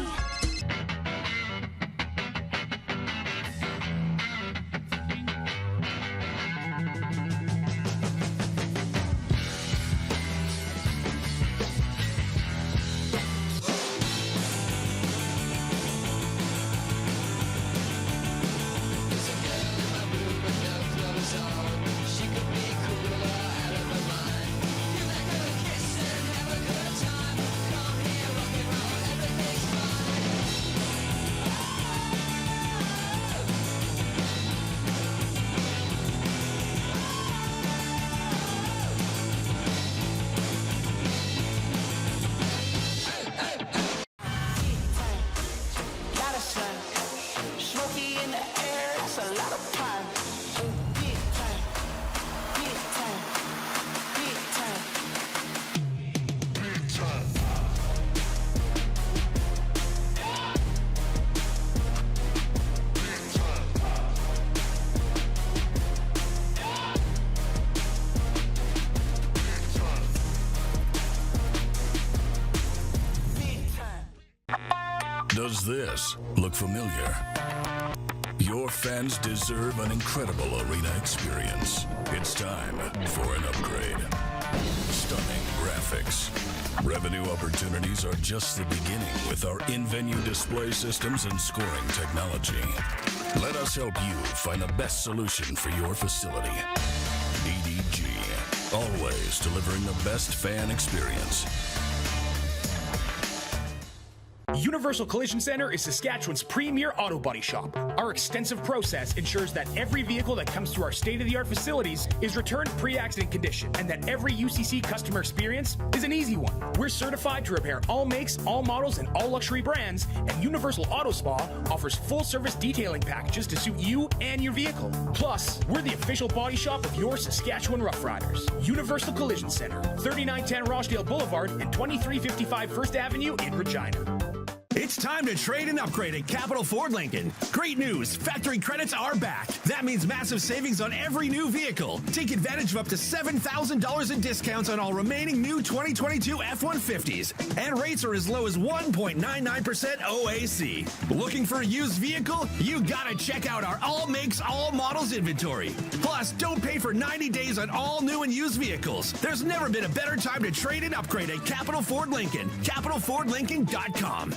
[SPEAKER 16] Does this look familiar? Your fans deserve an incredible arena experience. It's time for an upgrade. Stunning graphics. Revenue opportunities are just the beginning with our in-venue display systems and scoring technology. Let us help you find the best solution for your facility. EDG, always delivering the best fan experience.
[SPEAKER 11] Universal Collision Center is Saskatchewan's premier auto body shop. Our extensive process ensures that every vehicle that comes through our state-of-the-art facilities is returned pre-accident condition, and that every UCC customer experience is an easy one. We're certified to repair all makes, all models, and all luxury brands, and Universal Auto Spa offers full-service detailing packages to suit you and your vehicle. Plus, we're the official body shop of your Saskatchewan Roughriders. Universal Collision Center, 3910 Rochdale Boulevard and 2355 First Avenue in Regina.
[SPEAKER 6] It's time to trade and upgrade at Capital Ford Lincoln. Great news, factory credits are back. That means massive savings on every new vehicle. Take advantage of up to $7,000 in discounts on all remaining new 2022 F-150s. And rates are as low as 1.99% OAC. Looking for a used vehicle? You gotta check out our all makes, all models inventory. Plus, don't pay for 90 days on all new and used vehicles. There's never been a better time to trade and upgrade at Capital Ford Lincoln. CapitalFordLincoln.com.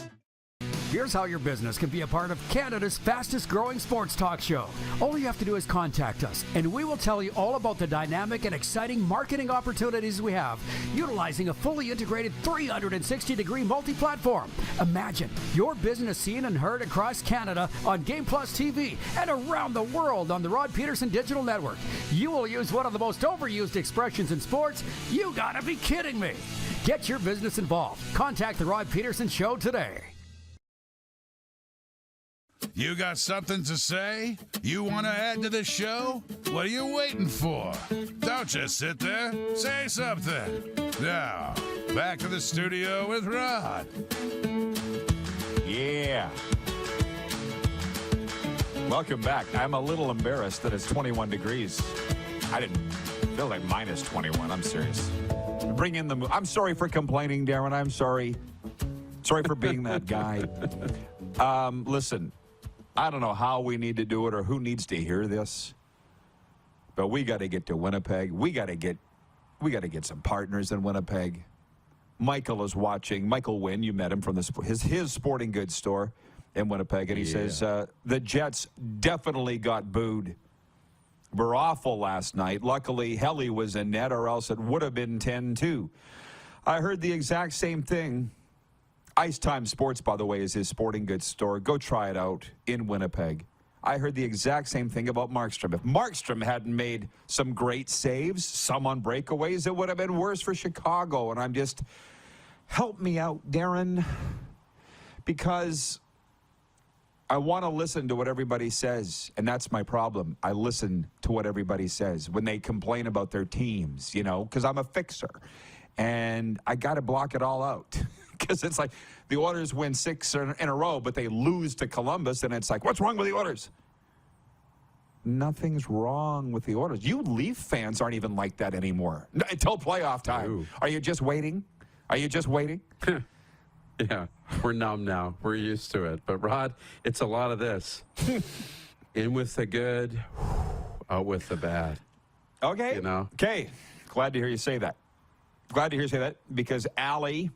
[SPEAKER 12] Here's how your business can be a part of Canada's fastest growing sports talk show. All you have to do is contact us, and we will tell you all about the dynamic and exciting marketing opportunities we have, utilizing a fully integrated 360-degree multi-platform. Imagine your business seen and heard across Canada on Game Plus TV and around the world on the Rod Pedersen Digital Network. You will use one of the most overused expressions in sports. You gotta be kidding me. Get your business involved. Contact the Rod Pedersen Show today.
[SPEAKER 1] You got something to say? You want to add to the show? What are you waiting for? Don't just sit there. Say something. Now, back to the studio with Rod.
[SPEAKER 4] Yeah. Welcome back. I'm a little embarrassed that it's 21 degrees. I didn't feel like minus 21. I'm serious. Bring in the... I'm sorry for complaining, Darren. I'm sorry. Sorry for being that guy. Listen, I don't know how we need to do it or who needs to hear this, but we got to get to Winnipeg. We got to get some partners in Winnipeg. Michael is watching. Michael Wynn, you met him from his sporting goods store in Winnipeg, and he says the Jets definitely got booed. Were awful last night. Luckily, Helly was in net, or else it would have been 10-2. I heard the exact same thing. Ice Time Sports, by the way, is his sporting goods store. Go try it out in Winnipeg. I heard the exact same thing about Markstrom. If Markstrom hadn't made some great saves, some on breakaways, it would have been worse for Chicago. And I'm just, help me out, Darren, because I want to listen to what everybody says, and that's my problem. I listen to what everybody says when they complain about their teams, you know, because I'm a fixer. And I got to block it all out. Because it's like the Oilers win 6 in a row, but they lose to Columbus, and it's like, what's wrong with the Oilers? Nothing's wrong with the Oilers. You Leaf fans aren't even like that anymore until playoff time. Ooh. Are you just waiting? Are you just waiting?
[SPEAKER 14] Yeah, we're numb now. We're used to it. But, Rod, it's a lot of this. In with the good, out with the bad.
[SPEAKER 4] Okay.
[SPEAKER 14] You know?
[SPEAKER 4] Okay. Glad to hear you say that. Glad to hear you say that because Allie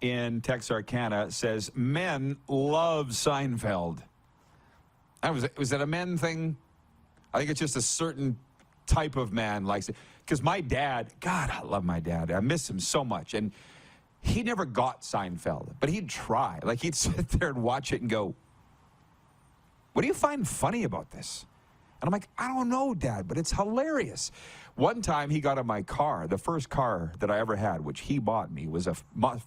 [SPEAKER 4] in Texarkana says men love Seinfeld. Was it a men thing? I think it's just a certain type of man likes it. Because my dad, God, I love my dad. I miss him so much. And he never got Seinfeld, but he'd try. Like, he'd sit there and watch it and go, what do you find funny about this? And I'm like, I don't know, Dad, but it's hilarious. One time he got in my car, the first car that I ever had, which he bought me, was a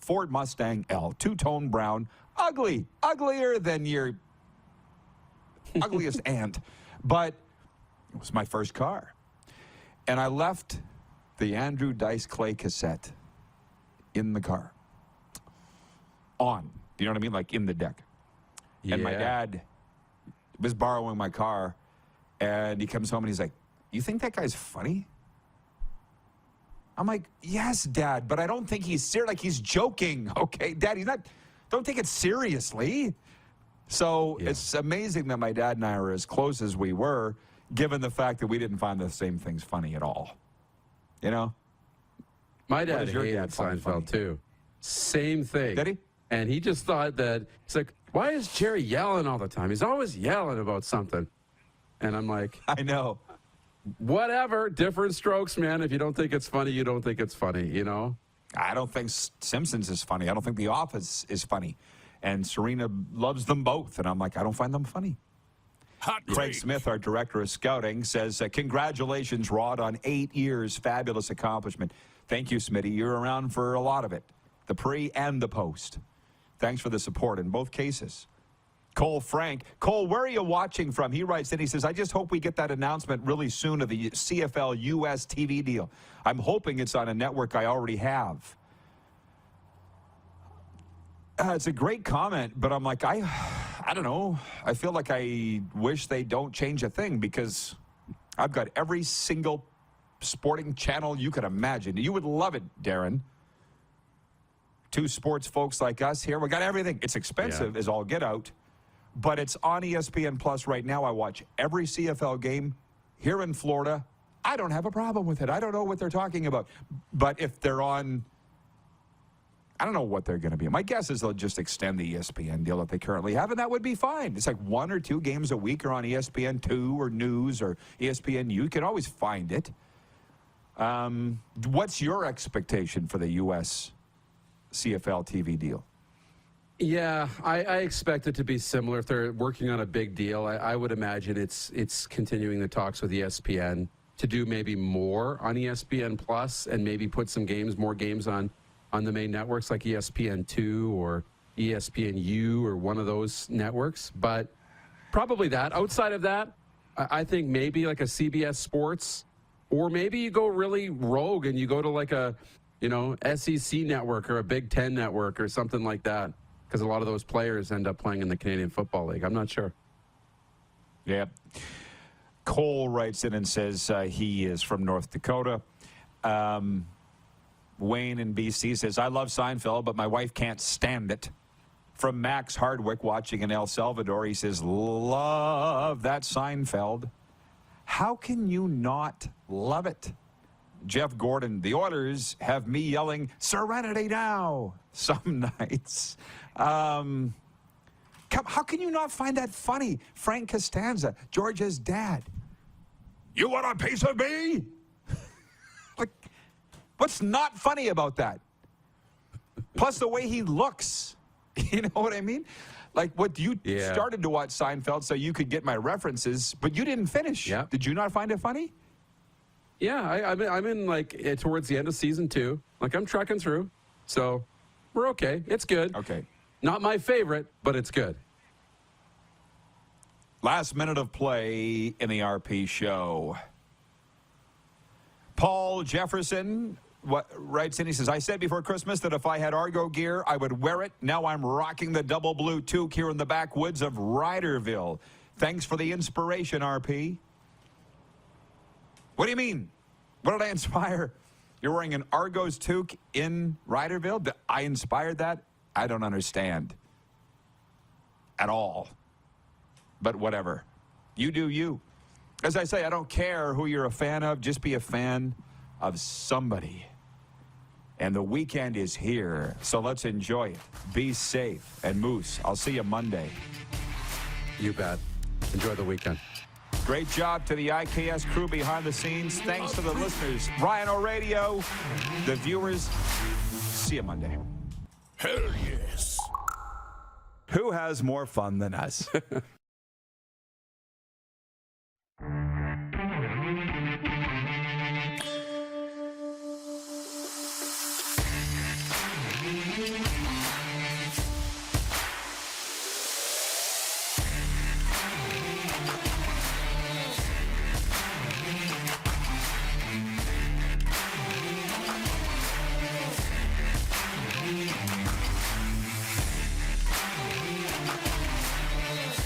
[SPEAKER 4] Ford Mustang L, two-tone brown, ugly, uglier than your ugliest aunt. But it was my first car. And I left the Andrew Dice Clay cassette in the car. On. Do you know what I mean? Like in the deck. Yeah. And my dad was borrowing my car, and he comes home and he's like, you think that guy's funny? I'm like, yes, Dad, but I don't think he's serious. Like, he's joking. Okay, Dad, he's not, don't take it seriously. So it's amazing that my dad and I are as close as we were, given the fact that we didn't find the same things funny at all. You know?
[SPEAKER 14] My dad hated Seinfeld, too. Same thing.
[SPEAKER 4] Did he?
[SPEAKER 14] And he just thought that, he's like, why is Jerry yelling all the time? He's always yelling about something. And I'm like,
[SPEAKER 4] I know.
[SPEAKER 14] Whatever, different strokes, man. If you don't think it's funny, you don't think it's funny, you know?
[SPEAKER 4] I don't think Simpsons is funny. I don't think The Office is funny. And Serena loves them both. And I'm like, I don't find them funny. Craig Smith, our director of scouting, says, congratulations, Rod, on 8 years. Fabulous accomplishment. Thank you, Smitty. You're around for a lot of it, the pre and the post. Thanks for the support in both cases. Cole Frank. Cole, where are you watching from? He writes in, he says, I just hope we get that announcement really soon of the CFL US TV deal. I'm hoping it's on a network I already have. It's a great comment, but I'm like, I don't know. I feel like I wish they don't change a thing because I've got every single sporting channel you could imagine. You would love it, Darren. Two sports folks like us here. We got everything. It's expensive as all get out, but it's on ESPN Plus right now. I watch every CFL game here in Florida. I don't have a problem with it. I don't know what they're talking about. But if they're on I don't know what they're going to be. My guess is they'll just extend the ESPN deal that they currently have, and that would be fine. It's like 1 or 2 games a week are on ESPN2 or News or ESPN. You can always find it. What's your expectation for the U.S. CFL TV deal?
[SPEAKER 14] Yeah, I expect it to be similar. If they're working on a big deal, I would imagine it's continuing the talks with ESPN to do maybe more on ESPN Plus and maybe put some more games on the main networks like ESPN2 or ESPNU or one of those networks. But probably that. Outside of that, I think maybe like a CBS Sports, or maybe you go really rogue and you go to like a, SEC network or a Big Ten network or something like that, because a lot of those players end up playing in the Canadian Football League. I'm not sure.
[SPEAKER 4] Yeah. Cole writes in and says he is from North Dakota. Wayne in BC says, I love Seinfeld, but my wife can't stand it. From Max Hardwick watching in El Salvador, he says, love that Seinfeld. How can you not love it? Jeff Gordon, the Oilers have me yelling, Serenity now, some nights. How can you not find that funny? Frank Costanza, Georgia's dad. You want a piece of me? Like, what's not funny about that? Plus the way he looks. You know what I mean? Like, what you started to watch Seinfeld so you could get my references, but you didn't finish. Yeah. Did you not find it funny?
[SPEAKER 14] Yeah, I'm in like towards the end of season 2. Like, I'm trucking through, so we're okay. It's good.
[SPEAKER 4] Okay.
[SPEAKER 14] Not my favorite, but it's good.
[SPEAKER 4] Last minute of play in the RP show. Paul Jefferson writes in, he says, I said before Christmas that if I had Argo gear, I would wear it. Now I'm rocking the double blue toque here in the backwoods of Ryderville. Thanks for the inspiration, RP. What do you mean? What did I inspire? You're wearing an Argos toque in Ryderville? Did I inspired that? I don't understand at all. But whatever. You do you. As I say, I don't care who you're a fan of. Just be a fan of somebody. And the weekend is here, so let's enjoy it. Be safe. And Moose, I'll see you Monday.
[SPEAKER 14] You bet. Enjoy the weekend.
[SPEAKER 4] Great job to the IKS crew behind the scenes. Thanks to the listeners. Ryan O'Radio, the viewers. See you Monday.
[SPEAKER 1] Hell yes.
[SPEAKER 2] Who has more fun than us?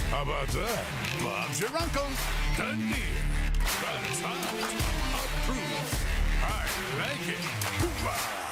[SPEAKER 1] How about that? Bob's your uncle. Done deal. Got it signed. Approved. I like it. Hoorah.